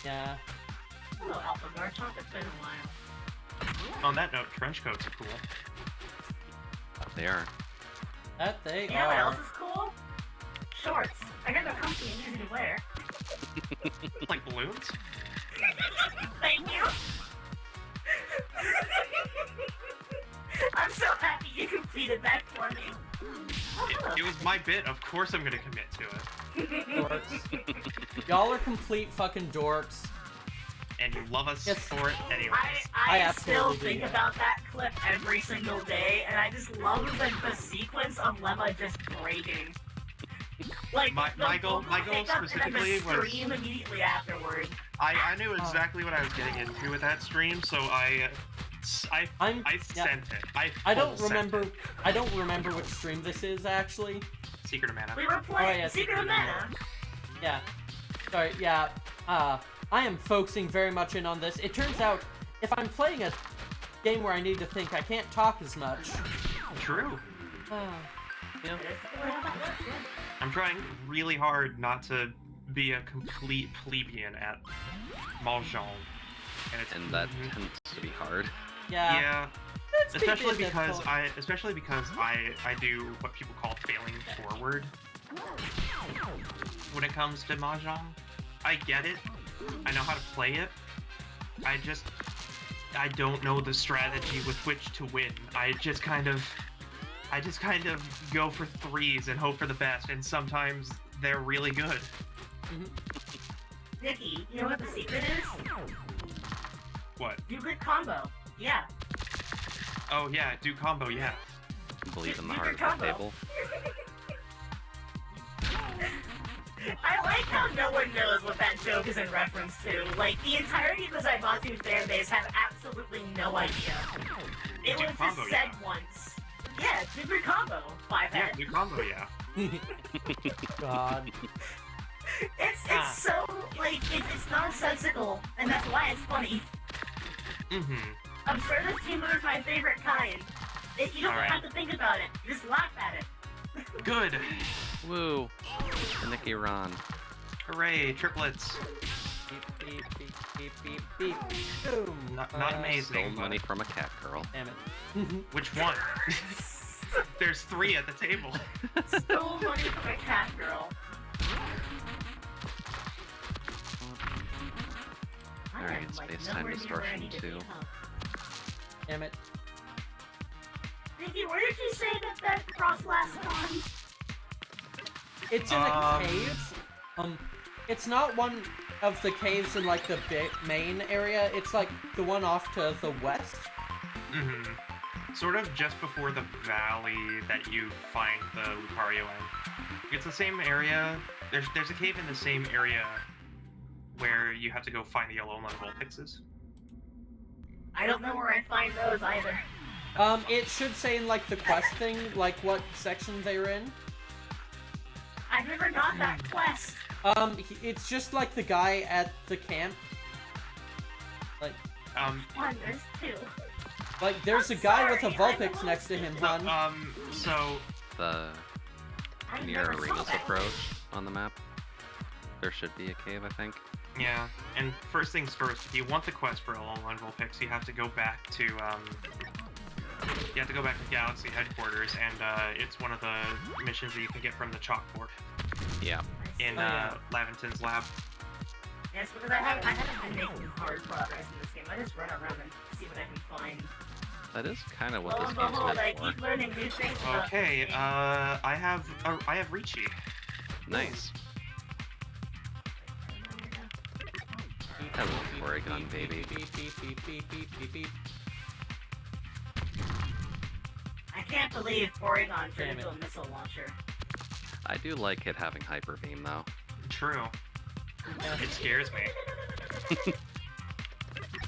Yeah. Hello, Alpha Garchomp, it's been a while. On that note, trench coats are cool. They are. That they You know what else are. is cool? Shorts. I hear they're comfy and easy to wear. Like balloons? Thank you. I'm so happy you completed that for me. It was my bit, of course I'm gonna commit to it. Dorks. Y'all are complete fucking dorks. And you love us Yes. for it anyways. I I still absolutely think do. about that clip every single day, and I just love the sequence of Lemma just breaking. Like My goal hiccup specifically and then the was- scream immediately afterward. I knew exactly what I was getting into with that stream, so I I'm. I yeah. sent it. I don't full sent remember. it. I don't remember which stream this is actually. Secret of Mana. We were playing yeah, Secret of Mana. Yeah. Sorry. Yeah. I am focusing very much in on this. It turns out, if I'm playing a game where I need to think, I can't talk as much. True. Yeah. I'm trying really hard not to be a complete plebeian at Mahjong. And that tends to be hard. Yeah. Yeah, It's been especially because difficult. I do what people call failing forward when it comes to Mahjong. I get it. I know how to play it. I don't know the strategy with which to win. I just kind of go for threes and hope for the best, and sometimes they're really good. Nikki, you know what the secret is? What? Do good combo. Yeah. Oh yeah, do combo, yeah. Believe in the Do heart your of the combo. table. I like how no one knows what that joke is in reference to. Like, the entirety of the Zaibatsu fanbase have absolutely no idea. It Do was combo, just said yeah. once. Yeah, super combo. Five Yeah, head. do combo, yeah. God. It's so, like, it's nonsensical, and that's why it's funny. Mm-hmm. Absurdist humor is my favorite kind. You don't Alright. have to think about it. You just laugh at it. Good. Woo! The Nikki Ron. Hooray, triplets. Beep, beep, beep, beep, beep, beep. Boom. Not Stole amazing. money from a cat girl. Damn it. Which one? There's 3 at the table. Stole money from a cat girl. I Alright, am, like, space-time nowhere near where I distortion need to be, 2. huh? Damn it. Nikki, where did you say that cross last spawns? It's in a cave. It's not one of the caves in like the main area. It's like the one off to the west. Mm-hmm. Sort of just before the valley that you find the Lucario in. It's the same area. There's a cave in the same area where you have to go find the yellow and Vulpixes. I don't know where I find those either. It should say in like the quest thing, like what section they're in. I've never got that quest. It's just like the guy at the camp. Like, One, there's two. like there's I'm a guy with a sorry, I'm Vulpix a next to him, So, hon. so The I near never saw arenas that. approach on the map. There should be a cave, I think. yeah, and first things first, if you want the quest for all-in-one Vulpix, you have to go back to Galaxy headquarters, and it's one of the missions that you can get from the chalkboard Yeah. in Oh, yeah. Laventon's lab. Yes, because I haven't been making hard progress in this game. I just run around and see what I can find. That is kind of what Lo this and game's behold, I meant for. keep learning new things about Okay, this game. I have Ricci. Nice. Hello, Oregon baby. I can't believe Oregon turned Damn into it. a missile launcher. I do like it having Hyper Beam though. True. It scares me.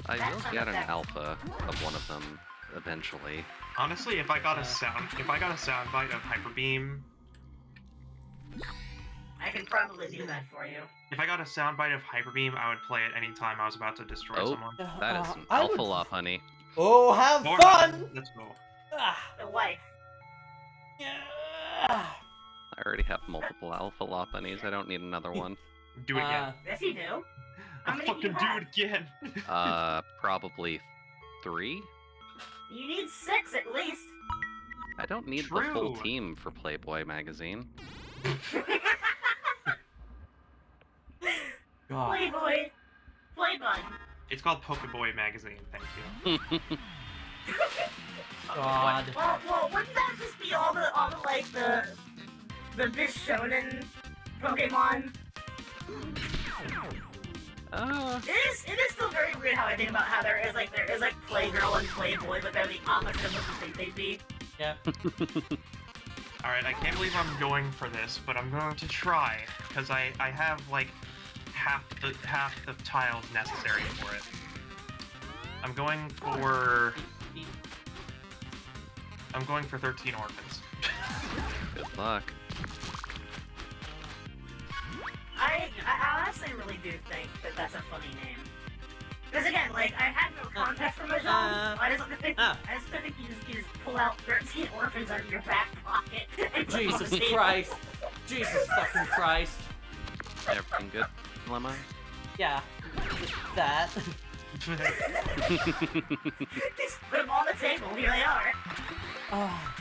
I That's will not get an effective. alpha of one of them eventually. Honestly, if I got a soundbite of Hyper Beam, I can probably do that for you. if I got a soundbite of Hyper Beam, I would play it anytime I was about to destroy Oh. someone. That is an I alpha would- lop, honey. Oh, have Or- fun! Let's go. Ah, The wife. yeah. I already have multiple alpha lop honeys. I don't need another one. Do it again. Yes, you do. How I'll many do fucking you do have? it again. Probably 3. You need 6 at least. I don't need the full True. team for Playboy magazine. God. Playboy. Playbun. It's called Pokeboy magazine. Thank you. God. Well, wouldn't that just be all the like the Miss Shonen Pokemon? It is still very weird how I think about how there is like Playgirl and Playboy, but they're the opposite of what you think they'd be. Yeah. Alright, I can't believe I'm going for this, but I'm going to try, because I have like half the tiles necessary for it. I'm going for 13 orphans. Good luck. I honestly really do think that that's a funny name. Because again, like, I had no context for Mahjong. I just think you just pull out 13 orphans out of your back pocket and put them on the Jesus table. Christ. Jesus fucking Christ. Everything good, Lemma? Yeah. Just that. Just put them on the table. Here they are. Oh.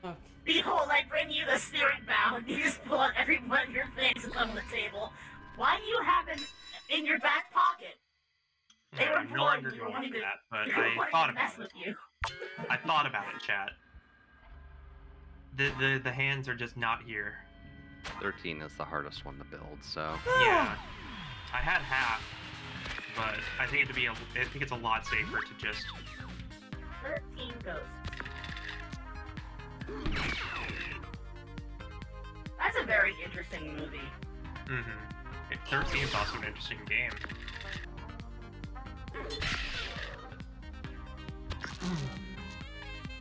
Okay. Behold, I bring you the spirit bound. You just pull out every one of your things and put them on the table. Why do you have them in your back pocket? They were I'm no born, longer you were going wanting for to- that, but They were I wanting thought to mess about it. with you. I thought about it, chat. The hands are just not here. 13 is the hardest one to build, so... Yeah. I had half, but I think it's a lot safer to just 13 ghosts. That's a very interesting movie. 13 is also an interesting game.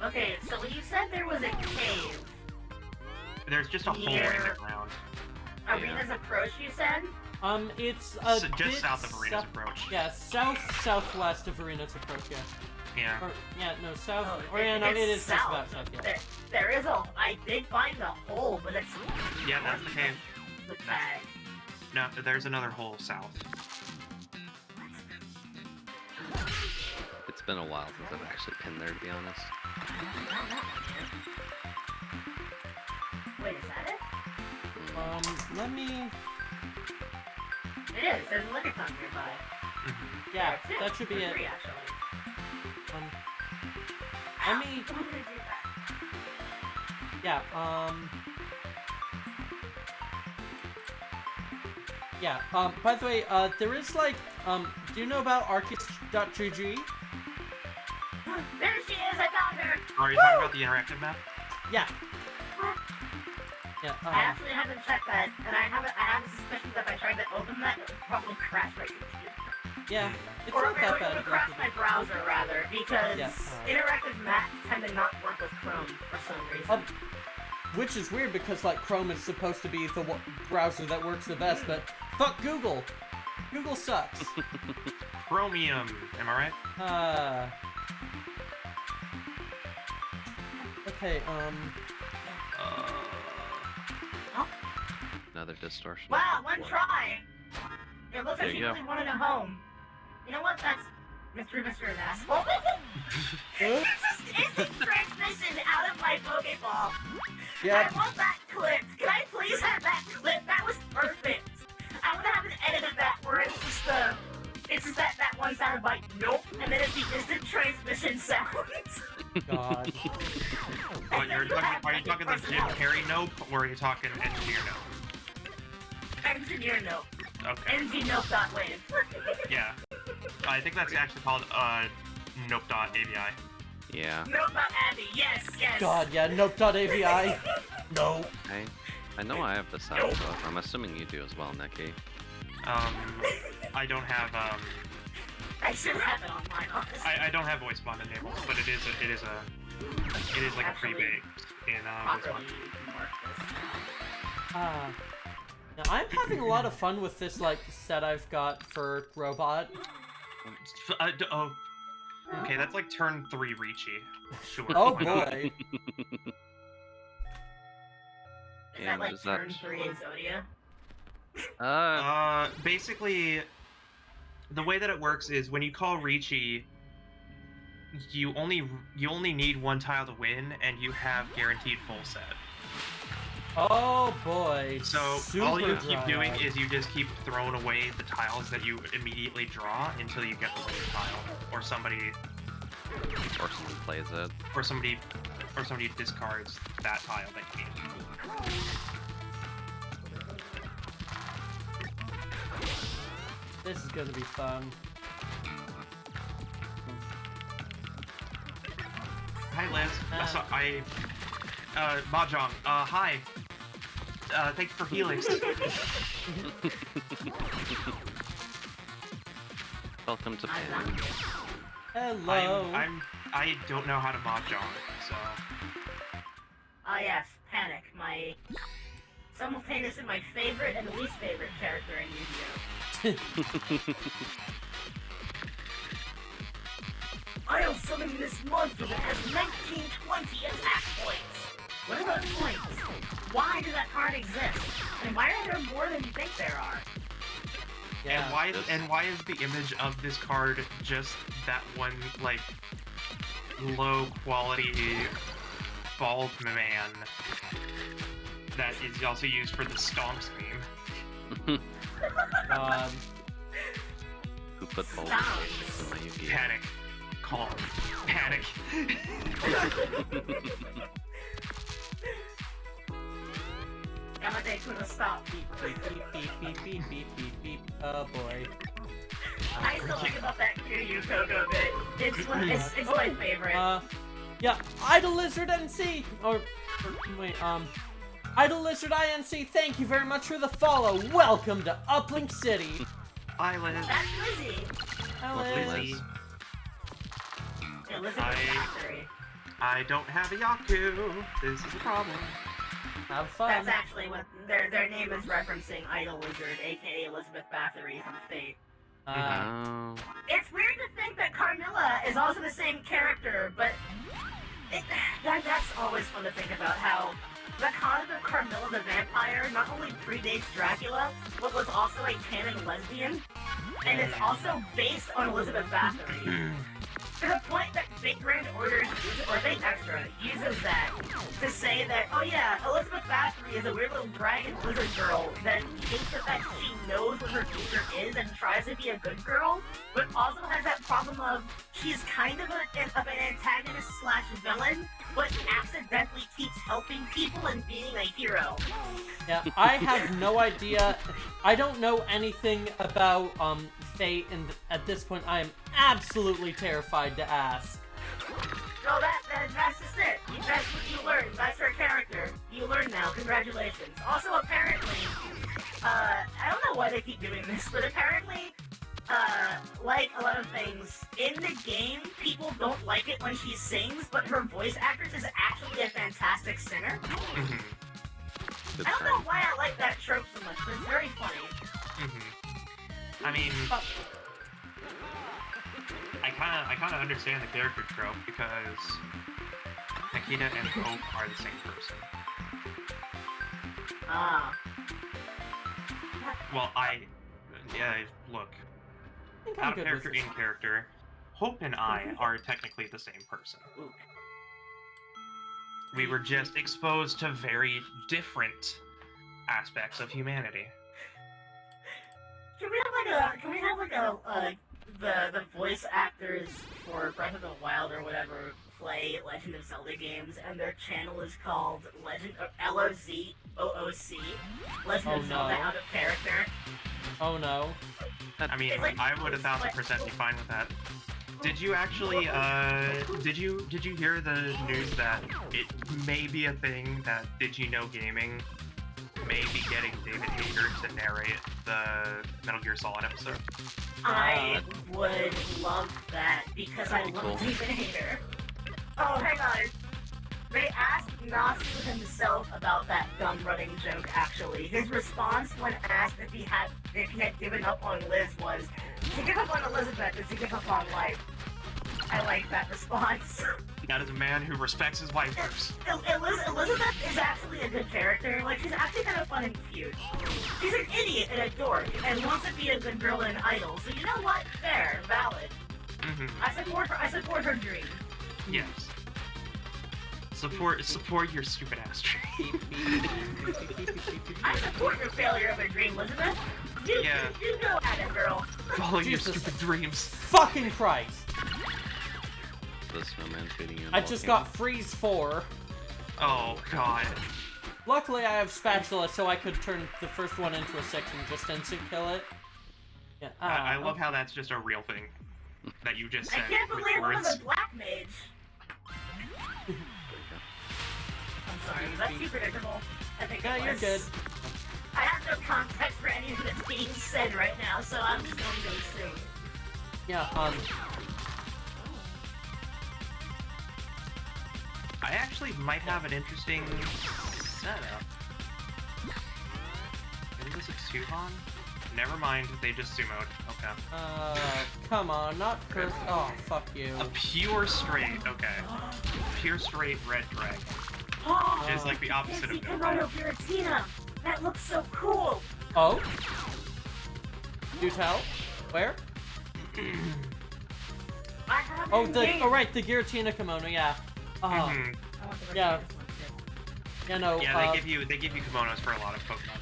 Okay, so when you said there was a cave, There's just a hole in the Here. ground. Arena's Approach, you said? It's a Just bit south of Arena's Approach. Yeah, southwest of Arena's Approach, yeah. Yeah. Or, yeah, no, south. Oh, Or, yeah, no, it it's is just south. about south, yeah. There is a. I did find a hole, but it's. Yeah, that's the cave. The tag. No, there's another hole south. It's been a while since I've actually been there, to be honest. Wait, is that it? Let me. It is. There's a Lickitung nearby. Yeah, That's it. that should be There's it. 3, actually. Let me. I'm gonna do that. Yeah, yeah, by the way, there is like, do you know about Arcus.gg? There she is. I found her. Are you talking about the interactive map? Yeah. Yeah, I actually haven't checked that, and I have a suspicion that if I tried to open that, it would probably crash my computer. yeah, it's Or not that it bad. would crash my browser, rather, because Yeah, interactive maps tend to not work with Chrome for some reason. Which is weird because, like, Chrome is supposed to be the browser that works the best, but fuck Google. Google sucks. Chromium, am I right? Okay, Another distortion. Wow, one try! It looks There like you you go. really wanted a home. You know what? That's... Mr. an asshole. Oops. Instant transmission out of my Pokeball. Yeah. I want that clipped. Can I please have that clipped? That was perfect. I want to have an edit of that where it's just that one sound bite, nope, and then it's the instant transmission sounds. God. What, are you talking the Jim Carrey nope, or are you talking engineer nope? Engineer nope. Okay. NGnope.wave. Yeah. I think that's actually called nope.avi. Yeah. Nope.avi, yes. God, yeah, nope.avi. No. I know I have the sound off. I'm assuming you do as well, Nikki. I don't have I should have it on mine, honestly. I don't have voice bond enabled, but it is like a pre-baked in voice bond. Now I'm having a lot of fun with this, like, set I've got for Robot. Okay, that's like turn 3 Ricci. Sure. Oh why not? boy. Is that like turn 3 Exodia? Basically, the way that it works is when you call Ricci, you only need one tile to win, and you have guaranteed full set. Oh boy. So Super all you keep dry doing eye. is you just keep throwing away the tiles that you immediately draw until you get the winning tile, or somebody plays it. or somebody discards that tile that you need. This is gonna be fun. Hi, Liz. Mahjong. Hi. Thank you for Helix. Welcome to Pan. Hello. I don't know how to Mahjong, so. Ah yes, Panic, my simultaneously my favorite and least favorite character in Yu-Gi-Oh! I'll summon this monster that has 1920 attack points! What are those points? Why does that card exist? And why are there more than you think there are? Yeah. And why is the image of this card just that one, like, low quality bald man that is also used for the Stomps meme? God. Who put both Stomps. in my Yu-Gi-Oh? Panic. Calm. Panic. Yamate couldn't stop. Beep, beep, beep, beep, beep, beep, beep, beep. Oh boy. I still think about that Kiryu Coco bit. It's my favorite. Yeah, Idle Lizard NC, wait, Idle Lizard INC, thank you very much for the follow. Welcome to Uplink City. Hi, Liz. That's Lizzie. Hi, Lovely Liz. Liz. Elizabeth Factory. I don't have a Yaku. This is a problem. Have fun. That's actually what their name is referencing Idol Wizard, aka Elizabeth Bathory from Fate. Oh. It's weird to think that Carmilla is also the same character, but that's always fun to think about how the concept of Carmilla the vampire not only predates Dracula, but was also a canon lesbian, and it's also based on Elizabeth Bathory. To the point that Fate Grand Order or Fate Extra uses that to say that, oh yeah, Elizabeth Bathory is a weird little dragon lizard girl that thinks that she knows what her future is and tries to be a good girl, but also has that problem of she's kind of an antagonist slash villain, but accidentally keeps helping people and being a hero. Yeah, I have no idea. I don't know anything about Fate, and at this point, I am absolutely terrified to ask. No, that's just it. That's what you learn. That's her character. You learn now. Congratulations. Also, apparently, I don't know why they keep doing this, but apparently, like a lot of things, in the game, people don't like it when she sings, but her voice actress is actually a fantastic sarcastic sinner. Mhm. Good I don't time. know why I like that trope so much, but it's very funny. Mhm. I mean, I kind of understand the character trope because Nikita and Hope are the same person. Ah. Well, look, I think I'm out of good character, with in character, Hope and I are technically the same person. Ooh. We were just exposed to very different aspects of humanity. Can we have like the voice actors for Breath of the Wild or whatever play Legend of Zelda games, and their channel is called LOZOOC, Legend Oh, of Zelda no. Out of Character. Oh no. I mean, It's like- I would 1,000% be fine with that. Did you actually, did you hear the news that it may be a thing that Did You Know Gaming may be getting David Hayter to narrate the Metal Gear Solid episode? I would love that because I Pretty love cool. David Hayter. Oh, hang on. They asked Nasu himself about that gum running joke. Actually, his response when asked if he had given up on Liz was, "To give up on Elizabeth is to give up on life." I like that response. That is a man who respects his waifus. Elizabeth is actually a good character. Like, she's actually kind of fun and cute. She's an idiot and a dork, and wants to be a good girl and an idol. So you know what? Fair, valid. Mm-hmm. I support her dream. Yes. Support your stupid ass dream. I support your failure of a dream, Elizabeth. You go at it, girl. Follow your Jesus. stupid dreams. Fucking Christ! The snowman shooting you. in I the just volcano. got freeze 4. Oh god. Luckily, I have spatula, so I could turn the first one into a 6 and just instant kill it. Yeah. I love how that's just a real thing that you just I said can't with believe one words. was a black mage. I'm sorry, was that too predictable? I think Yeah, it you're was. good. I have no context for anything that's being said right now, so I'm just going to assume. Yeah, I actually might have an interesting setup. Maybe this is Suhan? Never mind, they just sumoed. Okay. come on, not first. Oh, fuck you. A pure straight, okay. Pure straight red dragon. Oh, Which is like the opposite Dicey of Komodo no. Giratina! That looks so cool! Oh? Do tell? Where? I have Oh, it in the game. oh right, the Giratina kimono, yeah. Mhm. I want the Yeah. this one too. Yeah, no. Yeah, they give you kimonos for a lot of Pokemon.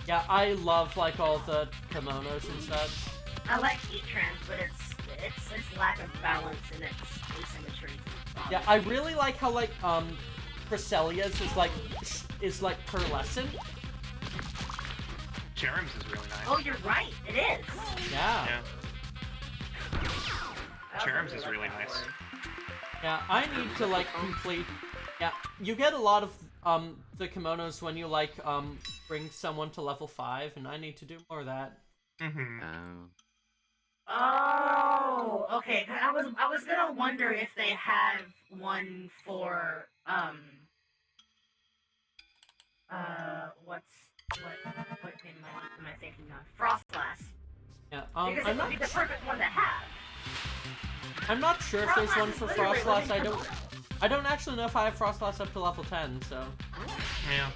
Yeah, I love like all the kimonos and such. I like E-Trans, but its lack of balance and its asymmetry. Yeah, I really like how like Cresselia's is like pearlescent. Cherim's is really nice. Oh, you're right. It is. Yeah. Yeah. I also Cherim's is like really that nice. word. Yeah, I need to like complete. Yeah, you get a lot of the kimonos when you like bring someone to level 5, and I need to do more of that. Mm-hmm. Oh, okay. 'Cause I was gonna wonder if they have one for what name am I thinking of? Frostlass. Yeah. Because it would be the perfect one to have. I'm not sure if there's one for Literally Frostlass. living I don't actually know if I have Frostlass up to level 10. So. Yeah.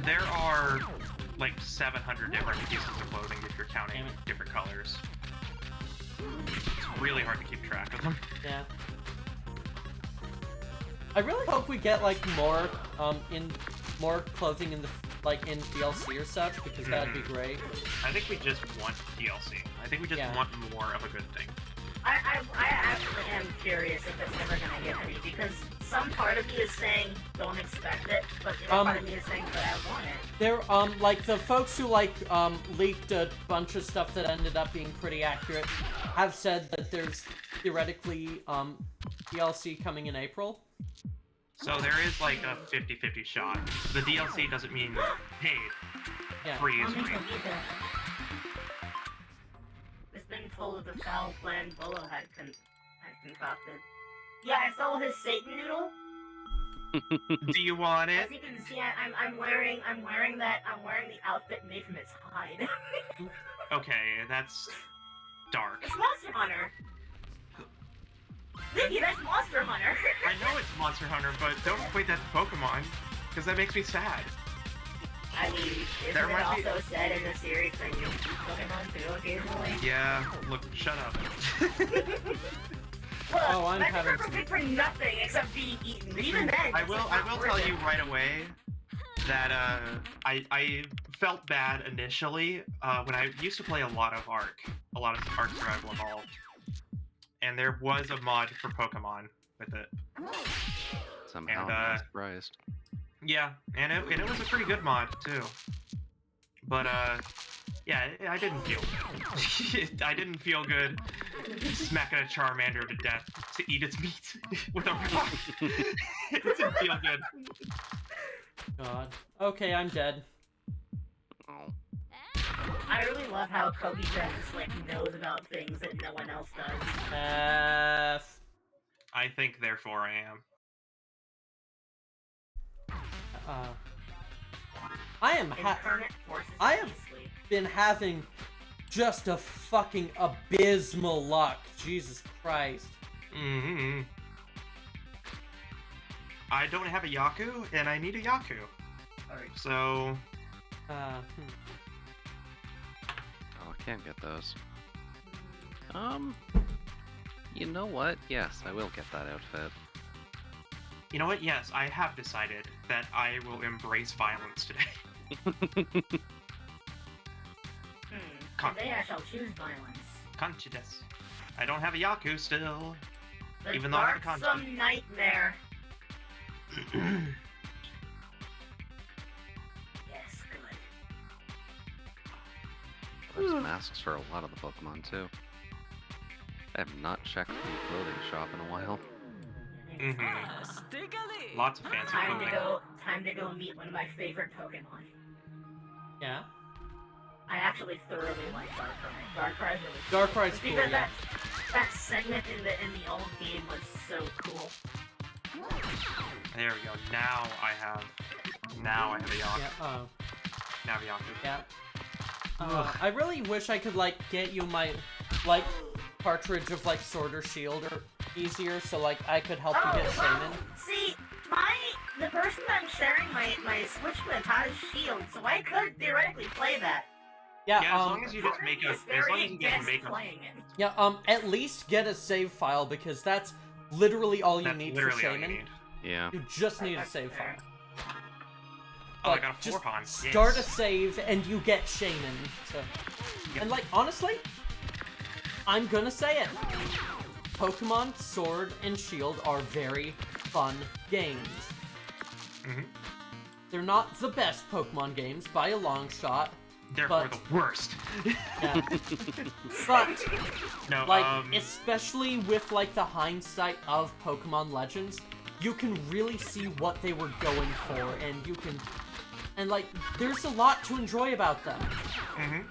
There are like 700 different pieces of clothing if you're counting Damn it. different colors. It's really hard to keep track of them. Yeah. I really hope we get like more more clothing in the in DLC or such, because that'd be great. I think we just want DLC. I think we just Yeah. want more of a good thing. I actually am curious if it's ever gonna get any, because some part of me is saying don't expect it, but the other part of me is saying that I want it. There, like the folks who leaked a bunch of stuff that ended up being pretty accurate have said that there's theoretically DLC coming in April. So there is like a 50-50 shot. The DLC doesn't mean paid. Yeah. Free is I'll make free. a veto. It's been told the foul plan Bolo had concocted. Yeah, I stole his Satan noodle. Do you want it? As you can see, I'm wearing the outfit made from its hide. Okay, that's dark. It's Monster Hunter. Nikki, that's Monster Hunter. I know it's Monster Hunter, but don't equate that to Pokemon, because that makes me sad. I mean, isn't There it might be- also said in the series that you eat Pokemon too occasionally? Yeah, look, shut up. Look, Oh, I'm magic having cards are some- good for nothing except being eaten. But even then, I it's will not tell worth you it. right away that I felt bad initially when I used to play a lot of Ark Survival Evolved, and there was a mod for Pokemon with it. Somehow And, I'm not surprised. Yeah, and it was a pretty good mod too. But yeah, I didn't feel good. I didn't feel good smacking a Charmander to death to eat its meat with a rock. It didn't feel good. God. Okay, I'm dead. Oh. I really love how Kobe just like knows about things that no one else does. F. I think, therefore, I am. I am Incarnate forces I have- beastly. been having just a fucking abysmal luck. Jesus Christ. Mm-hmm. I don't have a Yaku, and I need a Yaku. Alright. So, Hmm. Oh, I can't get those. You know what? Yes, I will get that outfit. you know what? Yes, I have decided that I will embrace violence today. Today I shall choose violence. Conscious. I don't have a Yaku still. The Even though I have a darksome nightmare. Yes, good. There's masks for a lot of the Pokemon too. I have not checked the clothing shop in a while. Mm-hmm. Lots of fancy Time to clothing. time to go meet one of my favorite Pokemon. Yeah. I actually thoroughly like Darkrai. Darkrai's really cool. Darkrai's cool, Because yeah. that segment in the old game was so cool. There we go. Now I have a Yaku. Yeah, Now I have a Yaku. yeah. Ugh. I really wish I could, like, get you my, like, cartridge of, like, Sword or Shield or easier, so, like, I could help you get Shaman. See, the person I'm sharing my Switch with has Shield, so I could theoretically play that. Yeah, Yeah, as long as you just make a, It's as long very as you can against make a, playing it. yeah, at least get a save file, because that's literally all you that's need for literally all you Shaman. need. Yeah. You just need a That's save fair. file. Oh, I Like, got a just Florpon. start a Yes. save and you get Shaman. So. And like, honestly, I'm gonna say it. Pokemon Sword and Shield are very fun games. Mhm. They're not the best Pokemon games by a long shot, Therefore, but- the worst. yeah. But No, like, especially with like the hindsight of Pokemon Legends, you can really see what they were going for, and you can, and like, there's a lot to enjoy about them. Mhm.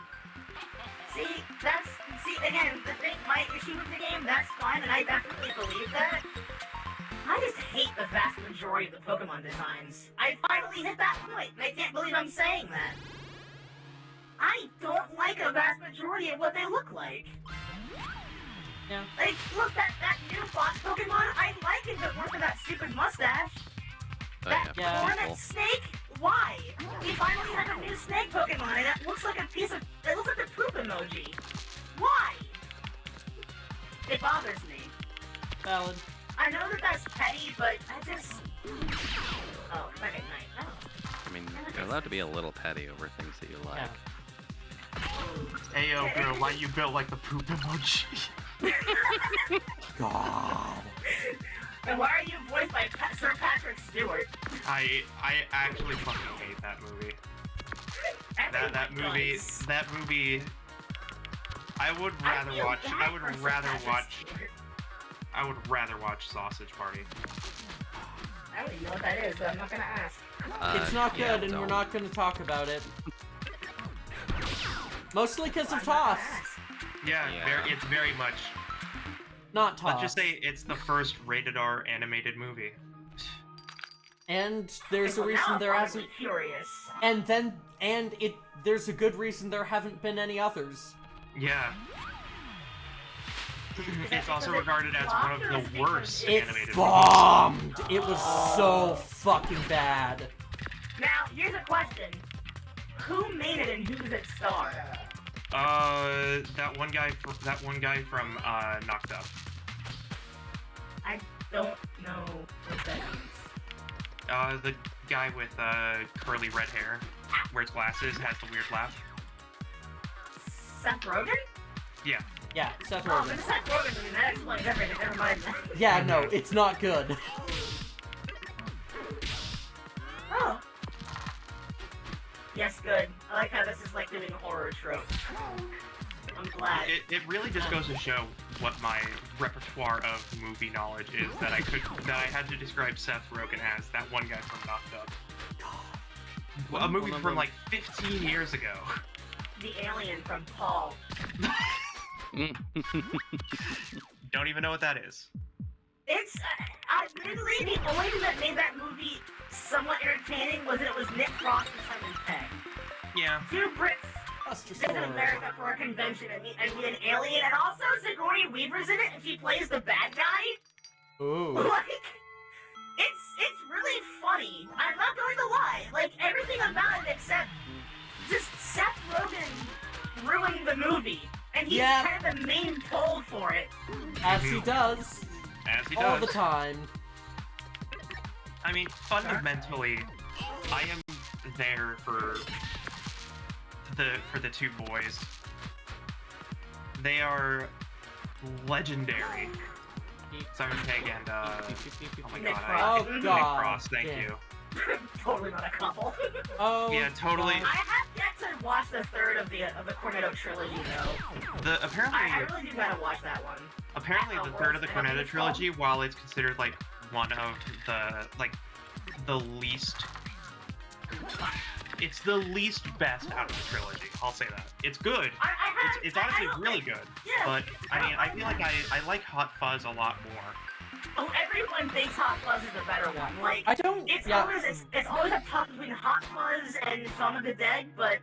See, again, the thing, my issue with the game, that's fine, and I definitely believe that. I just hate the vast majority of the Pokemon designs. I finally hit that point, and I can't believe I'm saying that. I don't like a vast majority of what they look like. Yeah. Like, look, that new boss Pokemon, I like it, but more for that stupid mustache. Oh, That yeah, hornet people. snake? Why? We finally have a new snake Pokemon, and it looks like a piece of. It looks like a poop emoji. Why? It bothers me. Valid. I know that that's petty, but I just. Oh, Friday night. Oh. I mean, you're allowed to be a little petty over things that you like. Yeah. Ayo, girl, why you built like the poop emoji? God. And why are you voiced by Sir Patrick Stewart? I actually fucking hate that movie. That movie. does. That movie. I would rather feel watch. bad I would for Sir rather Patrick watch. Stewart. I would rather watch Sausage Party. I don't even know what that is, so I'm not gonna ask. It's not yeah, good, and we're don't. not going to talk about it. Mostly because of I'm not gonna Toss. ask. Yeah, Yeah. it's very much. Not tops. Let's just say it's the first rated R animated movie. And there's a reason there hasn't. Curious. There's a good reason there haven't been any others. Yeah. It's also regarded as one of the worst animated It movies. bombed. It was so fucking bad. Now, here's a question: who made it and who does it star? That one guy from Knocked Up. I don't know what that means. The guy with curly red hair, wears glasses, has the weird laugh. Seth Rogen? Yeah. Yeah, Seth Oh, Rogen. but Seth Rogen, I mean, that explains everything. Never mind. Yeah, no, it's not good. Oh. Yes, good. I like how this is like doing horror tropes. I'm glad. It really just goes to show what my repertoire of movie knowledge is that I had to describe Seth Rogen as that one guy from Knocked Up. A movie from like 15 years ago. The alien from Paul. Don't even know what that is. It's, admittedly, the only thing that made that movie somewhat entertaining was that it was Nick Frost and Simon Pegg. Yeah. Two Brits Buster visit Sword. America for a convention and meet an alien, and also Sigourney Weaver's in it, and she plays the bad guy. Ooh. Like, it's really funny. I'm not going to lie. Like, everything about it except just Seth Rogen ruined the movie. And he's kind of the main pull for it. As he does. As he All does. the time. I mean, fundamentally, I am there for the two boys. They are legendary. Simon Pegg and oh my Nick god, Frost. Oh Nick god. Frost, thank you. Totally not a couple. Oh. Yeah, totally. God. I have yet to watch the third of the Cornetto trilogy, though. I really do gotta watch that one. Apparently, the third of the Cornetto trilogy, while it's considered like one of the least, it's the least best out of the trilogy. I'll say that. It's good. It's honestly really good. Yeah. But I mean, I feel like I like Hot Fuzz a lot more. Oh, everyone thinks Hot Fuzz is the better one. Like, I don't. it's Yeah. always a tough between Hot Fuzz and Shaun of the Dead, but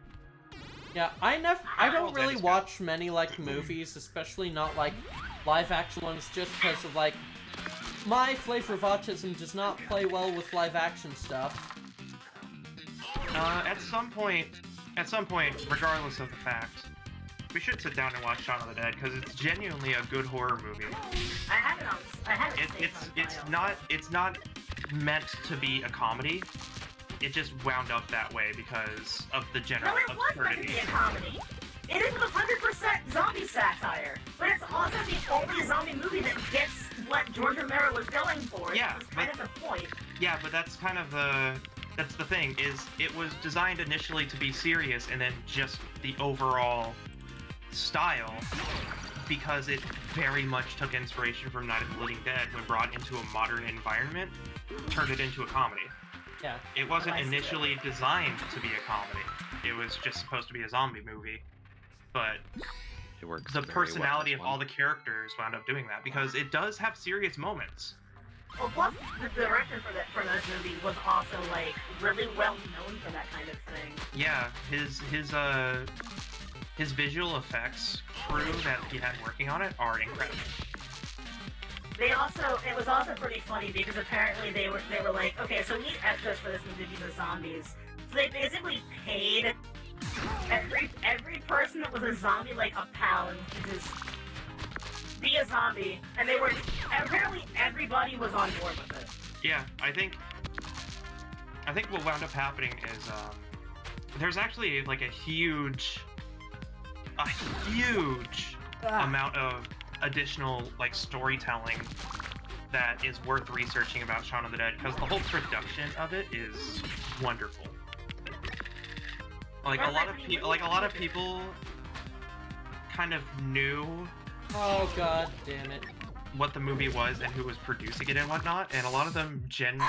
Yeah, I don't really Dead is watch many like movies, especially not like live action ones, just because of like my flavor of autism does not play well with live action stuff. At some point, regardless of the fact, we should sit down and watch Shaun of the Dead because it's genuinely a good horror movie. I have it on. It's not meant to be a comedy. It just wound up that way because of the general No, it was meant to absurdity. be a comedy. It is 100% zombie satire, but it's also the only zombie movie that gets what George Romero was going for. Yeah, That's kind of the point. Yeah, but that's kind of that's the thing, is it was designed initially to be serious, and then just the overall style, because it very much took inspiration from Night of the Living Dead when brought into a modern environment, turned it into a comedy. Yeah. It wasn't initially designed to be a comedy. It was just supposed to be a zombie movie. But It works the very personality well of all the characters wound up doing that, because it does have serious moments. Well, plus the director for those movies was also like really well known for that kind of thing. Yeah, his visual effects crew that he had working on it are incredible. It was also pretty funny because apparently they were like, okay, so we need extras for this movie to be the zombies. So they basically paid every person that was a zombie like £1 to just be a zombie, and apparently everybody was on board with it. Yeah, I think what wound up happening is there's actually like a huge amount of additional like storytelling that is worth researching about Shaun of the Dead, because the whole production of it is wonderful. Like a lot of people kind of knew Oh god damn it. what the movie was and who was producing it and whatnot, and a lot of them genuinely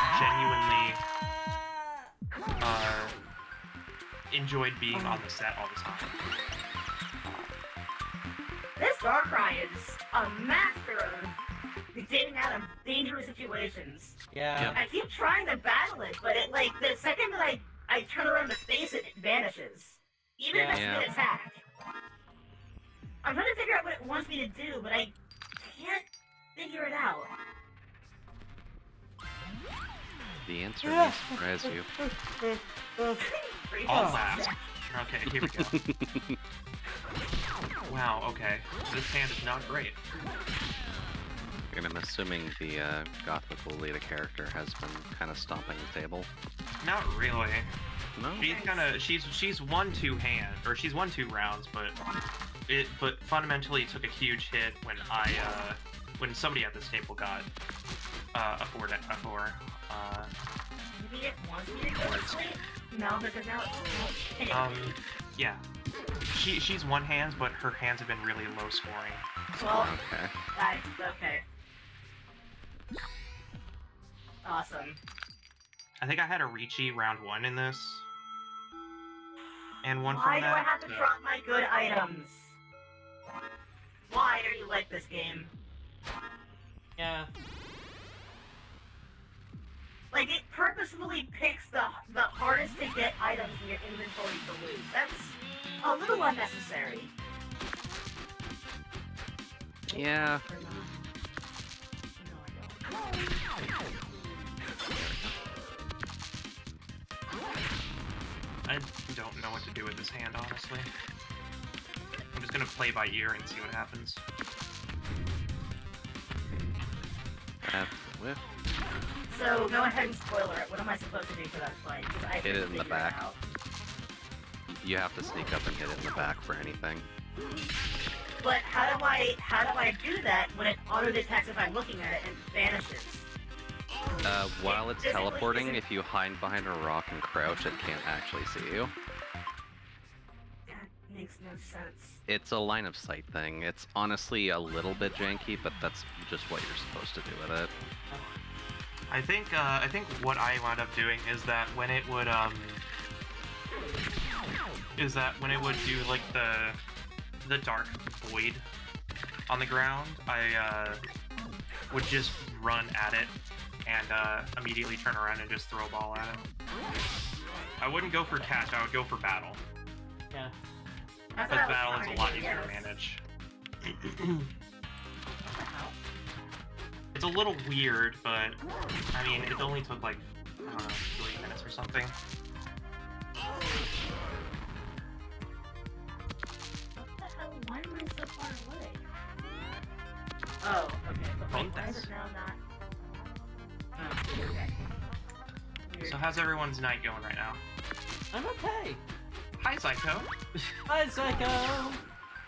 enjoyed being on the set all the time. This Darkrai is a master of getting out of dangerous situations. Yeah. I keep trying to battle it, but it like the second that I turn around to face it, it vanishes. Even if it's Yeah. an attack. I'm trying to figure out what it wants me to do, but I can't figure it out. The answer may surprise you. All last. Okay, here we go. Wow, okay. This hand is not great. And I'm assuming the Gothical Lita character has been kind of stomping the table. Not really. No? She's won 2 rounds, but fundamentally took a huge hit when when somebody at this table got a 4. Maybe it wants me to go to sleep? No, because now it's yeah. She's won hands, but her hands have been really low scoring. well, Okay. okay. Awesome. I think I had a Ricci round 1 in this. And one Why from do that. I have to drop my good items? Why are you like this game? Yeah. Like, it purposefully picks the hardest to get items in your inventory to lose. That's a little unnecessary. Yeah. I don't know what to do with this hand, honestly. I'm just gonna play by ear and see what happens. That's whiff. So, go ahead and spoiler it. What am I supposed to do for that fight? 'Cause I Hit it couldn't in the figure back. out. You have to sneak up and hit it in the back for anything. But how do I do that when it auto-detects if I'm looking at it and vanishes? While it's Is it like- teleporting, is it- if you hide behind a rock and crouch, it can't actually see you. That makes no sense. It's a line of sight thing. It's honestly a little bit janky, but that's just what you're supposed to do with it. I think what I wound up doing is that when it would do like the dark void on the ground, I would just run at it and immediately turn around and just throw a ball at it. I wouldn't go for catch, I would go for battle. Yeah. That's But what I was battle is trying a to lot do, easier to yes. manage. What the hell? It's a little weird, but I mean, it only took like, I don't know, 3 minutes or something. What the hell? Why am I so far away? Oh, okay. But wait, why is it now not? Oh, okay. Weird. So how's everyone's night going right now? I'm okay. Hi, Psycho! Hi, Psycho!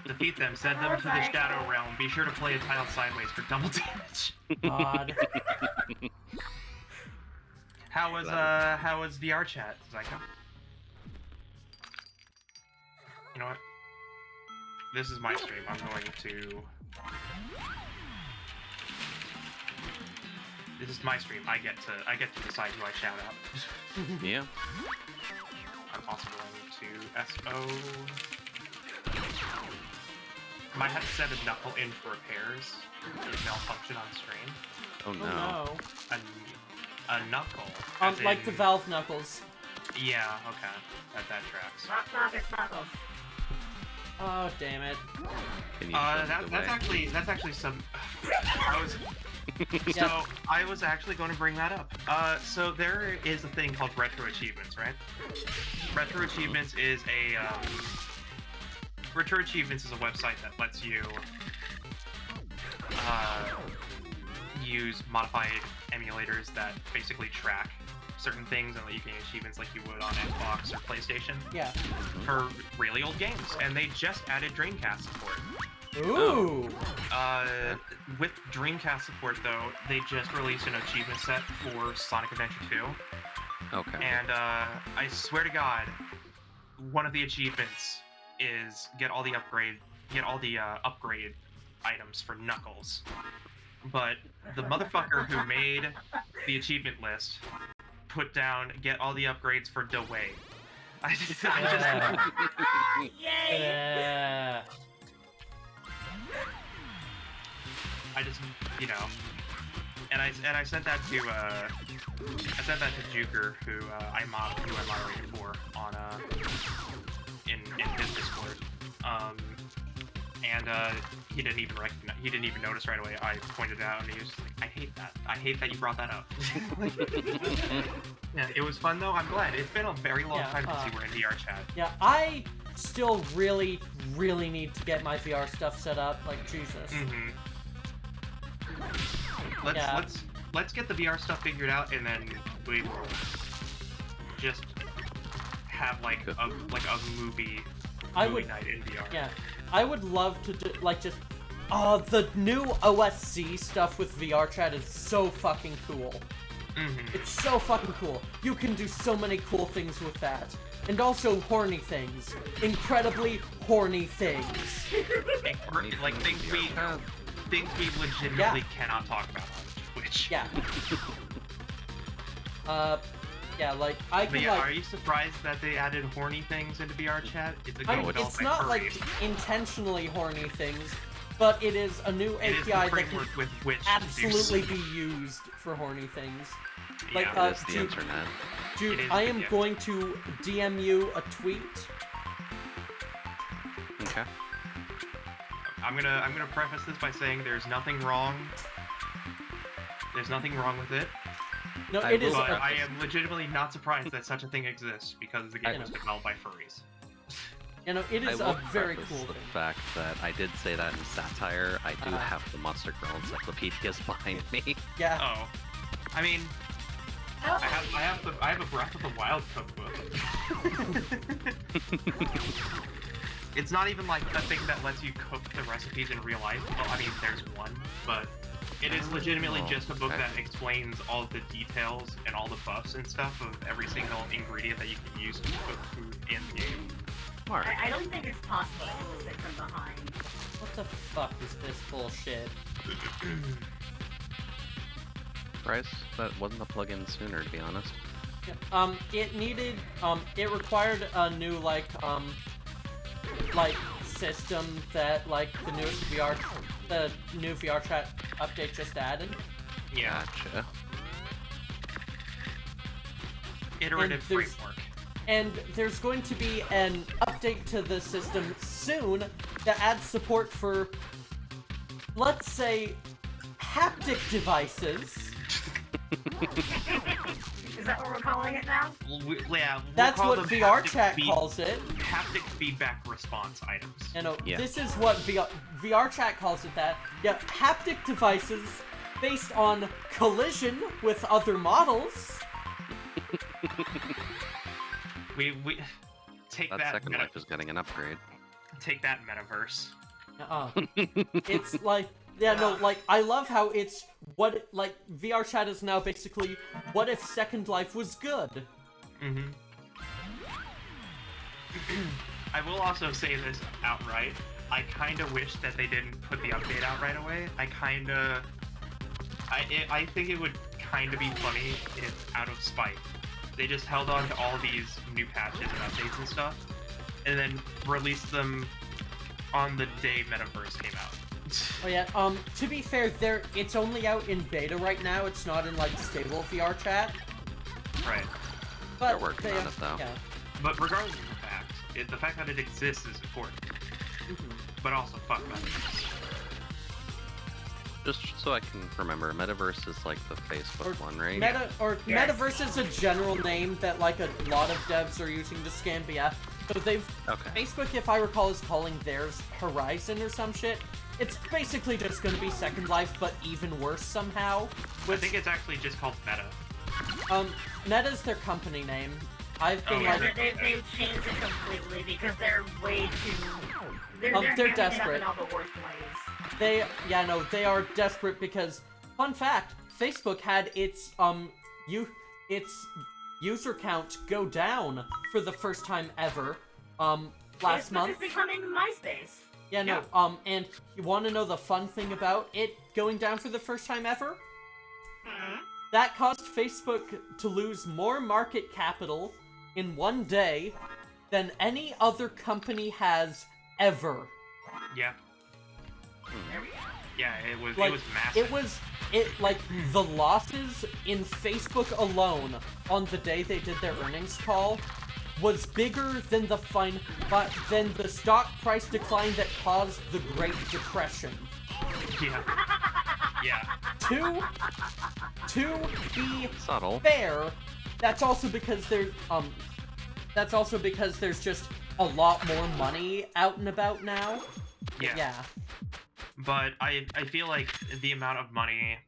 Defeat them, send them to the Shadow Realm. Be sure to play a tile sideways for double damage. God. How was VR chat, Psycho? You know what? This is my stream. I'm going to. This is my stream. I get to decide who I shout out. Yeah. I'm also going to SO. My headset is knuckle in for repairs. It malfunctioned on stream. Oh Oh no. no. A knuckle. as Like the in- Valve Knuckles. Yeah. Okay. That tracks. Knock, knock, it's Knuckles. Oh, damn it. Can you show me the way? That's actually some. I was. So I was actually going to bring that up. So there is a thing called Retro Achievements, right? Retro Achievements is a website that lets you use modified emulators that basically track certain things and let you gain achievements like you would on Xbox or PlayStation Yeah. for really old games. And they just added Dreamcast support. Ooh. With Dreamcast support, though, they just released an achievement set for Sonic Adventure 2. Okay. And I swear to God, one of the achievements is get all the upgrade items for Knuckles. But the motherfucker who made the achievement list put down get all the upgrades for Dewey. I just Yay! Yeah. I just, you know, I sent that to Juker, who I moderated for on in his Discord. And he didn't even notice right away. I pointed it out, and he was like, "I hate that. I hate that you brought that up." Yeah, it was fun though. I'm glad. It's been a very long time since you were in VR chat. Yeah, I still really need to get my VR stuff set up. Like Jesus. Mm-hmm. Let's get the VR stuff figured out, and then we will just have like a movie night in VR. Yeah, I would love to do like just. The new OSC stuff with VR chat is so fucking cool. Mm-hmm. It's so fucking cool. You can do so many cool things with that. And also horny things. Incredibly horny things. Like things we legitimately cannot talk about on Twitch. Yeah. Yeah, like I can like. Are you surprised that they added horny things into VR chat? It's not like intentionally horny things, but it is a new API that can with which absolutely be used for horny things. Like, yeah, It is the internet. Jude, I am going to DM you a tweet. Okay. I'm gonna preface this by saying there's nothing wrong. There's nothing wrong with it. No, it is. But I am legitimately not surprised that such a thing exists because the game was developed by furries. You know, it is a very cool the thing. fact that I did say that in satire. I do have the Monster Girl encyclopedias behind me. Yeah. Oh, I mean, I have a Breath of the Wild cookbook. It's not even like a thing that lets you cook the recipes in real life. Well, I mean, there's one, but it is legitimately just a book that explains all the details and all the buffs and stuff of every single ingredient that you can use to cook food in the game. Smart. I don't think it's possible to sit from behind. What the fuck is this bullshit? Bryce, that wasn't a plugin sooner, to be honest. Yeah. It needed, it required a new, like system that, like, the new VR chat update just added. Yeah. Gotcha. Iterative framework. And there's going to be an update to the system soon that adds support for, let's say, haptic devices. Is that what we're calling it now? That's what VR chat calls it. Haptic feedback response items. You know, Yeah. this is what VR chat calls it that. Yeah, haptic devices based on collision with other models. We take that Second Life is getting an upgrade. Take that, metaverse. It's like, yeah, no, like, I love how it's what, like, VR chat is now basically, what if Second Life was good? Mm-hmm. I will also say this outright. I kind of wish that they didn't put the update out right away. I think it would kind of be funny if, out of spite, they just held on to all these new patches and updates and stuff, and then released them on the day Metaverse came out. Oh yeah, to be fair, it's only out in beta right now, it's not in, like, stable VR chat. Right. But They're working on it, though. Yeah. But regardless of the fact that it exists is important. But also, fuck Metaverse. Just so I can remember, Metaverse is like the Facebook one, right? Metaverse is a general name that, like, a lot of devs are using to scan, but yeah. So Facebook, if I recall, is calling theirs Horizon or some shit. It's basically just gonna be Second Life, but even worse somehow. I think it's actually just called Meta. Meta's their company name. I've been They've changed it completely because they're way too... They're desperate. In all the worst ways. They are desperate because, fun fact, Facebook had its user count go down for the first time ever, last month. It's becoming MySpace. Yeah, no, and you want to know the fun thing about it going down for the first time ever? That caused Facebook to lose more market capital in one day than any other company has ever. Yeah. Yeah, it was Like, massive. the losses in Facebook alone on the day they did their earnings call was bigger than than the stock price decline that caused the Great Depression. Yeah. Yeah. To be Subtle. fair, that's also because there's just a lot more money out and about now. Yeah. Yeah. But I feel like the amount of money...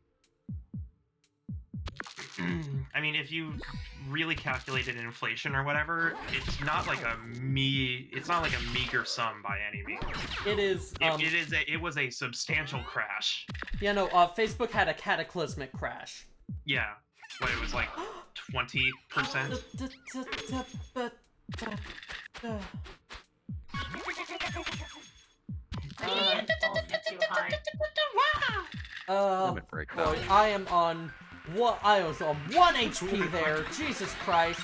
I mean, if you really calculated inflation or whatever, it's not like a meager sum by any means. It is. It was a substantial crash. Yeah, no. Facebook had a cataclysmic crash. Yeah. What, it was like 20%? Too high. Limit break Boy, down. I was on 1 HP there. Jesus Christ.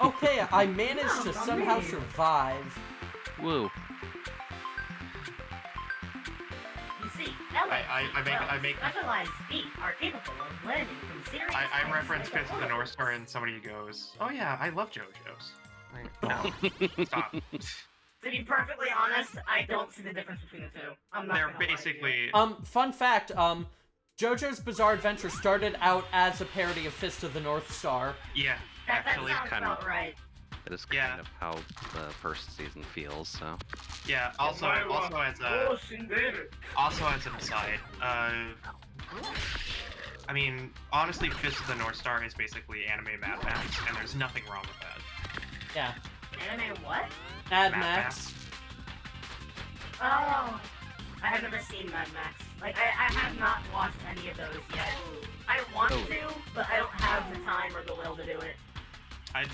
Okay, I managed to somehow survive. Woo. You see, elements I make specialized feet are capable of landing from serious. I reference Fist of the North Star and somebody goes, "Oh yeah, I love JoJo's." No, stop. To be perfectly honest, I don't see the difference between the two. I'm not. They're gonna lie to you. basically Fun fact, JoJo's Bizarre Adventure started out as a parody of Fist of the North Star. yeah. That Actually, sounds kind about of. right. It is Yeah. kind of how the first season feels, so. yeah. Also as an aside, I mean, honestly, Fist of the North Star is basically anime Mad Max, and there's nothing wrong with that. Yeah. Anime what? Mad Mad Max. Oh, I have never seen Mad Max. Like, I have not watched any of those yet. I want Oh. to, but I don't have the time or the will to do it. I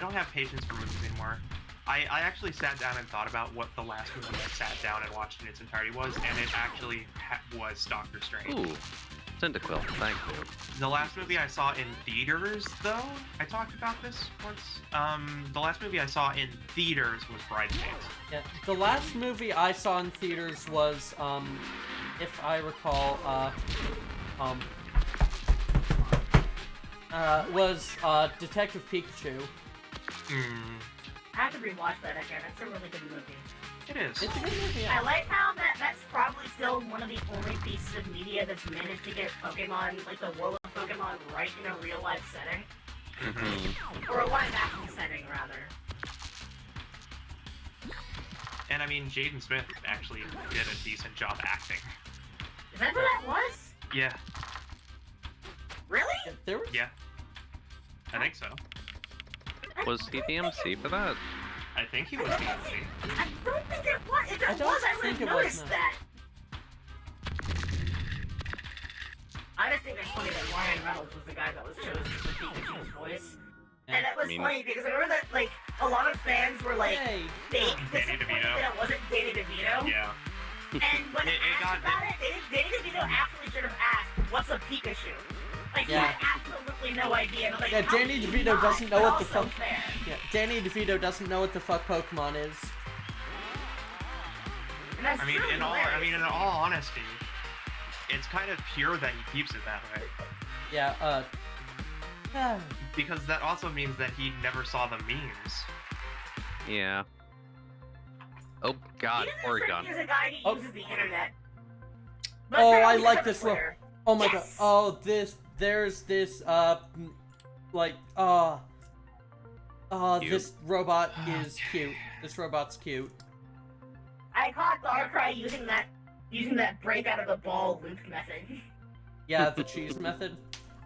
don't have patience for movies anymore. I actually sat down and thought about what the last movie I sat down and watched in its entirety was, and it actually was Doctor Strange. Ooh. Cyndaquil, thank you. The last movie I saw in theaters, though, I talked about this once. The last movie I saw in theaters was Bridesmaids. Yeah. The last movie I saw in theaters was, if I recall, was Detective Pikachu. I have to rewatch that again. It's a really good movie. It is. It's a good movie. I Yeah. like how that's probably still one of the only pieces of media that's managed to get Pokemon, like the world of Pokemon, right in a real life setting. Mm-hmm. Or a live action setting, rather. And I mean, Jaden Smith actually did a decent job acting. Is that who that was? Yeah, Really? There was. yeah. I think so. Was he the MC for that? I think he was the MC. I don't think it was. If it I don't was, I would think have it was, noticed no. that. I just think it's funny that Ryan Reynolds was the guy that was chosen for Pikachu's voice. Yeah. And it was I mean- funny because I remember that, like, a lot of fans were, like, Yay. fake Danny disappointed DeVito. that it wasn't Danny DeVito. Yeah. And when It asked got- about it, Danny DeVito actually should have asked, what's a Pikachu? Like, Yeah. he had absolutely no idea. And I was like, Yeah, how Danny could you DeVito not? doesn't know But what the also fuck- fair. Yeah. Danny DeVito doesn't know what the fuck Pokemon is. And that's I mean, truly in all honesty, it's kind of pure that he keeps it that way. Yeah. Because that also means that he never saw the memes. Yeah. Oh god, Oregon. He's a guy who Oh. uses the internet. But Oh, apparently I he like doesn't this one. Twitter. Oh my Yes! god. Oh, there's this, Cute. this robot is cute. This robot's cute. I caught Darkrai using that break out of the ball loop method. Yeah, the cheese method.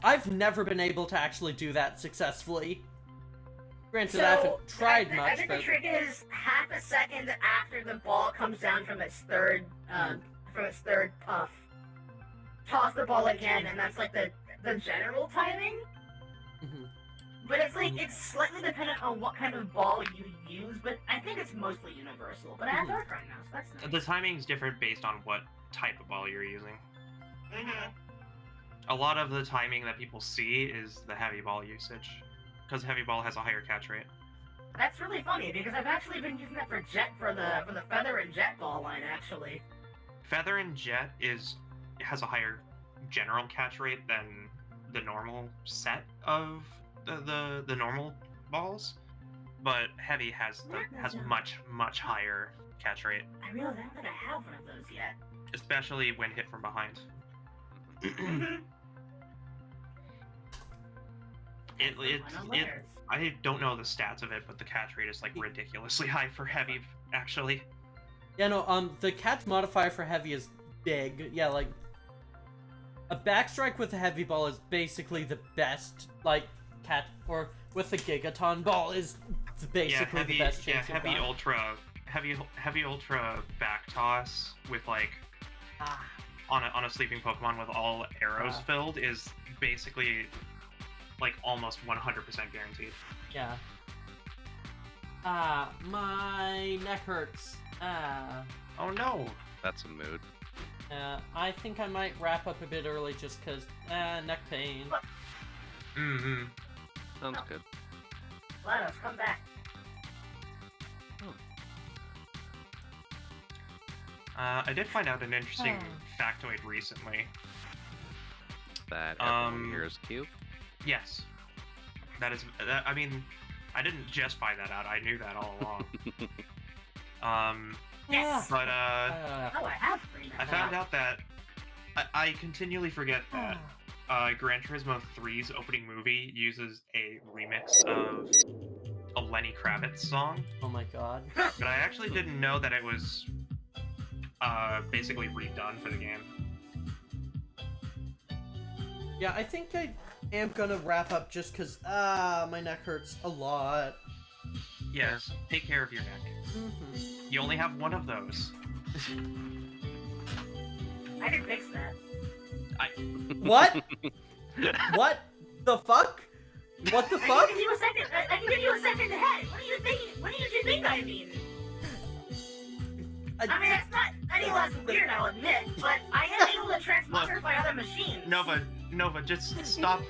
I've never been able to actually do that successfully. Granted, I haven't tried I much, think but the trick is half a second after the ball comes down from its third puff. Toss the ball again, and that's like the general timing. Mhm. But it's like it's slightly dependent on what kind of ball you use, but I think it's mostly universal. But I have Mhm. Darkrai now, so that's nice. The timing's different based on what type of ball you're using. Mhm. A lot of the timing that people see is the heavy ball usage, because heavy ball has a higher catch rate. That's really funny because I've actually been using that for the feather and jet ball line actually. Feather and Jet has a higher general catch rate than the normal set of the normal balls, but heavy has much higher catch rate, I realize I don't think I have one of those yet. especially when hit from behind. I don't know the stats of it, but the catch rate is like ridiculously high for heavy, actually. Yeah, no, the catch modifier for heavy is big. Yeah, like, a backstrike with a heavy ball is basically the best, like, catch, or with a gigaton ball is basically the best chance you've got. Heavy ultra back toss with, like, on a sleeping Pokemon with all arrows filled is basically, like, almost 100% guaranteed. Yeah. My neck hurts. Oh no! That's a mood. I think I might wrap up a bit early just because, neck pain. Mm-hmm. Sounds good. Let us come back. I did find out an interesting factoid recently. That everyone here is cute? Yes. I mean, I didn't just find that out, I knew that all along. Yes! But, Oh, I have three now. I found out that I continually forget that Gran Turismo 3's opening movie uses a remix of a Lenny Kravitz song. Oh my god. But I actually didn't know that it was basically redone for the game. Yeah, I think I am gonna wrap up just because, my neck hurts a lot. Yes, take care of your neck. Mm-hmm. You only have one of those. I can fix that. What? What the fuck? What the I fuck? can give you a second. I can give you a second head. What do you think? What do you think I mean? I mean, it's not any less weird, I'll admit, but I am able to transmogrify other machines. Nova, just stop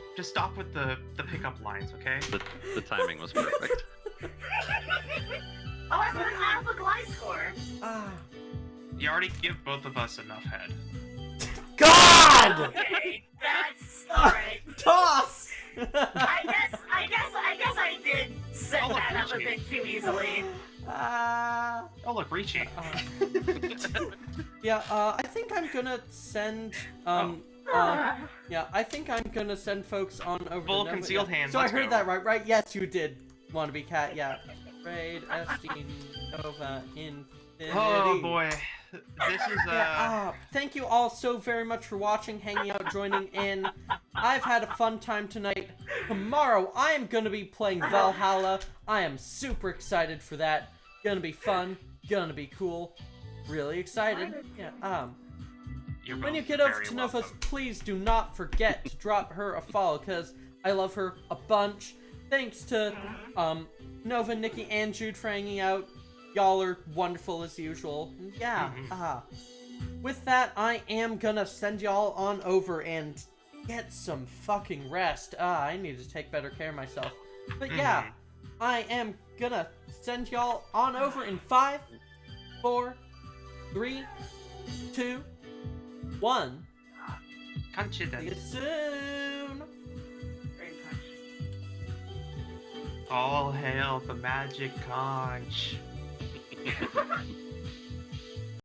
with the pickup lines, okay? The timing was perfect. Oh, I put an alpha glide score. You already give both of us enough head. God! Okay, that's alright. Toss! I guess I did set that up a bit too easily. Oh look, reaching. Yeah, I think I'm gonna send, yeah, I think I'm gonna send folks on over Full the concealed hand, So I let's heard go. that right? Yes, you did, Wannabe Cat, yeah. Raid, SD, Nova, Infinity. Oh boy, this is thank you all so very much for watching, hanging out, joining in. I've had a fun time tonight. Tomorrow, I am gonna be playing Valhalla. I am super excited for that. Gonna be fun, gonna be cool. Really excited. Yeah, when you get over to Nova's, please do not forget to drop her a follow, because I love her a bunch. Thanks to, Nova, Nikki, and Jude for hanging out. Y'all are wonderful as usual. Yeah, with that, I am gonna send y'all on over and get some fucking rest. I need to take better care of myself. But yeah, I am gonna send y'all on over in 5, 4, 3, 2, 1. Catch you then. See you soon. Great punch. All hail the magic conch.